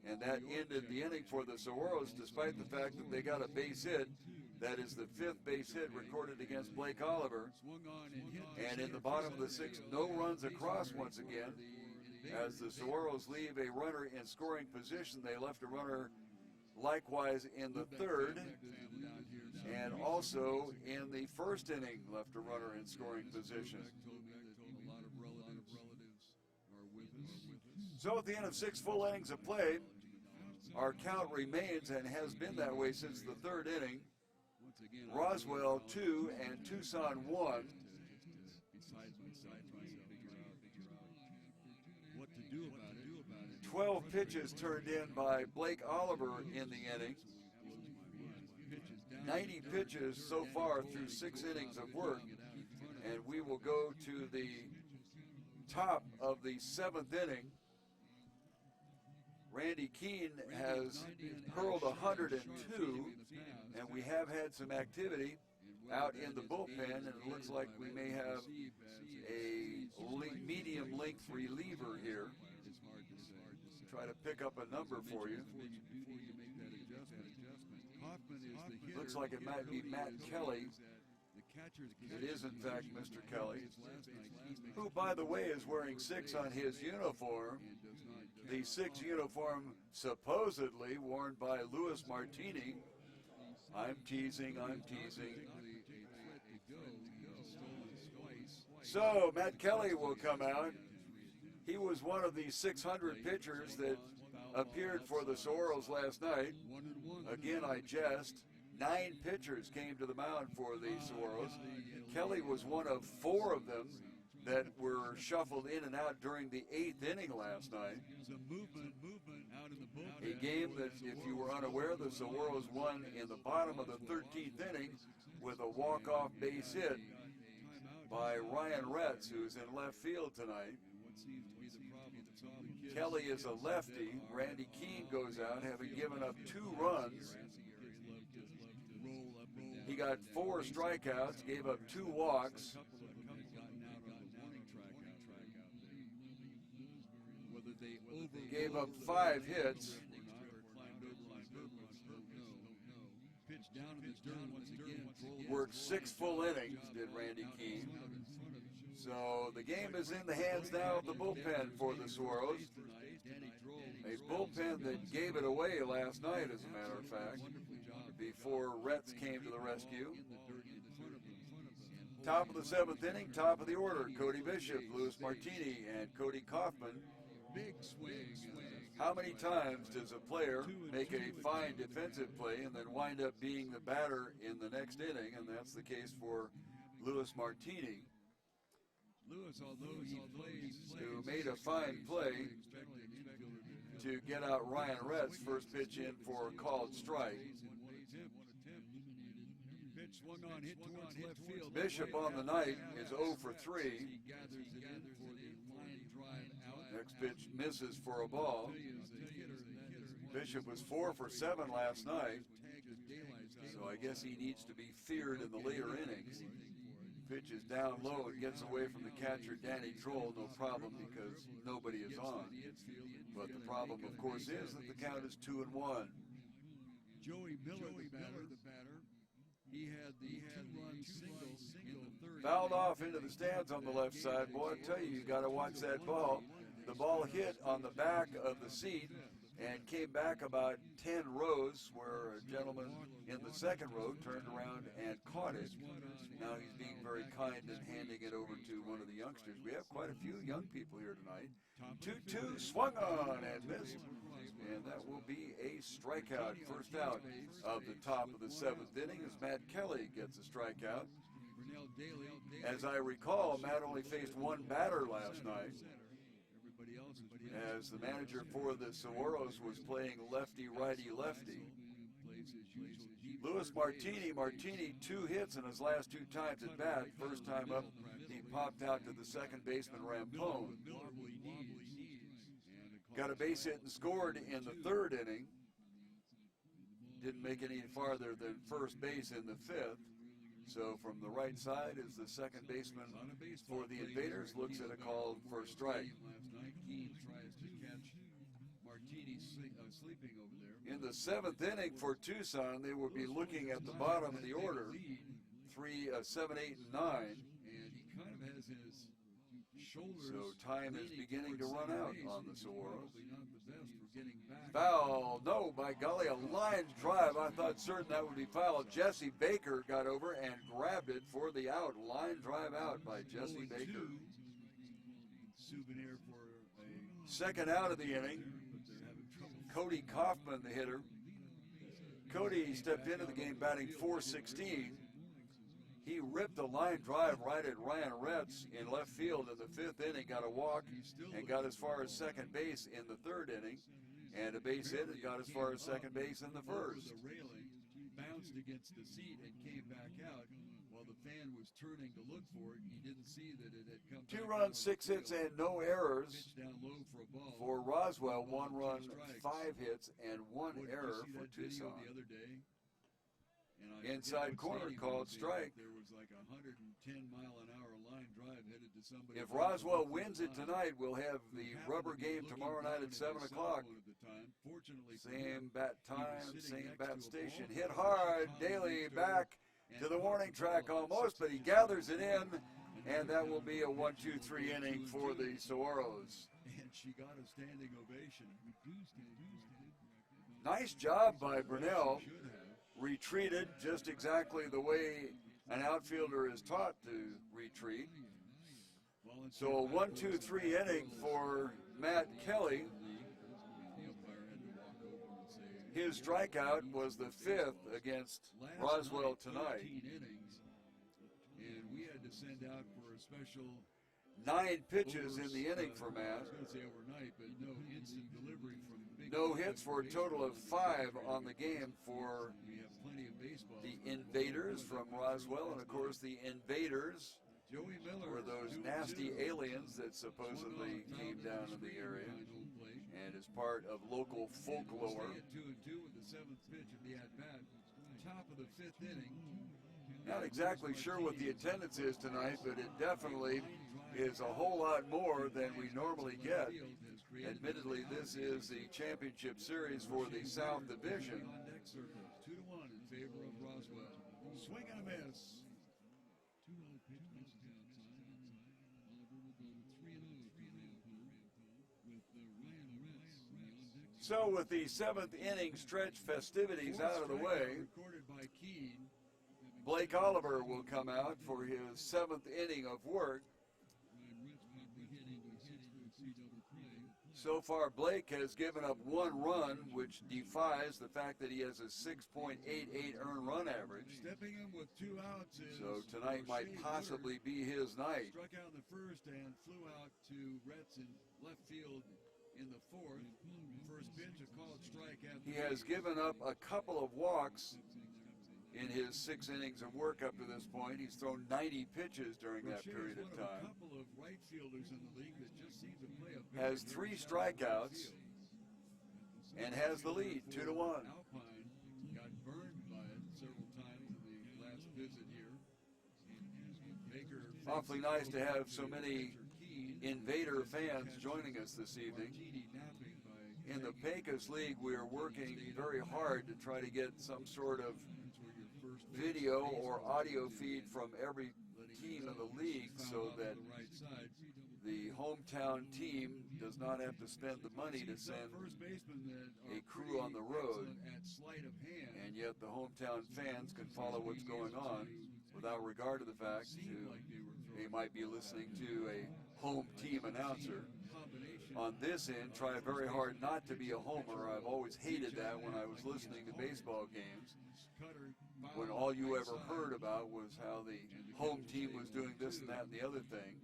And that ended the inning for the Saguaros, despite the fact that they got a base hit. That is the 5th base hit recorded against Blake Oliver. And in the bottom of the 6th, no runs across once again. As the Saguaros leave a runner in scoring position, they left a runner likewise in the 3rd, and also in the 1st inning left a runner in scoring position. So at the end of 6 full innings of play, our count remains and has been that way since the 3rd inning. Roswell 2 and Tucson 1. 12 pitches turned in by Blake Oliver in the inning. 90 pitches so far through 6 innings of work. And we will go to the top of the 7th inning. Randy Keene has hurled 102, and we have had some activity out in the bullpen, and it looks like we may have a medium length reliever here. Try to pick up a number for you. Looks like it might be Matt Kelly. It is in fact Mr. Kelly, who by the way is wearing 6 on his uniform. The 6 uniform supposedly worn by Lewis Martini. I'm teasing. So Matt Kelly will come out. He was one of the 600 pitchers that appeared for the Saguaros last night. Again, I jest. 9 pitchers came to the mound for the Saguaros. Kelly was one of 4 of them that were shuffled in and out during the 8th inning last night. A game that, if you were unaware, the Saguaros won in the bottom of the 13th inning with a walk-off base hit by Ryan Retz, who's in left field tonight. Kelly is a lefty. Randy Keene goes out, having given up 2 runs. He got 4 strikeouts, gave up 2 walks. Gave up 5 hits. Worked 6 full innings, did Randy Keene. So the game is in the hands now of the bullpen for the Saguaros. A bullpen that gave it away last night, as a matter of fact, before Retz came to the rescue. Top of the 7th inning, top of the order, Cody Bishop, Luis Martini, and Cody Kaufman. How many times does a player make a fine defensive play and then wind up being the batter in the next inning? And that's the case for Luis Martini, who made a fine play to get out Ryan Retz, first pitch in for a called strike. Bishop on the night is 0 for 3. Next pitch misses for a ball. Bishop was 4 for 7 last night, so I guess he needs to be feared in the later innings. Pitch is down low and gets away from the catcher, Danny Troll, no problem because nobody is on. But the problem, of course, is that the count is 2-1. Joey Miller, the batter. He had the 2-run single in the 3rd. Fouled off into the stands on the left side. Boy, I tell you got to watch that ball. The ball hit on the back of the seat and came back about 10 rows, where a gentleman in the 2nd row turned around and caught it. Now he's being very kind and handing it over to one of the youngsters. We have quite a few young people here tonight. 2-2, swung on and missed. And that will be a strikeout. First out of the top of the 7th inning as Matt Kelly gets a strikeout. As I recall, Matt only faced 1 batter last night, as the manager for the Saguaros was playing lefty-righty-lefty. Luis Martini, 2 hits in his last 2 times at bat. First time up, he popped out to the second baseman, Rampone. Got a base hit and scored in the 3rd inning. Didn't make it any farther than first base in the 5th. So from the right side is the second baseman for the Invaders, looks at a call for a strike. In the 7th inning for Tucson, they will be looking at the bottom of the order, 7, 8, and 9. So time is beginning to run out on the Saguaros. Foul, no, by golly, a line drive. I thought certain that would be foul. Jesse Baker got over and grabbed it for the out. Line drive out by Jesse Baker. Second out of the inning, Cody Kaufman, the hitter. Cody stepped into the game batting .416. He ripped a line drive right at Ryan Retz in left field in the 5th inning, got a walk, and got as far as second base in the 3rd inning, and a base hit and got as far as second base in the 1st. The railing bounced against the seat and came back out while the fan was turning to look for it. He didn't see that it had come 2 back runs, out. 6 hits, and no errors Down low for a ball. for Roswell. 1 run, 5 hits, and 1 error for Tucson. The other day, and Inside corner called strike. There was like a 110-mile-an-hour line drive headed to somebody. If Roswell wins it tonight, we'll have the rubber game tomorrow night at 7 o'clock. Same bat time, same bat station. Hit hard, Daly back to the warning track almost, but he gathers it in, and that will be a 1-2-3 inning for the Saguaros. And she got a standing ovation. Nice job by Brunel. Retreated just exactly the way an outfielder is taught to retreat. So a 1-2-3 inning for Matt Kelly. His strikeout was the 5th against Roswell tonight. And we had to send out for a special 9 pitches in the inning for Matt. I was going to say overnight, but no instant delivery from big. No hits for a total of 5 on the game for We have plenty of baseball. the Invaders from Roswell, and of course the Invaders Joey Miller were those 2-2. nasty aliens that supposedly came down in the area and is part of local folklore. Stay at 2-2 with the seventh pitch of the at-bat. Top of the fifth inning. Not exactly sure what the attendance is tonight, but it definitely is a whole lot more than we normally get. Admittedly, this is the championship series for the South Division. 2-1 in favor of Roswell. Swing and a miss. So with the seventh inning stretch festivities out of the way, Recorded by Kino. Blake Oliver will come out for his seventh inning of work. So far, Blake has given up one run, which defies the fact that he has a 6.88 earned run average. Stepping in with 2 outs is So tonight might possibly be his night. Struck out in the first and flew out to Retz in left field in the fourth. First pitch, a called strike at the He has given up a couple of walks in his 6 innings of work up to this point. He's thrown 90 pitches during that period of A time. couple of right fielders in the league that just seem to play a Has 3 strikeouts and has the lead, 2-1. Alpine got burned by it several times in the last visit here. Baker Awfully nice to have so many Invader fans joining us this evening. napping by In the Pecos League, we are working very hard to try to get some sort of video or audio feed from every team in the league so that right side. the hometown team does not have to spend the money to send First baseman that a crew on the road, at sleight of hand. and yet the hometown fans can follow what's going on without regard to the fact they might be listening to a home team announcer. On this end, try very hard not to be a homer. I've always hated that when I was listening to baseball games, when all you ever heard about was how the home team was doing this and that and the other thing.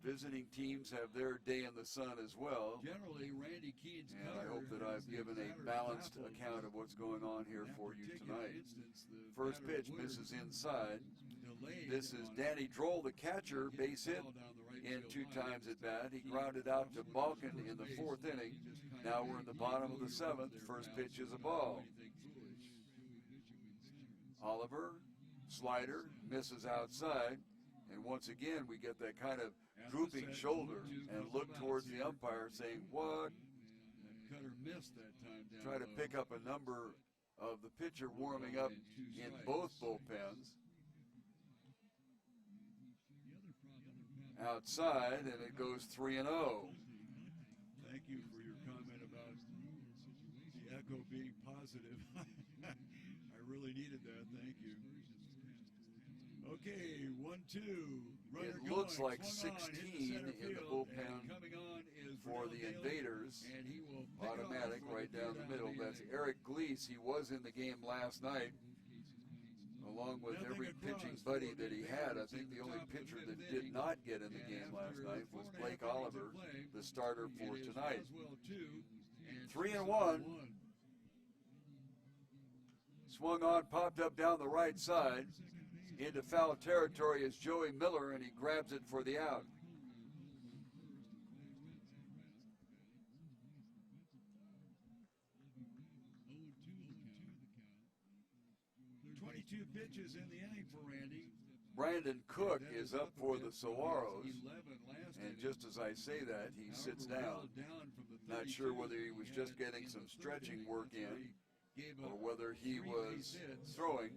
Visiting teams have their day in the sun as well, Generally, Randy Keane's and I hope that I've given a balanced account of what's going on here for you tonight. First pitch misses inside. This is Danny Droll, the catcher, base hit in 2 times at bat. He grounded out to Balkan in the 4th inning. Now we're in the bottom of the 7th. First pitch is a ball. Oliver, slider, misses outside. And once again, we get that kind of drooping shoulder and look towards the umpire saying, what? Cutter missed that time down Try to low. pick up a number of the pitcher warming up in both bullpens. Outside, and it goes 3-0. Thank you for your comment about the echo being positive. I really needed that. Thank you. Okay, 1-2. Runner It looks going, like swung on, 16 hit center in the field, bullpen and coming on is for Brunel the Daly, Invaders. and he will pick Automatic off right down the middle. That's inning. Eric Gleese. He was in the game last night, along with Nothing every across pitching for buddy the that he had. I Invaders think in the the only top of the pitcher that fifth did inning. not get in the And game last after night was 4.5 Blake innings of Oliver, play, the starter for it is tonight. Roswell 2 and 3-1. Swung on, popped up down the right side. Into foul territory is Joey Miller, and he grabs it for the out. Two pitches in the inning for Randy. Brandon Cook is up for the Saguaros, 11 last and inning. just as I say that, he sits However, down. well down from the Not 32 sure whether he was he just had getting in some the third stretching inning. work That's where in, he gave or up whether he 3 was base hits. throwing.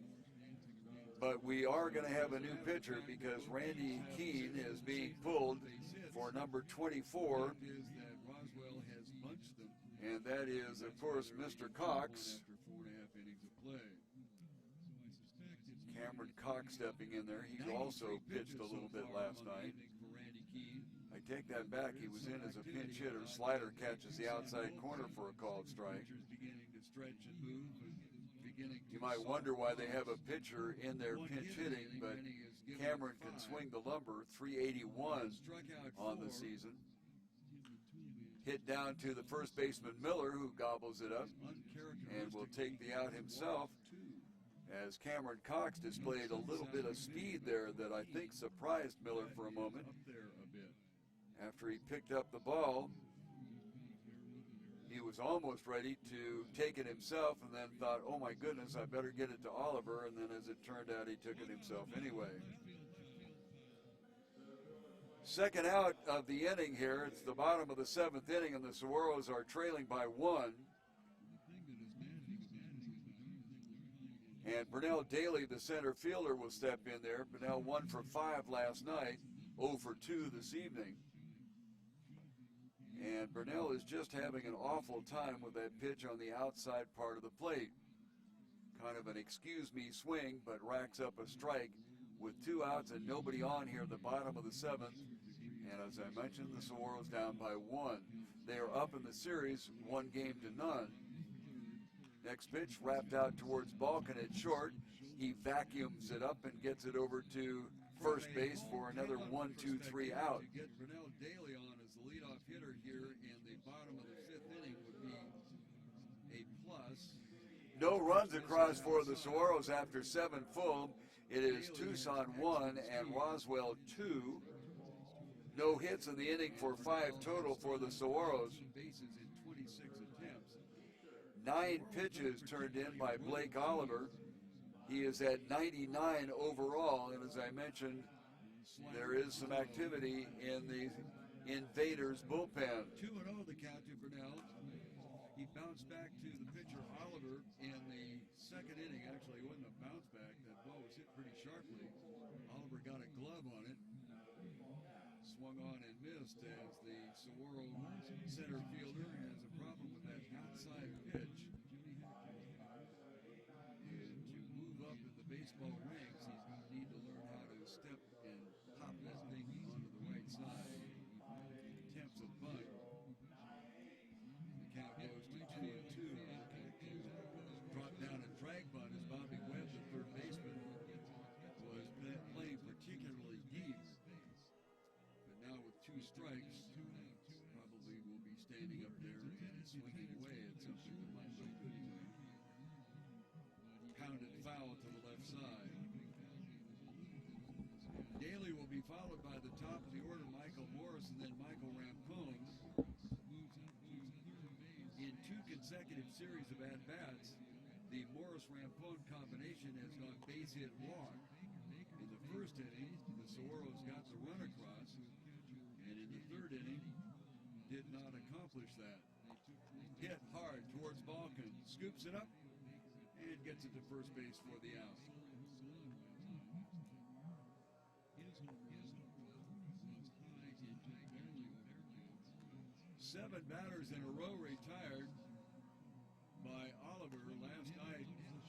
But we are going to have a new pitcher because Randy Keene is being pulled for number 24, Fact is that Roswell has bunched them and that is, of course, Mr. Cox. after 4.5 innings of play. Cameron Cox stepping in there. He also 93 pitched a pitches little so bit far last on the night. evening for Randy Keene. I take that back. He was in as a pinch hitter. Slider catches the outside corner for a called strike. Pitchers beginning to stretch and move and beginning to You might wonder why they have a pitcher in their pinch hitting, but Cameron can swing the lumber. 381 struck out on the 4. season. Hit down to the first baseman Miller, who gobbles it up and will take the out himself as Cameron Cox displayed a little bit of speed there that I think surprised Miller for a moment. Up there a bit. After he picked up the ball, he was almost ready to take it himself and then thought, oh my goodness, I better get it to Oliver, and then as it turned out, he took it himself anyway. Second out of the inning here. It's the bottom of the seventh inning, and the Saguaros are trailing by 1. And Burnell Daly, the center fielder, will step in there. Burnell 1 for 5 last night, 0 for 2 this evening. And Burnell is just having an awful time with that pitch on the outside part of the plate. Kind of an excuse me swing, but racks up a strike with 2 outs and nobody on here at the bottom of the 7th. And as I mentioned, the Saguaros down by 1. They are up in the series 1 game to none. Next pitch wrapped out towards Balkin at short. He vacuums it up and gets it over to first base for another 1-2-3 out. To get Burnell Daly on as the leadoff hitter here in the bottom of the 5th inning would be a plus. No runs across for the Saguaros after 7 full. It is Tucson 1 and Roswell 2. No hits in the inning for 5 total for the Saguaros. Bases in 26 attempts. 9 pitches turned in by Blake Oliver. He is at 99 overall, and as I mentioned, there is some activity in the Invaders bullpen. 2-0 the count to Burnell. He bounced back to the pitcher Oliver in the 2nd inning. Actually, it wasn't a bounce back. That ball was hit pretty sharply. Oliver got a glove on it. Swung on and missed as the Saguaro center fielder has a problem with that outside pitch. And to move up in the baseball ranks, he's going to need to learn how to step and pop that thing onto the right side. Attempts a bunt. The count goes to 2-2. Dropped down a drag bunt as Bobby Webb, the third baseman, was playing particularly deep. But now with 2 strikes, probably will be standing up there and swinging away at something that might look good to him. Pounded foul to the left side. Daly will be followed by the top of the order, Michael Morris, and then Michael Rampone. In 2 consecutive series of at-bats, the Morris-Rampone combination has gone base hit walk. In the 1st inning, the Saguaros got the run across, and in the 3rd inning, did not accomplish that. Hit hard towards Balkin, scoops it up, and gets it to first base for the out. 7 batters in a row retired by Oliver last night. Kind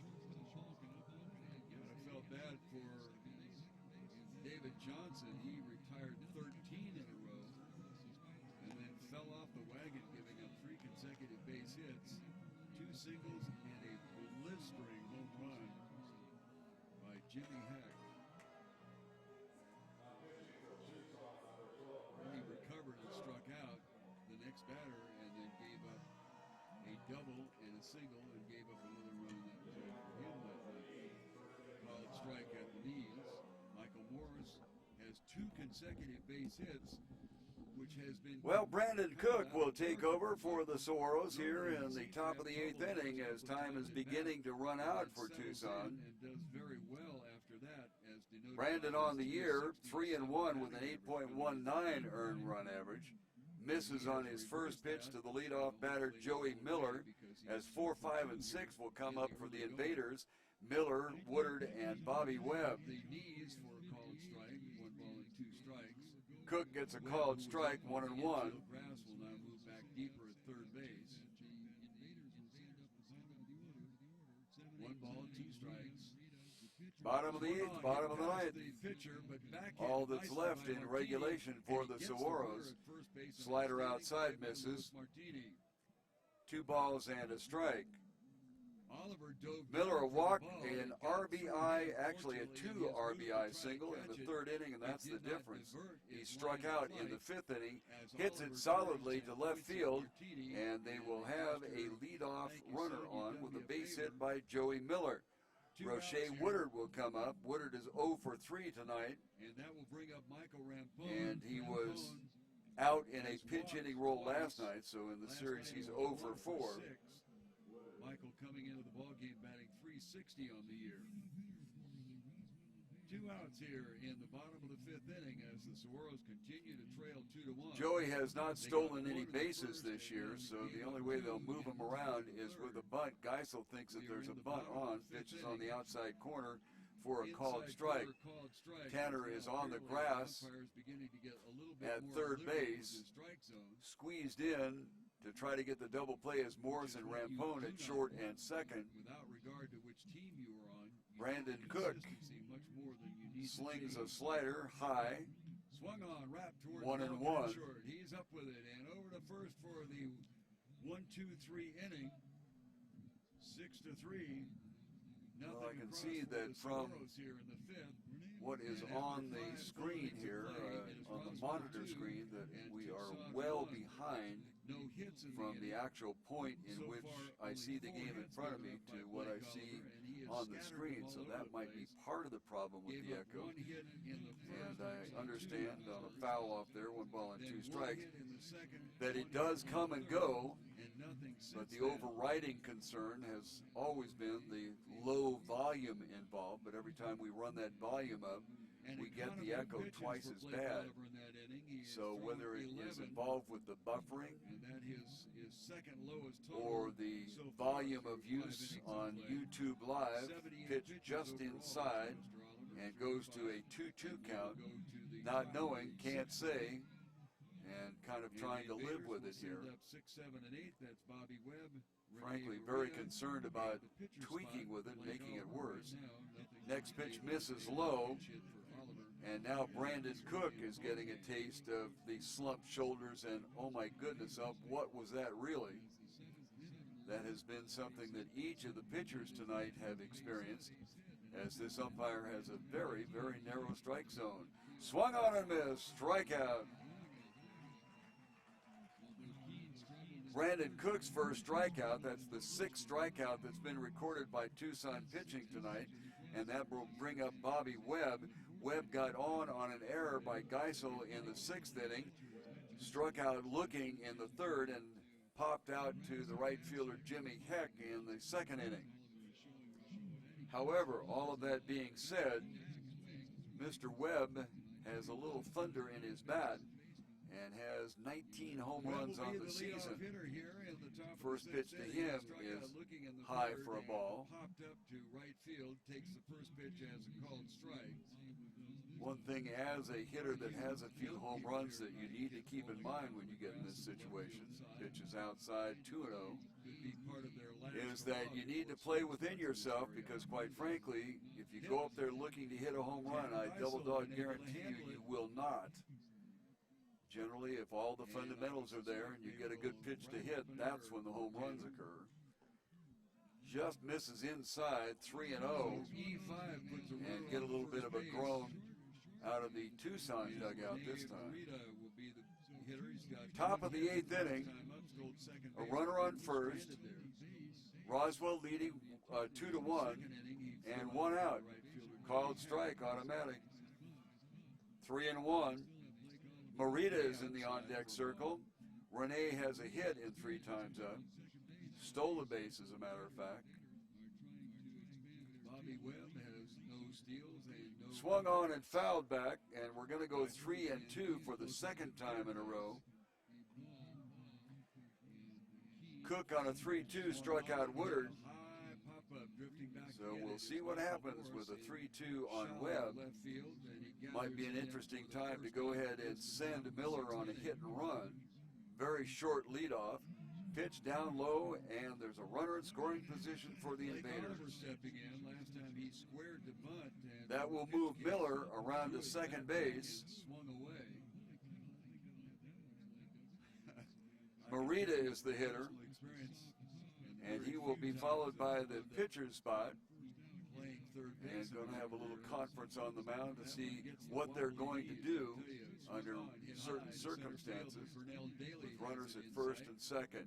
of felt bad for David Johnson. He retired 13 in a row and then fell off the wagon, giving up 3 consecutive base hits, 2 singles, and a blistering home run by Jimmy Heck. He recovered and struck out the next batter and then gave up a double and a single and gave up another run that was over for him that night. Called strike at the knees. Michael Morris has 2 consecutive base hits, which has been... Well, Brandon Cook will take over for the Saguaros here in the top of the 8th inning as time is beginning to run out for Tucson. And does very well after that, as denoted. Brandon on the year, 3-1 with an 8.19 earned run average. Misses on his first pitch to the leadoff batter Joey Miller, as 4, 5, and 6 will come up for the Invaders. Miller, Woodard, and Bobby Webb. The knees for a called strike, 1 ball and 2 strikes. Cook gets a called strike, 1-1. Grass will now move back deeper at third base. 1 ball, 2 strikes. Bottom of the 8th, bottom of the 9th. The pitcher, but All that's left in regulation for the Saguaros. Slider outside misses. 2 balls and a strike. Oliver dove Miller down a for walk, the ball. an RBI, actually a 2 RBI single in the 3rd inning, and that's the difference. He struck out in the 5th inning, hits it solidly to left field, and they will have a leadoff runner on with a base hit by Joey Miller. Roche outs here. Woodard will come up. Woodard is 0 for 3 tonight, And that will bring up Michael Rampone. and he was Rampone out in a has pinch walked inning role twice. last night, so in the Last series night he's he 0 was for 1 4. 6. Michael coming into the ballgame batting .360 on the year. 2 outs here in the bottom of the 5th inning as the Saguaros continue to trail 2-1. Joey has not They stolen got any one in the bases first this and year, then so gave the up only way 2 they'll move in him the around third. is with a bunt. Geisel thinks that We are there's in a the bunt bottom of on, the 5th pitches on the inning. outside corner for a Inside called strike. corner called strike. Tanner Now is on the apparently grass umpire's beginning to get a little bit at more third liberty with base. his strike zone. Squeezed in to try to get the double play as Morris and Rampone at short and second. Without regard to which team you were on, you Brandon need Cook consistency much more than you need slings to a slider high. Swung on, wrapped towards 1-1. short. He's up with it and over to first for the 1-2-3 inning. 6-3. Nothing Well, I can across see for that the from Saguaros here in the 5th. what is And after on the 5 screen innings of here, play, it is on the Roswell monitor 2 screen, that and we are Tucson well 1. behind No hits in from the inning. actual point in So which far, I only see the 4 game in hits front of given me up by to what I Blake see Oliver, and he has on the scattered screen, them so all that over the might be place. part of the problem with Gave the up echo. 1 hit in the first, And I so understand 2 on a runners. foul off there, 1 ball and Then 2 1 strikes, hit in the second, that it 1 does hit in come the and third, go. and nothing But since the then. overriding concern has always been the low volume involved. But every time we run that volume up, And we get the economy echo pitches twice for as Blake bad. Oliver in that inning. He has So thrown whether it is 11, involved with the buffering and that is his second lowest total or the so far volume through of 5 use innings of on play. YouTube Live, 78 pitch pitches just overall, inside Mr. Oliver, and goes to 35. a 2-2 And we will count, go to the not top knowing, of the can't 6th say, inning. and kind of And trying the to live Invaders with will it here. send up 6, 7, and 8. That's Bobby Webb. Frankly, Renee very Maria, concerned and about the pitcher tweaking spot, with it, Blake making it Oliver worse. right now, nothing Next but pitch a misses pinch low, hit for Oliver. and now Brandon Cook is getting a taste of the slumped shoulders, and oh my goodness, what was that really? That has been something that each of the pitchers tonight have experienced, as this umpire has a very, very narrow strike zone. Swung on and missed, strikeout. Brandon Cook's first strikeout, that's the 6th strikeout that's been recorded by Tucson pitching tonight, and that will bring up Bobby Webb. Webb got on an error by Geisel in the 6th inning, struck out looking in the 3rd, and popped out to the right fielder Jimmy Heck in the 2nd inning. However, all of that being said, Mr. Webb has a little thunder in his bat and has 19 home runs on the season. First pitch to him is high for a ball. Popped up to right field, takes the first pitch as a called strike. One thing as a hitter that has a few home runs that you need to keep in mind when you get in this situation, pitches outside 2-0, is that you need to play within yourself, because quite frankly, if you go up there looking to hit a home run, I double dog guarantee you will not. Generally, if all the fundamentals are there and you get a good pitch to hit, that's when the home runs occur. Just misses inside, 3-0, and get a little bit of a groan out of the Tucson dugout this time. Top of the 8th inning, a runner on first, Roswell leading 2-1, and 1 out. Called strike, automatic. 3-1. Morita is in the on-deck circle. Renee has a hit in 3 times up. Stole a base, as a matter of fact. Bobby Webb has no steals and no... Swung on and fouled back, and we're going to go 3-2 for the 2nd time in a row. Cook on a 3-2 struck out Woodard. So we'll see what happens with a 3-2 on Webb. Might be an interesting time to go ahead and send Miller on a hit and run. Very short leadoff. Pitch down low, and there's a runner in scoring position for the Invaders. That will move Miller around to second base. Morita is the hitter, and he will be followed by the pitcher's spot. And going to have a little conference on the mound to see what they're going to do under certain circumstances with runners at first and second.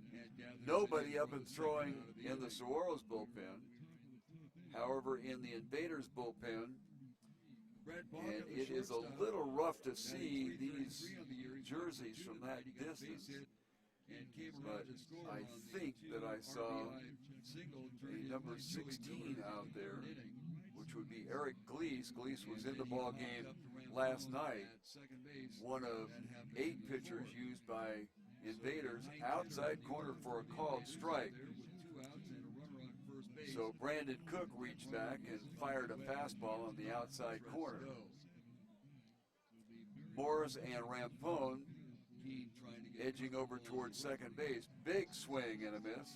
Nobody up and throwing in the Saguaros bullpen. However, in the Invaders bullpen, Brad Balk and of the it is a shortstop, little rough to batting see 333 these on the year. He's jerseys 1 for from 2 that tonight. He got a base distance. hit and came But around to score I on the think that I saw RBI single a turned in number by Joey 16 Miller out in the there, third inning. which would be Eric Gleese. Gleese was And in the then he ball walked game up to Rampone last night. at second base. One of That happened 8 in the pitchers fourth. used by So Invaders the ninth outside hitter corner in the for a order called for the strike. Invaders with 2 outs and a runner on first base. So Brandon Cook reached back and fired a fastball on the outside corner. Morris and Rampone Keene trying to get edging over towards second base. Big swing and a miss.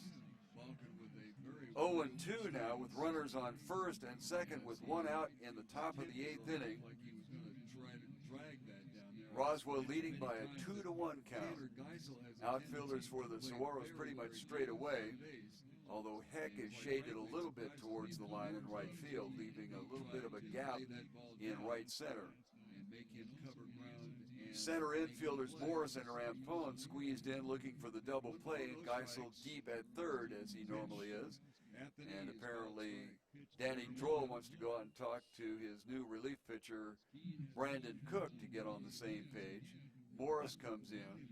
Balkan with a very 0-2 now with runners on first and second with 1 out in the top of the 8th inning. like he was going to try to drag that down there. Roswell leading by a 2-1 count. Tanner Geisel has a Outfielders tendency for to the play Saguaros very, pretty much very straight deep away, on base. although Heck is shaded a little bit towards the line in right field, leaving a little bit of a gap in right center. And make him cover ground and Center make him infielders play. Morris and Rampone squeezed in looking for the double play, and Geisel deep at third as he normally is. Anthony And is apparently on strike. Danny Droll wants to go out and talk to his new relief pitcher, Brandon Cook, to get on the same page. Morris comes in,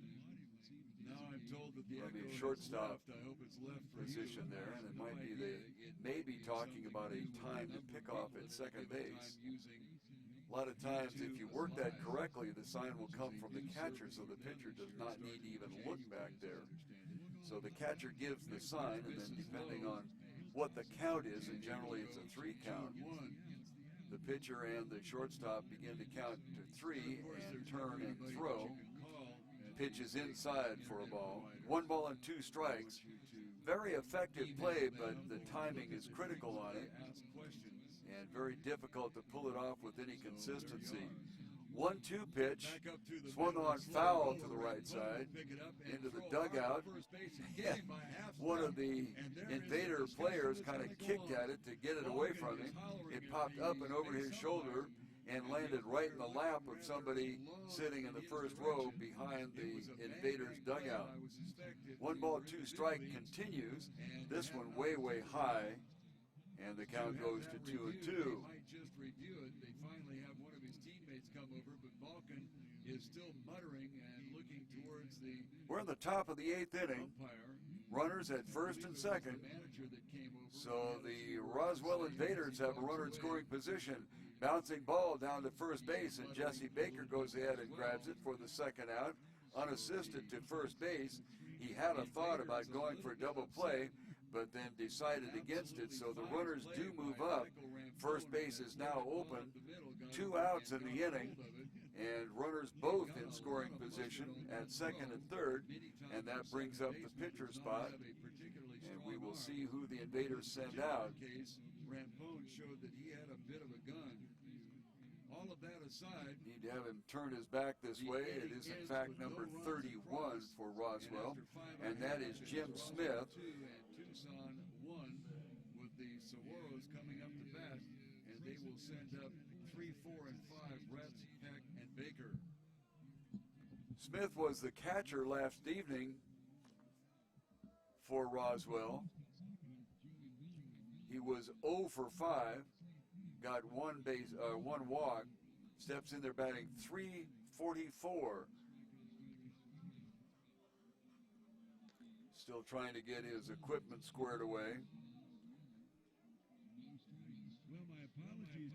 Now I'm told that the from echo his is shortstop left. I hope it's left for position you. there, and it No might be idea. they It may might be talking something about a to do with time to the pick number off of at people second that give it base. time using A lot of times, if you work that correctly, the sign will come from the catcher, so the pitcher does not need to even look back there. So the catcher gives the sign, and then depending on what the count is, and generally it's a 3 count, the pitcher and the shortstop begin to count to 3 and turn and throw. Pitch is inside for a ball. 1 ball and 2 strikes. Very effective play, but the timing is critical on it, and very difficult to pull it off with any consistency. 1-2 pitch, swung on foul to the right side, into the dugout. One of the Invader players kind of kicked at it to get it away from him. It popped up and over his shoulder and landed right in the lap of somebody sitting in the first row behind the Invaders dugout. 1 ball, 2 strike continues. This one way, way high, and the count goes to 2-2. They might just review it. They finally have one of his teammates come over, but Balkan is still muttering and looking towards the We're in the top of the 8th inning. umpire. Runners at first and second. Manager that came over. So the Roswell Invaders have a runner in scoring position. Bouncing ball down to first base, and Jesse Baker goes ahead and grabs it for the second out, unassisted to first base. He had a thought about going for a double play, but then decided against it, so the runners do move up. First base is now open. 2 outs in the inning, and runners both in scoring position at second and third, and that brings up the pitcher spot, and we will see who the Invaders send out. Rampone showed that he had a bit of a gun. All of that aside, Need to have him turn his back this way. It is in fact number 31 for Roswell, and that is Jim Smith. and Tucson won with the Saguaros coming up to bat, and they will send up 3, 4, and 5, Retz, Heck, and Baker. Smith was the catcher last evening for Roswell. He was 0 for 5, got 1 walk, steps in there batting .344. Still trying to get his equipment squared away.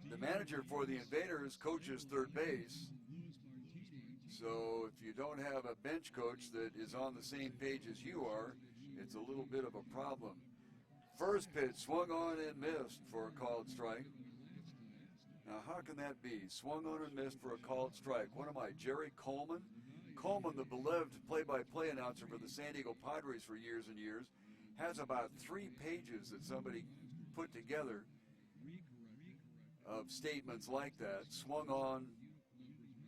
The manager for the Invaders coaches third base. So if you don't have a bench coach that is on the same page as you are, it's a little bit of a problem. First pitch swung on and missed for a called strike. Now how can that be? Swung on and missed for a called strike. What am I, Jerry Coleman? Coleman, the beloved play-by-play announcer for the San Diego Padres for years and years, has about 3 pages that somebody put together of statements like that. Swung on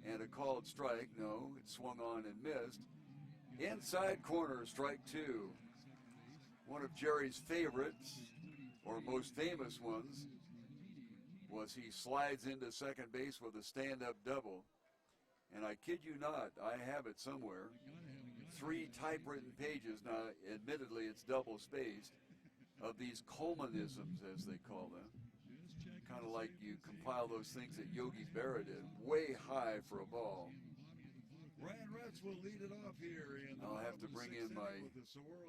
and a called strike. No, it swung on and missed. Inside corner, strike 2. One of Jerry's favorites, or most famous ones, was he slides into second base with a stand-up double. And I kid you not, I have it somewhere. 3 typewritten pages, now admittedly it's double-spaced, of these Colemanisms, as they call them. kind of like you compile those things that Yogi Berra did, way high for a ball. Ryan Retz will lead it off here. I'll have to bring in my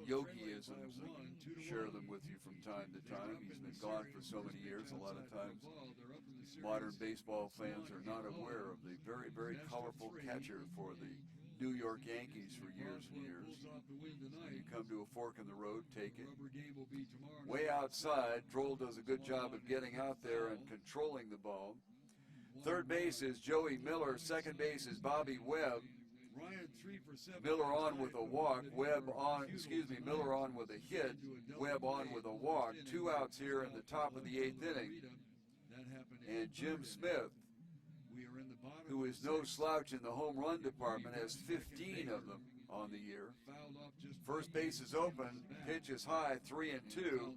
Yogiisms and share them with you from time to time. He's been gone for so many years. A lot of times modern baseball fans are not aware of the very, very colorful catcher for the New York Yankees for years and years. When you come to a fork in the road, take it. Way outside, Droll does a good job of getting out there and controlling the ball. Third base is Joey Miller. Second base is Bobby Webb. Miller on with a walk. Miller on with a hit. Webb on with a walk. 2 outs here in the top of the 8th inning. And Jim Smith, who is no slouch in the home run department, has 15 of them on the year. First base is open. Pitch is high, 3-2.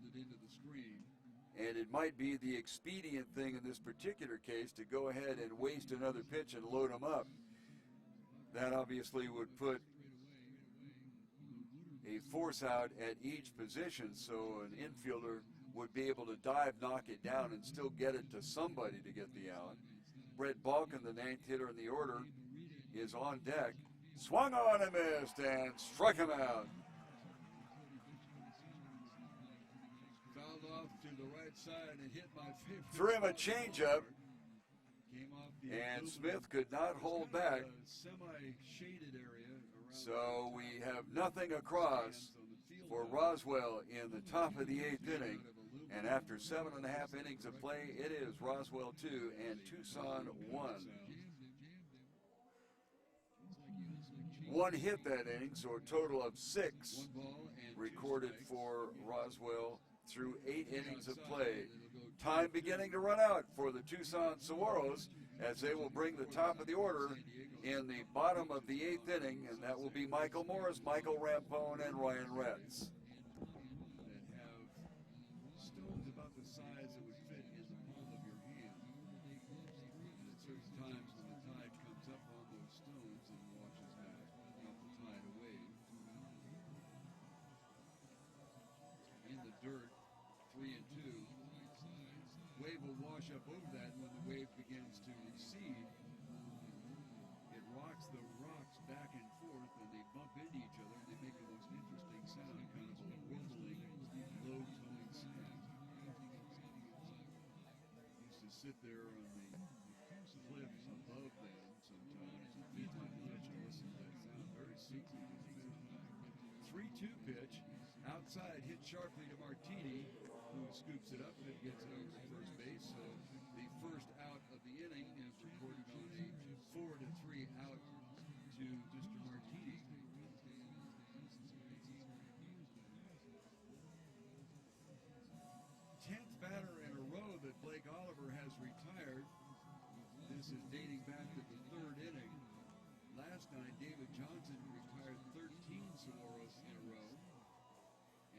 And it might be the expedient thing in this particular case to go ahead and waste another pitch and load them up. That obviously would put a force out at each position, so an infielder would be able to dive, knock it down, and still get it to somebody to get the out. Brett Balkin, the 9th hitter in the order, is on deck. Swung on and missed and struck him out. Fouled off to the right side and hit my favorite. Threw him a changeup, and Smith could not hold back. Semi-shaded area. So we have nothing across for Roswell in the top of the 8th inning. And after 7.5 innings of play, it is Roswell 2 and Tucson 1. One hit that inning, so a total of 6 recorded for Roswell through 8 innings of play. Time beginning to run out for the Tucson Saguaros as they will bring the top of the order in the bottom of the 8th inning, and that will be Michael Morris, Michael Rampone, and Ryan Retz. Dirt, 3-2. Wave will wash up over that when the wave begins to recede. It rocks the rocks back and forth, and they bump into each other, and they make the most interesting sound, kind of a rumbling, low-tone sound. Used to sit there on the cliffs above them sometimes and feed my lunch and listen to that sound. Very soothing. 3-2 pitch. Outside, hit sharply to Martini, who scoops it up and gets it over to first base. So the first out of the inning is recorded on a 4-3 out to Mr. Martini. 10th batter in a row that Blake Oliver has retired. This is dating back to the 3rd inning. Last night, David Johnson retired 13 Saguaros in a row.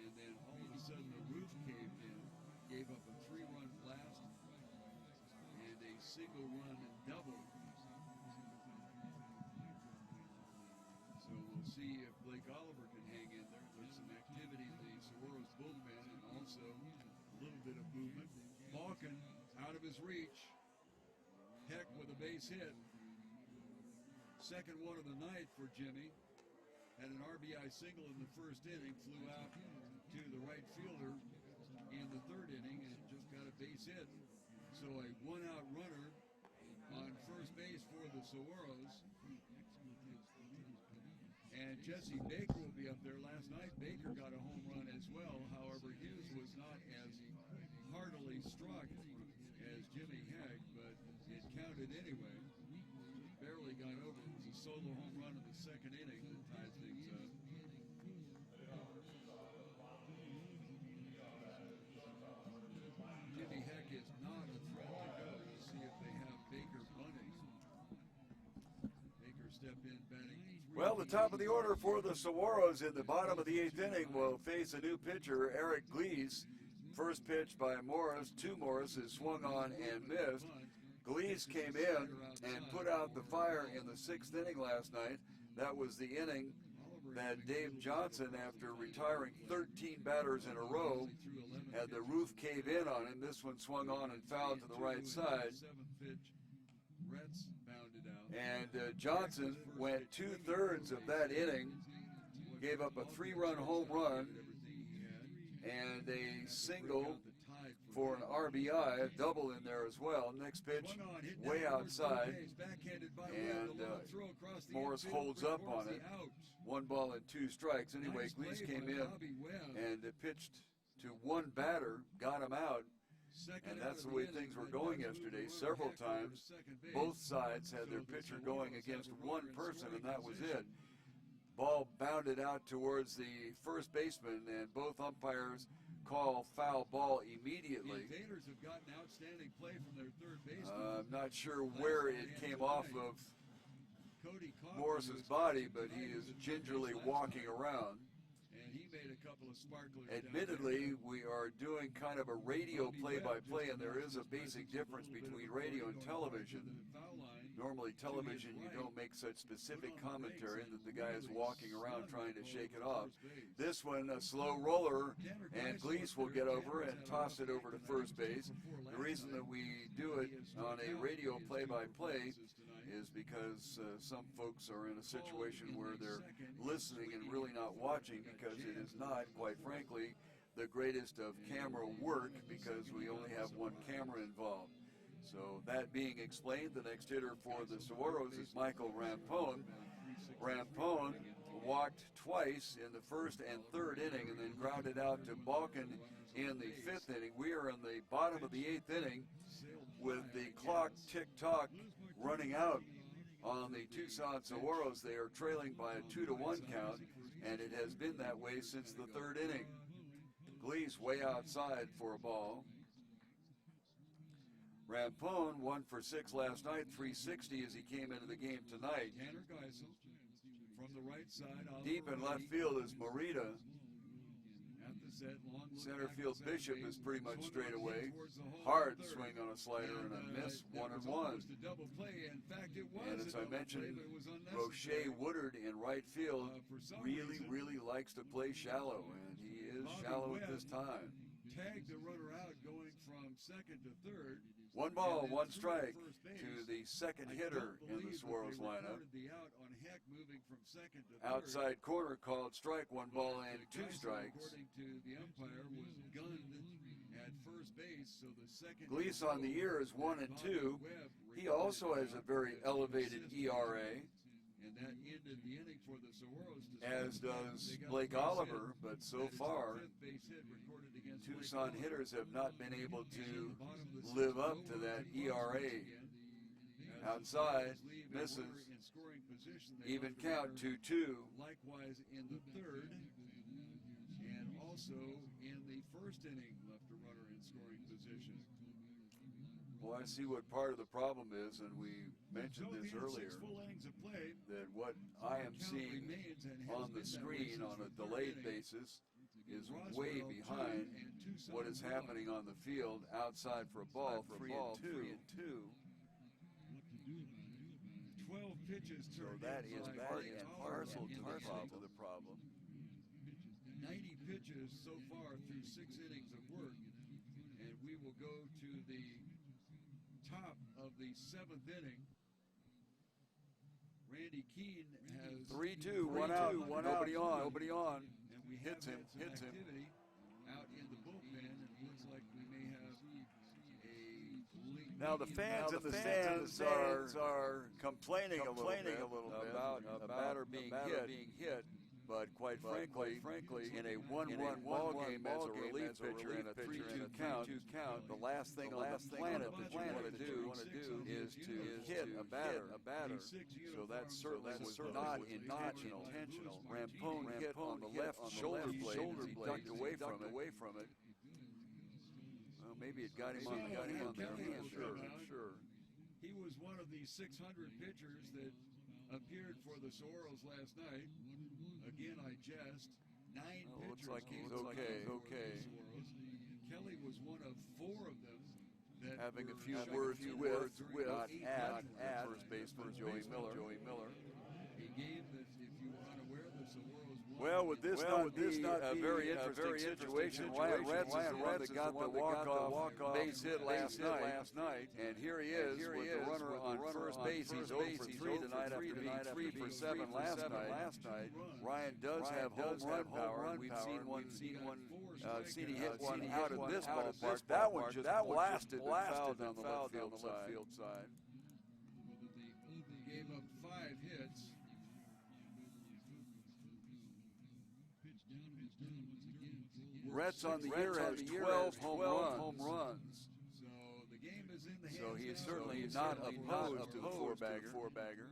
And then all of a sudden the roof caved in, gave up a 3-run blast and a single run and double. So we'll see if Blake Oliver can hang in there. There's some activity in the Saguaros bullpen and also a little bit of movement. Balkin out of his reach. Heck with a base hit. Second one of the night for Jimmy. Had an RBI single in the first inning, flew out to the right fielder in the 3rd inning and just got a base hit. So a 1-out runner on first base for the Saguaros. And Jesse Baker will be up there. Last night, Baker got a home run as well. However, his was not as heartily struck as Jimmy Hegg, but it counted anyway. Barely got over. It was a solo home run in the 2nd inning that tied things up. Jimmy Heck is not a threat to go. We'll see if they have Baker bunting. Baker stepped in batting. Well, the top of the order for the Saguaros in the bottom of the 8th inning will face a new pitcher, Eric Glees. First pitch by Morris. Morris is swung on and missed. Glees came in and put out the fire in the 6th inning last night. That was the inning that Dave Johnson, after retiring 13 batters in a row, had the roof cave in on him. This one swung on and fouled to the right side. Seventh pitch, Retz bounded out. And Johnson went 2/3 of that inning, gave up a 3-run home run and a single for an RBI, a double in there as well. Next pitch, way outside, and Morris holds up on it. 1 ball and 2 strikes. Anyway, Gleese came in and pitched to one batter, got him out, and that's the way things were going yesterday. Several times, both sides had their pitcher going against one person, and that was it. Ball bounded out towards the first baseman, and both umpires call foul ball immediately. The Invaders have gotten outstanding play from their third baseman. I'm not sure where it came off of Cody Morris's body, but he is gingerly walking around. And he made a couple of sparklers. Admittedly, we are doing kind of a radio play-by-play, and there is a basic difference between radio and television. Normally, television, you don't make such specific commentary that the guy is walking around trying to shake it off. This one, a slow roller, and Gleese will get over and toss it over to first base. The reason that we do it on a radio play-by-play is because some folks are in a situation where they're listening and really not watching, because it is not, quite frankly, the greatest of camera work, because we only have one camera involved. So that being explained, the next hitter for the Saguaros is Michael Rampone. Rampone walked twice in the first and third inning and then grounded out to Balkin in the 5th inning. We are in the bottom of the 8th inning with the clock tick-tock running out on the Tucson Saguaros. They are trailing by a 2-1 count, and it has been that way since the 3rd inning. Gleese way outside for a ball. Rampone 1 for 6 last night, 360 as he came into the game tonight. Tanner Geisel from the right side. Deep in left field is Morita. At the set, long Center field Bishop is pretty much straight away. Hard swing on a slider and a miss, 1-1. And as I mentioned, Roche Woodard in right field really likes to play shallow, and he is shallow at this time. Tagged the runner out going from second to third. 1 ball, 1 strike to the second hitter in the Saguaros lineup. Outside corner called strike, 1 ball and 2 strikes. According to the umpire, was gunned at first base, so the second. Gleese on the year is 1 and 2. He also has a very elevated ERA, And that ended the inning for the Saguaros. as does Blake Oliver, but so far, Tucson hitters have not been able to live up to that ERA. Outside, misses, even count 2-2. Likewise in the third, and also in the first inning, left a runner in scoring position. Well, I see what part of the problem is, and we mentioned this earlier, that what I am seeing on the screen on a delayed basis is way behind what is happening on the field outside for a ball, 3-2. 12 pitches So turned that in is by part and parcel to Oliver. the problem. 90 pitches so far through 6 innings of work, and we will go to the top of the 7th inning. Randy Keene has 3-2, 1 out, nobody on. and we hits have him, had some hits him. activity out in the bullpen, and it looks like we may have a Now the fans in the stands are complaining a little bit about a batter being hit. But quite frankly, in a 1-1 ball game as a relief pitcher in a 3-2 count, the last thing on the planet that you want to do is to hit a batter. So that certainly was not intentional. Rampone hit on the left shoulder blade as he ducked away from it. Well, maybe it got him on the hand there. I'm sure. He was one of the 600 pitchers that appeared for the Saguaros last night. Again, I jest. 9 pitchers. Looks like he's came for okay. the Saguaros. Kelly was one of 4 of them. That Having a were few having words with, during not the at eighth first baseman Joey Miller. A game that, if you were unaware, the Saguaros won. Well, would this not be a very interesting situation? Ryan Retz is the one that got the walk-off base hit last night. And here he is with the runner on first base. He's 0 for 3 tonight after being 3 for 7 last night. Ryan does have home run power. We've seen he hit one out of this ballpark. That one just blasted and fouled on the left field side. They gave up 5 hits. Retz on the year has 12 home runs. So the game is in the hands. So he is certainly not opposed to the four-bagger.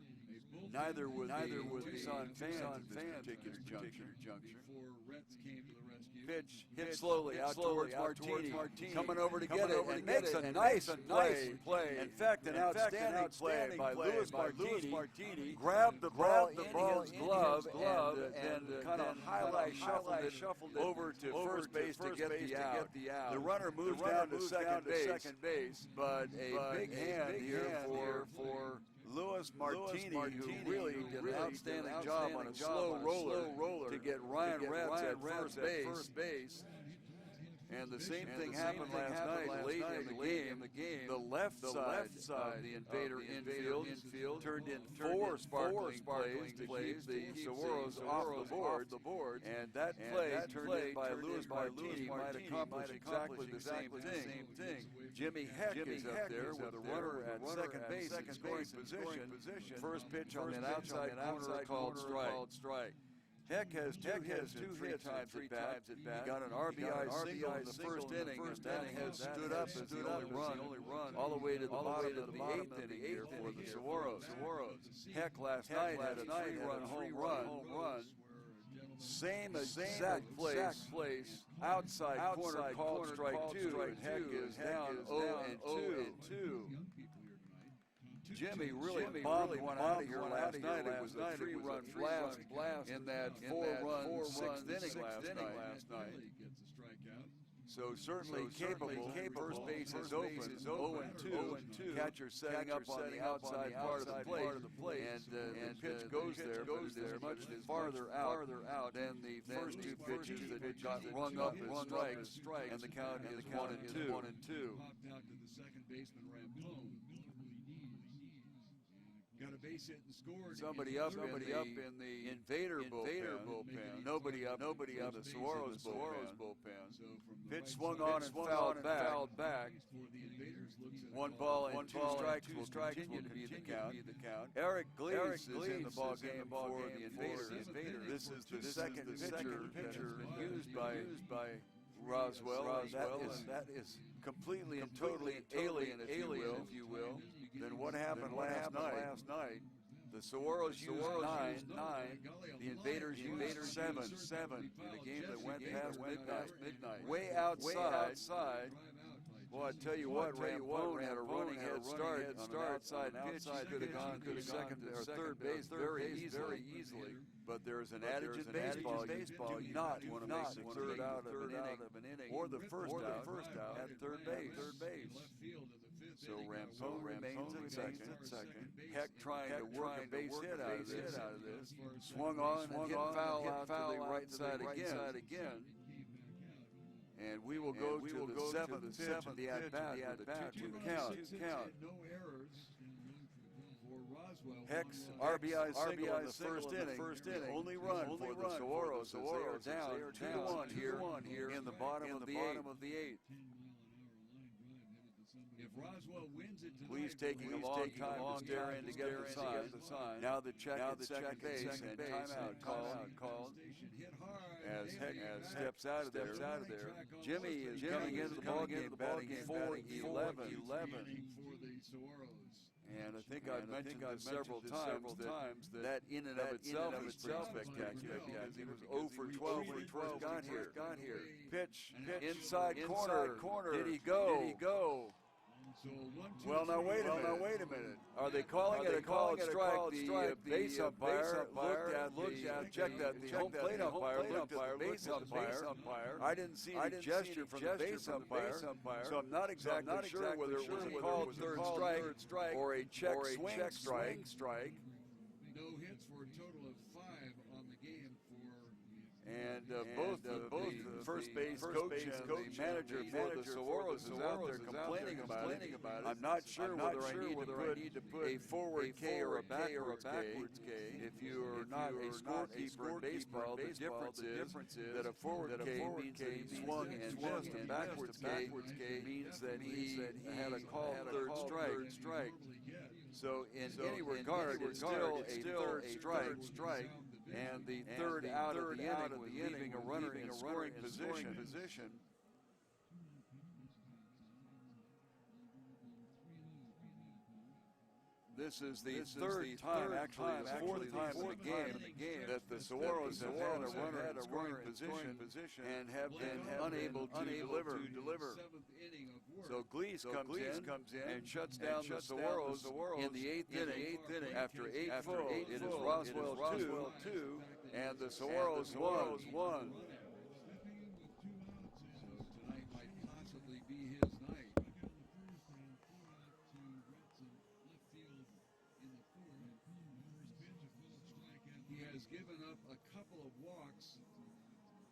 Neither would the Tucson fans at this particular juncture. Before Retz came to the rescue. Pitch hit slowly out towards Martini, coming over to get it, and makes a nice play. In fact, an outstanding play by Louis Martini. Grabbed the ball in his glove and kind of highlight shuffled it over to first base to get the out. The runner moves down to second base, but a big hand here for Louis Martini, who really did an outstanding job on a slow roller to get Ryan Retz at first base. And the same thing happened last night, late in the game. The left side of the Invader infield turned in 4 sparkling plays to keep the Saguaros off the board. And that play turned in by Louis Martini might accomplish exactly the same thing. Jimmy Heck is up there with the runner at second base in scoring position. First pitch on that outside corner called strike. Heck has two hits at bat. He got an RBI single in the first inning, and then has stood up as the only run all the way to the bottom of the 8th inning here for the Saguaros. Heck last night had a 3-run home run. Same exact place, outside corner called strike 2, and Heck is down 0-2. Jimmy really bombed one out of here last night. It was a 3-run blast in that 4-run 6th inning last night. So certainly capable. First base is open, 0-2. Catcher setting up on the outside part of the plate, and the pitch goes there, but it is much farther out than the first 2 pitches that got rung up as strikes, and the count is 1-2. Popped out to the second baseman, Rampone. Got a base hit and scored. Somebody up in the Invader bullpen. Nobody up in the Saguaros bullpen. So Pitch swung on and fouled back. For the Invaders, looks at 1 ball and 2 strikes will continue to be the count. Eric Glees is in the ball game for the Invaders. This is the second pitcher that has been used by Roswell. That is completely and totally alien, if you will, than what happened last night. The Saguaros used 9, the Invaders used 7 in a game that went past midnight. Way outside. Well, I tell you what, Rampone had a running head start on an outside pitch. He could have gone to second or third base very easily. But there's an adage in baseball, you do not want to make the third out of an inning, or the first out at third base. So Rampone remains at second. Heck trying to work a base hit out of this. Swung on and hit foul out to the right side again. And we will go to the 7th pitch of the at-bat with a 2-2 count. No errors for Roswell. Heck's RBI single in the first inning. Only run for the Saguaros as they are down 2-1 here in the bottom of the 8th. If Roswell wins it tonight, Please taking a long time to stare in to get the sign. Now the check at second base and timeout called. hit hard. As Heck steps out of there. Jimmy is coming into the ballgame batting .411. For the Saguaros. And I think I've mentioned this several times that in and of itself is pretty spectacular because he was 0 for 12 when he first got here. Pitch inside corner. Did he go? So Well, now wait a minute. Are they calling it a called strike? The base umpire checked that. The home plate umpire looked at the base umpire. I didn't see any gesture from the base umpire, so I'm not exactly sure whether it was a called third strike or a check swing strike. No hits for a total of 5 on the game for. And both the first base coach and the manager for the Saguaros is out there complaining about it. I'm not sure whether I need to put a forward K or a backwards K. If you are not a scorekeeper in baseball, the difference is that a forward K means that he swung and missed. A backwards K means that he had a called third strike. So in any regard, it's still a third strike. And the third out of the inning was leaving a runner in scoring position. This is the third time, actually the fourth time in the game that the Saguaros have had a runner in scoring position and have been unable to deliver. So Glees comes in and shuts down the Saguaros in the eighth inning. After 8-0, it is Roswell 2, and the Saguaros won. So tonight might possibly be his night. He has given up a couple of walks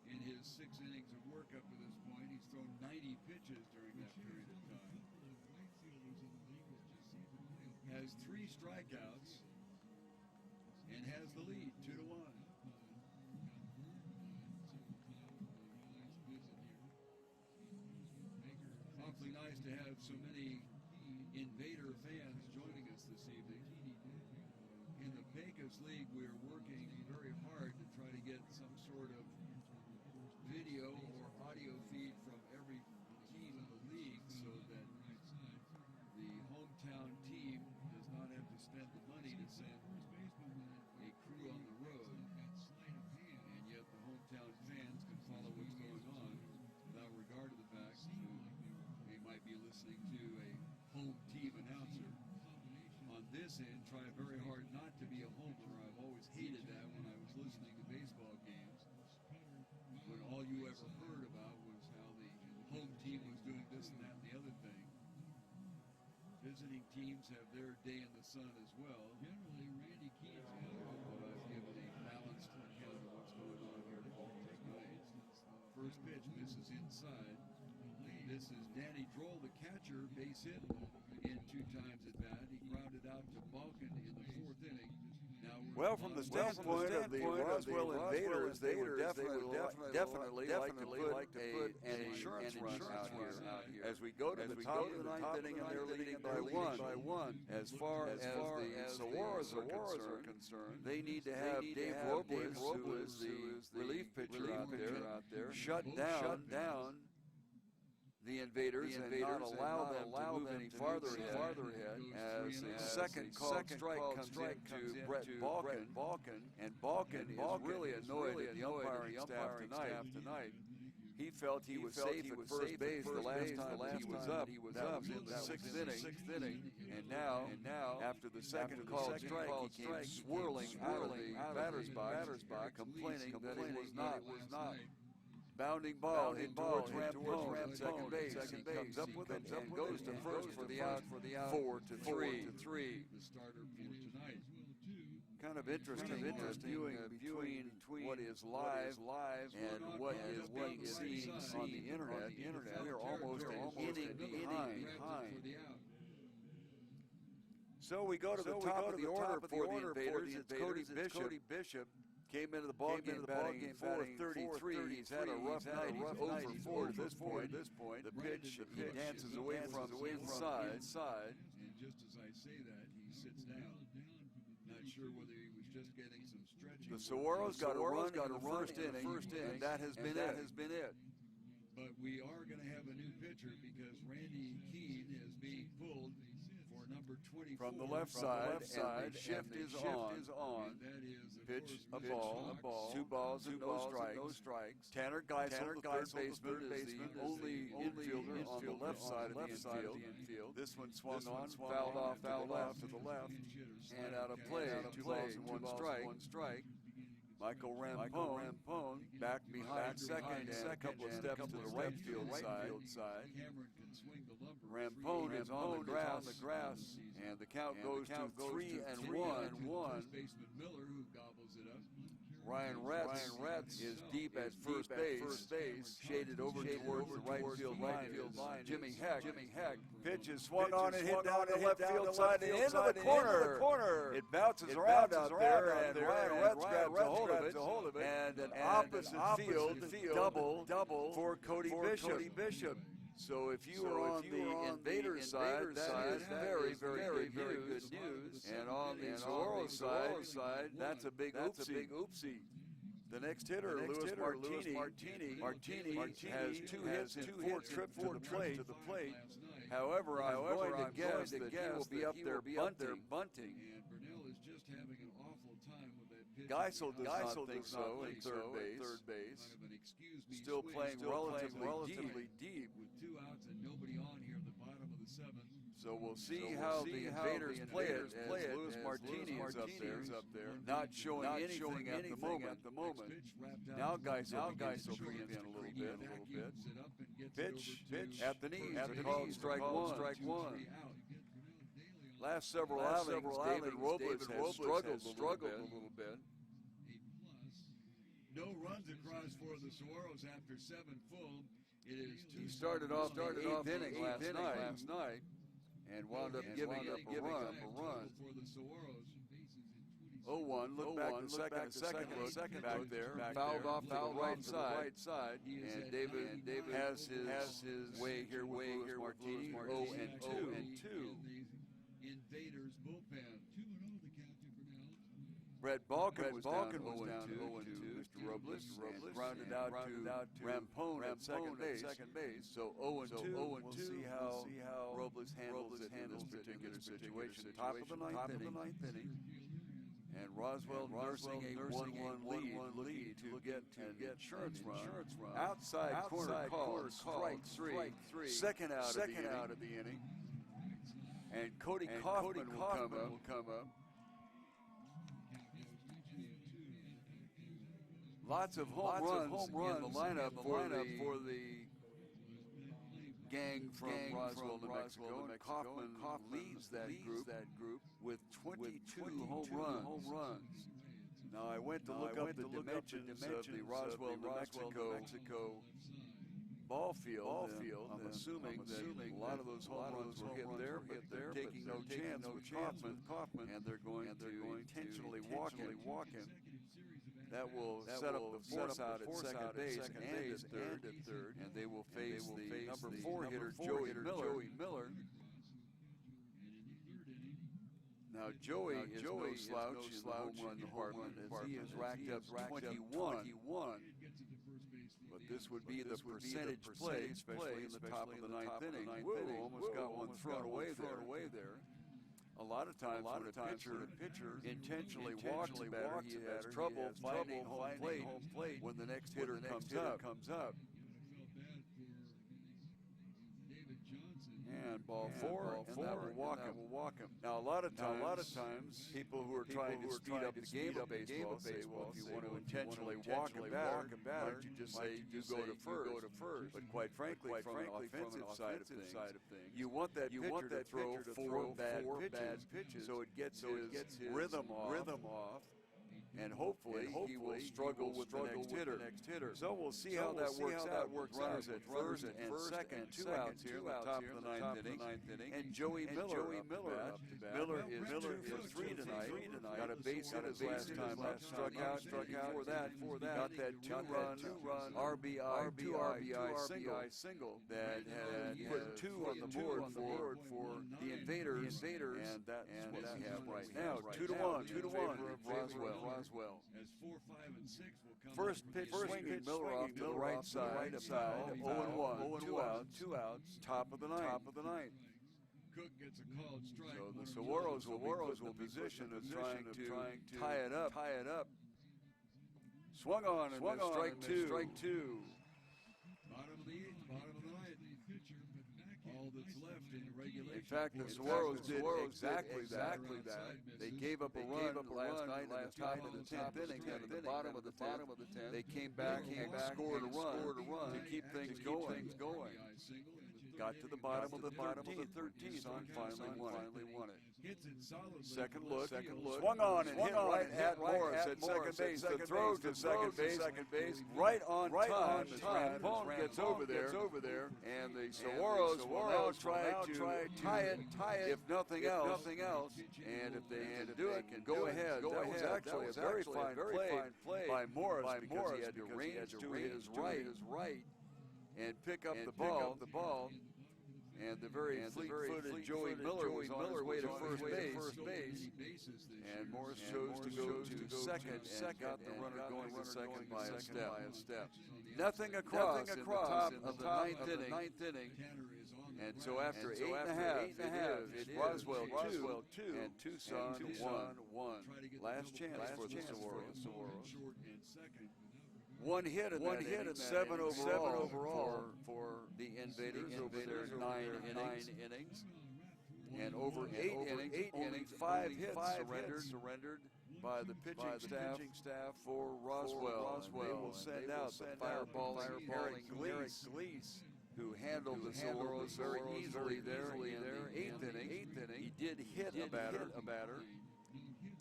in his 6 innings of work up to this point. He's thrown 90 pitches during that period of time. Has 3 strikeouts and has the lead 2-1. Awfully nice to have so many Invader fans joining us this evening. In the Pecos League, we are working very hard to try to get some sort of video or audio feed from every team in the league so that the hometown team does not have to spend the money to send a crew on the road, and yet the hometown fans can follow what's going on without regard to the fact that they might be listening to a home team announcer. On this end, try very hard not to be a homer. I've always hated that when I was listening to baseball games, when all you ever heard about was how the home team was doing this and that and the other thing. Visiting teams have their day in the sun as well. Generally, Randy Keane's but I've given a balanced account of what's going on here tonight. First pitch misses inside. This is Danny Droll, the catcher, base hit in 2 times at bat. He grounded out to Balkan in the 4th inning. Well, from the standpoint of the Roswell Invaders, they would definitely like to put an insurance run out here. As we go to the top of the 9th inning, and they're leading by one. As far as the Saguaros are concerned, they need to have Dave Robles, who is the relief pitcher out there, shut down the Invaders and not allow them to move any farther ahead as a second called strike comes in to Brett Balkan, and Balkan is really annoyed at the umpiring staff tonight. He felt he was safe at first base the last time he was up. That was in the 6th inning. And now, after the second called strike, he came swirling out of the batter's box, complaining that it was not bounding ball hit towards Rampone at second base. He comes up with it and goes to first for the out 4-3. The starter for tonight. Kind of interesting viewing between what is live and what is being seen on the internet. We are almost an inning behind. So we go to the top of the order for the Invaders. It's Cody Bishop. Came into the ballgame batting .433. He's had a rough night. He's 0 for 4 to this point. The pitch, he dances away from inside. And just as I say that, he sits down. Not sure whether he was just getting some stretching. The Saguaros got a run in the first inning, and that has been it. But we are going to have a new pitcher because Randy Keane is being pulled for number 24 from the left side, and the shift is on. That is pitch, a ball, 2 balls and no strikes. Tanner Geisel, the third baseman, is the only infielder on the left side of the infield. This one swung on, fouled off to the left, and out of play, 2 balls and 1 strike. Michael Rampone back behind second and a couple of steps to the right field side. Cameron can swing the lumber. Rampone is on the grass, and the count goes to 3-1. First baseman Miller, who gobbles it up. Ryan Retz is deep at first base, shaded over towards the right field line. Jimmy Heck. Pitch is swung on and hit down the left field side and into the corner. It bounces around out there, and Ryan Retz grabs a hold of it, and an opposite field double for Cody Bishop. So if you were on the Invader side, that is very good news. And on the Saguaros side, that's a big oopsie. The next hitter, Luis Martini, has 2 hits and 4 trips to the plate. However, I'm going to guess that he will be up there bunting. And Burnell is just having an awful time with that pitch. Geisel does not think so in third base. Kind of an excuse me Still swing. playing relatively deep. With 2 outs and nobody on here in the bottom of the 7th. So we'll see how the Invaders play it as Luis Martini is up there, not showing anything at the moment. Now Geisel begins to creep in a little bit. Pitch at the knees. They're called strike one. Last several outings, David Robles has struggled a little bit. No runs across for the Saguaros after 7 full. It is He started off the 8th inning last night and wound up giving up a run. For the Saguaros. 0-1, look back to second look back there, fouled off to the right side, and David has his way here with Luis Martini, 0-2. Invaders bullpen. 2-0 the count to Burnell. Brett Balkin was down 0-2. Mr. Robles rounded out to Rampone at second base. So 0-2. We'll see how Robles handles it in this particular situation. Top of the ninth inning. And Roswell nursing a 1-1 lead to get an insurance run. Outside corner called strike three. Second out of the inning. And Cody Kaufman will come up. Lots of home runs in the lineup for the gang from Roswell, New Mexico. And Kaufman leads that group with 22 home runs. Now I went to look up the dimensions of the Roswell, New Mexico ball field. I'm assuming that a lot of those home runs were hit there, but they're taking no chance with Kaufman, and they're going to intentionally walk him. That will set up the force out at second base and at third, and they will face the number 4 hitter, Joey Miller. Now, Joey is no slouch in the home run department, as he has racked up 21. But this would be the percentage play, especially in the top of the 9th inning. Whoa, almost got one thrown away there. A lot of times when a pitcher intentionally walks better, he has trouble finding home plate when the next hitter comes up. And ball 4, and that will walk him. Now, a lot of times, people who are trying to speed up the game of baseball say, well, if you want to intentionally walk a batter, why don't you just say you go to first? But quite frankly, from an offensive side of things, you want that pitcher to throw 4 bad pitches, so it gets his rhythm off. And hopefully he will struggle with the next hitter. So we'll see how that works out. Runners at first and second, 2 outs here at the top of the 9th inning. And Joey Miller up to bat. Miller is 2 for 3 tonight. Got a base hit his last time up. Struck out. Before that, got that 2-run RBI single that had put 2 on the board for the Invaders. And that's what we have right now. 2-1 in favor of Roswell. As 4, 5, and 6 will come. First pitch swinging Miller off to the right side. 0-1. 2 outs. Top of the ninth. Cook gets a called strike. So the Saguaros will be in the position of trying to tie it up. Swung on and strike two. Bottom of the 8th, bottom of the 9th. All that's left in the regulation. In fact, the Saguaros did exactly that. They gave up a run last night in the top of the 10th inning, and in the bottom of the 10th, they came back and scored a run to keep things going. Got to the bottom of the 13th, and finally won it. Hits it solidly. Second look, swung on and hit right at Morris at second base. The throw to second base, right on time. As Rampone gets over there, and the Saguaros will now try to tie it, if nothing else. And if they can do it, can go ahead. That was actually a very fine play by Morris because he had to range to his right and pick up the ball. And the very fleet-footed Joey Miller was on his way to first base. And Morris chose to go to second and got the runner going to second by a step. Nothing across in the top of the ninth inning. And so after 8.5, it's Roswell 2 and Tucson 1. Last chance for the Saguaros. One hit in that 7 overall for the Invaders over their 9 innings. And over 8 innings, 5 hits surrendered by the pitching staff for Roswell. They will send out the fireballing Eric Gleese, who handled the Saguaros very easily there in their 8th inning. He did hit a batter,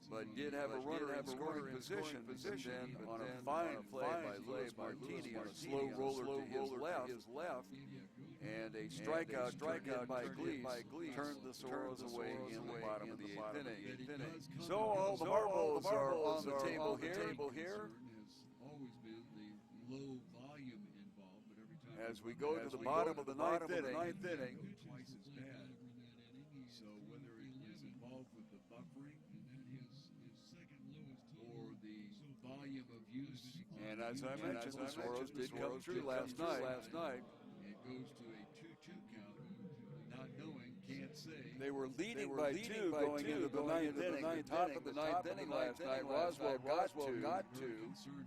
but did have a runner in scoring position, and on a fine play by Luis Martini on a slow roller to his left, and a strikeout by Gleese turned the Saguaros away in the bottom of the 8th inning. So all the marbles are on the table here. Has always been the low volume involved, but every time As we go to the bottom of the ninth inning, twice as bad. So whether it is involved with the buffering or the volume of use, and as I mentioned, the Saguaros did come through last night. it goes to a 2-2 count. Not knowing, can't say. They were leading by 2 going into the ninth inning. The top of the ninth inning last night, Roswell got to.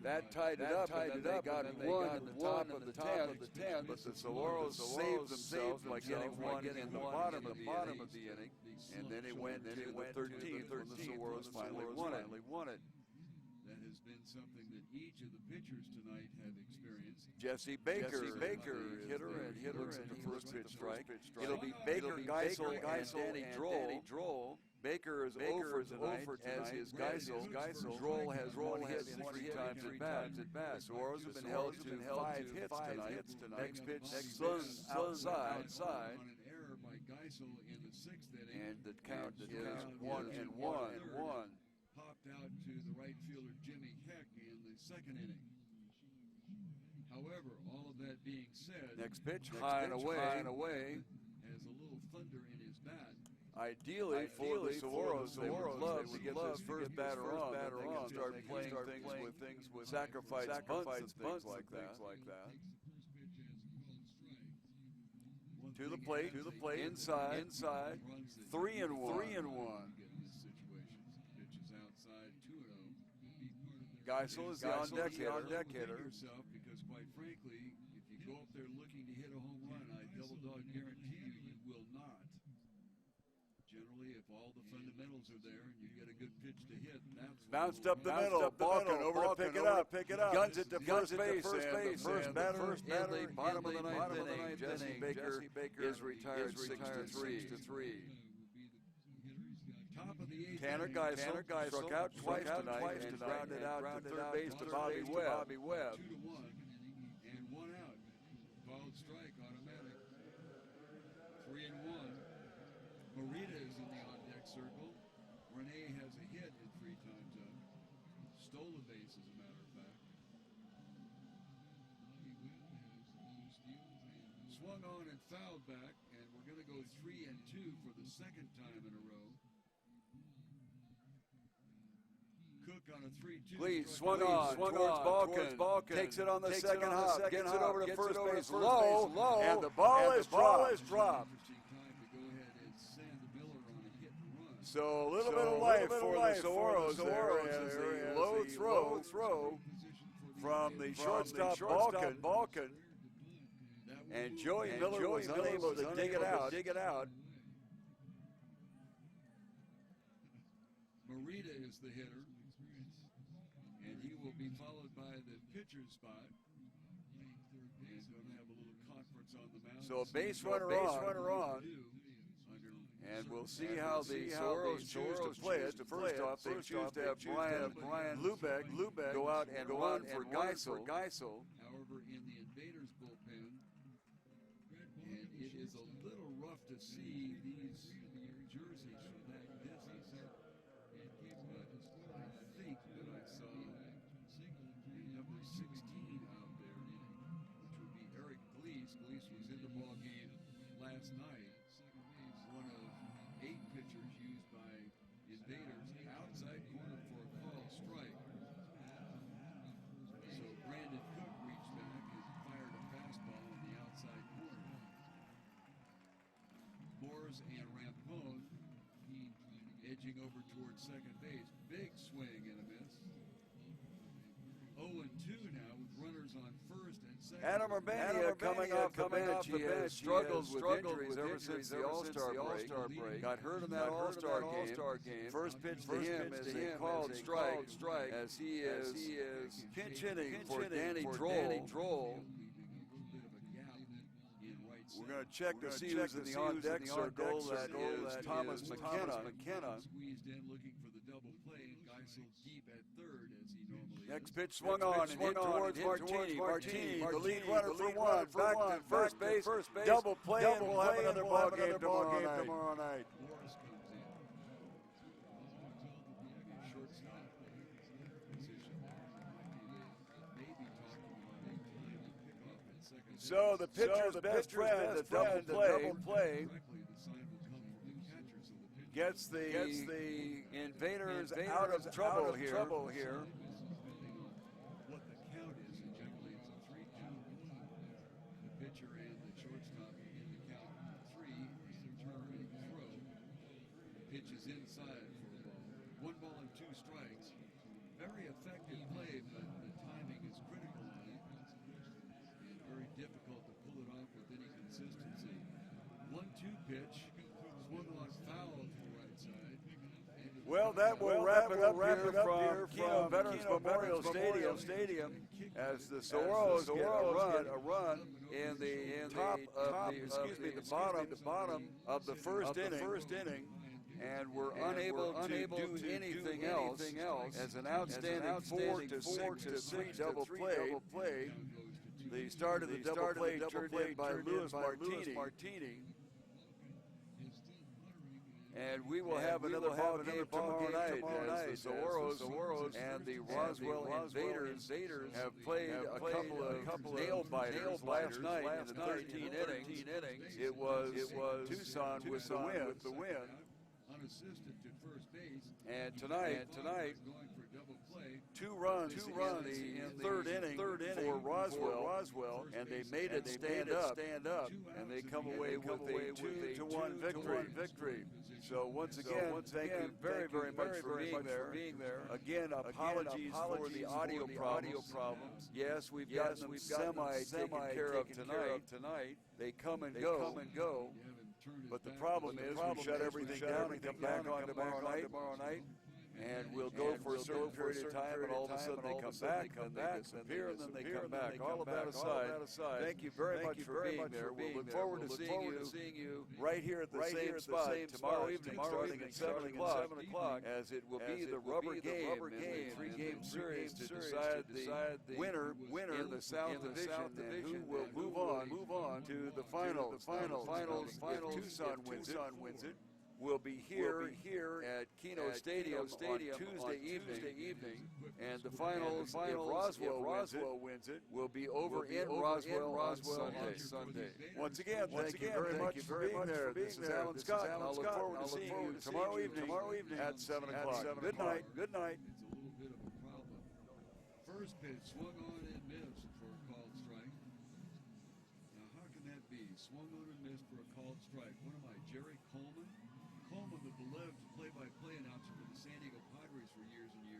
That tied it up, and then they got one in the top of the 10th. But the Saguaros saved themselves by getting one in the bottom of the inning. And then it went to the 13th when the Saguaros finally won it. That has been something that each of the pitchers tonight have experienced. Jesse Baker, hitter and the first pitch strike. It'll be Baker, Geisel, and Danny Droll. Baker is over tonight, as is Geisel. Droll has one hit in 3 times at bat. The Saguaros have been held to 5 hits tonight. Next pitch, Sun outside. On an error by Geisel in the 6th inning. And the count is 1-1. Popped out to the right fielder Jimmy Heck in the 2nd inning. However, all of that being said, Next pitch, high and away. has a little thunder in his bat. Ideally for the Saguaros, they would love to get this first batter on. They can start playing things with sacrifice bunts and things like that. To the plate, inside, 3-1. Geisel is the on-deck hitter. Yourself, because quite frankly, if you go up there looking to hit a home run, I double-dog guarantee you will not. Generally, if all the fundamentals are there and you get a good pitch to hit, that's Bounced up the middle, Balkan over to pick it up. Guns it to first base, and the first batter in the bottom of the ninth inning. Jesse Baker is retired 6-3. Tanner Geisel struck out twice tonight and grounded out to third base to Bobby Webb. 2-1 and 1 out. Fouled strike automatic. 3-1. Morita is in the on-deck circle. Rene has a hit in 3 times up. Stole a base, as a matter of fact. Swung on and fouled back, and we're going to go 3-2 for the 2nd time in a row. On a 3-2. Gleese swung on towards Balkan. Takes it on the second hop. Gets it over to first base. Low. And the ball is dropped. So a little bit of life for the Saguaros there. As a low throw from the shortstop Balkan. And Joey Miller was unable to dig it out. Morita is the hitter, and he will be followed by the pitcher's spot. He's going to have a little conference on the mound. So a base runner on. And we'll see how the Saguaros choose to play it. First off, they choose to have Brian Lubeck go out and run for Geisel. However, in the Invaders bullpen, and it is a little rough to see these jerseys from that distance. I think that I saw number 16 out there, which would be Eric Gleese. Gleese was in the ball game last night. One of 8 pitchers used by Invaders outside corner for a called strike. So Brandon Cook reached back and fired a fastball on the outside corner. Morris and Rampone edging over towards second base. Big swing and a miss. 0-2 now with runners on first and second. Adam Urbania coming off the bench. He has struggled with injuries ever since the All-Star break. Got hurt in that All-Star game. First pitch to him is a called strike as he is pinch hitting for Danny Droll. We're going to check to see who's in the on-deck circle. That is Thomas McKenna. Squeezed in looking for the double play, and Geisel deep at third as he normally is. Next pitch swung on and hit towards Martini. The lead runner for one. Back to first base. Double play, and we'll have another ball game tomorrow night. Morris comes in. Shortstop position. Maybe talking about a timely pickoff at second base. So the pitcher's best friend, the double play, Correctly, the sign will come from the catcher, so the pitcher gets the Invaders out of trouble here. what the count is, and generally it's a 3-2. The pitcher and the shortstop in the count 3 is a turn and throw. The pitch is inside for a ball. 1 ball and 2 strikes. Very effective play, but the timing is critical on it. And very difficult to pull it off with any consistency. 1-2 pitch. Swung on foul to the right side. Well, that will wrap it up here from Kino Veterans Memorial Stadium as the Saguaros get a run in the bottom of the first inning. And we're unable to do anything else as an outstanding 4-6 double play. The start of the double play turned in by Louis Martini. And we will have another ball game tomorrow night as the Saguaros and the Roswell Invaders have played a couple of nail biters last night in the 13 innings. It was Tucson with the win. Unassisted to first base. And tonight, Going for a double play. two runs in the third inning for Roswell, and they made it stand up, and they come away with a 2-1 victory. So once again, thank you very, very much for being there. Again, apologies for the audio problems. Yes, we've gotten them semi taken care of tonight. They come and go. But the problem is we shut everything down and come back on tomorrow night. And we'll go for a certain period of time, and all of a sudden they come back, and they disappear, and then they come back. All of that aside, thank you very much for being there. We'll look forward to seeing you right here at the same spot tomorrow evening, starting at 7 o'clock, as it will be the rubber game in the 3-game series to decide the winner in the South Division, and who will move on to the finals. If Tucson wins it, will be here at Kino Stadium on Tuesday evening, and the finals, if Roswell wins it, will be over in Roswell on Sunday. Once again, thank you very much for being there. This is Alan Scott, and I'll look forward to seeing you tomorrow evening at 7 o'clock. Good night. It's a little bit of a problem. First pitch swung on and missed for a called strike. Now, how can that be? Swung on and missed for a called strike. What am I, Jerry Coleman? Coleman, the beloved play-by-play announcer for the San Diego Padres for years and years.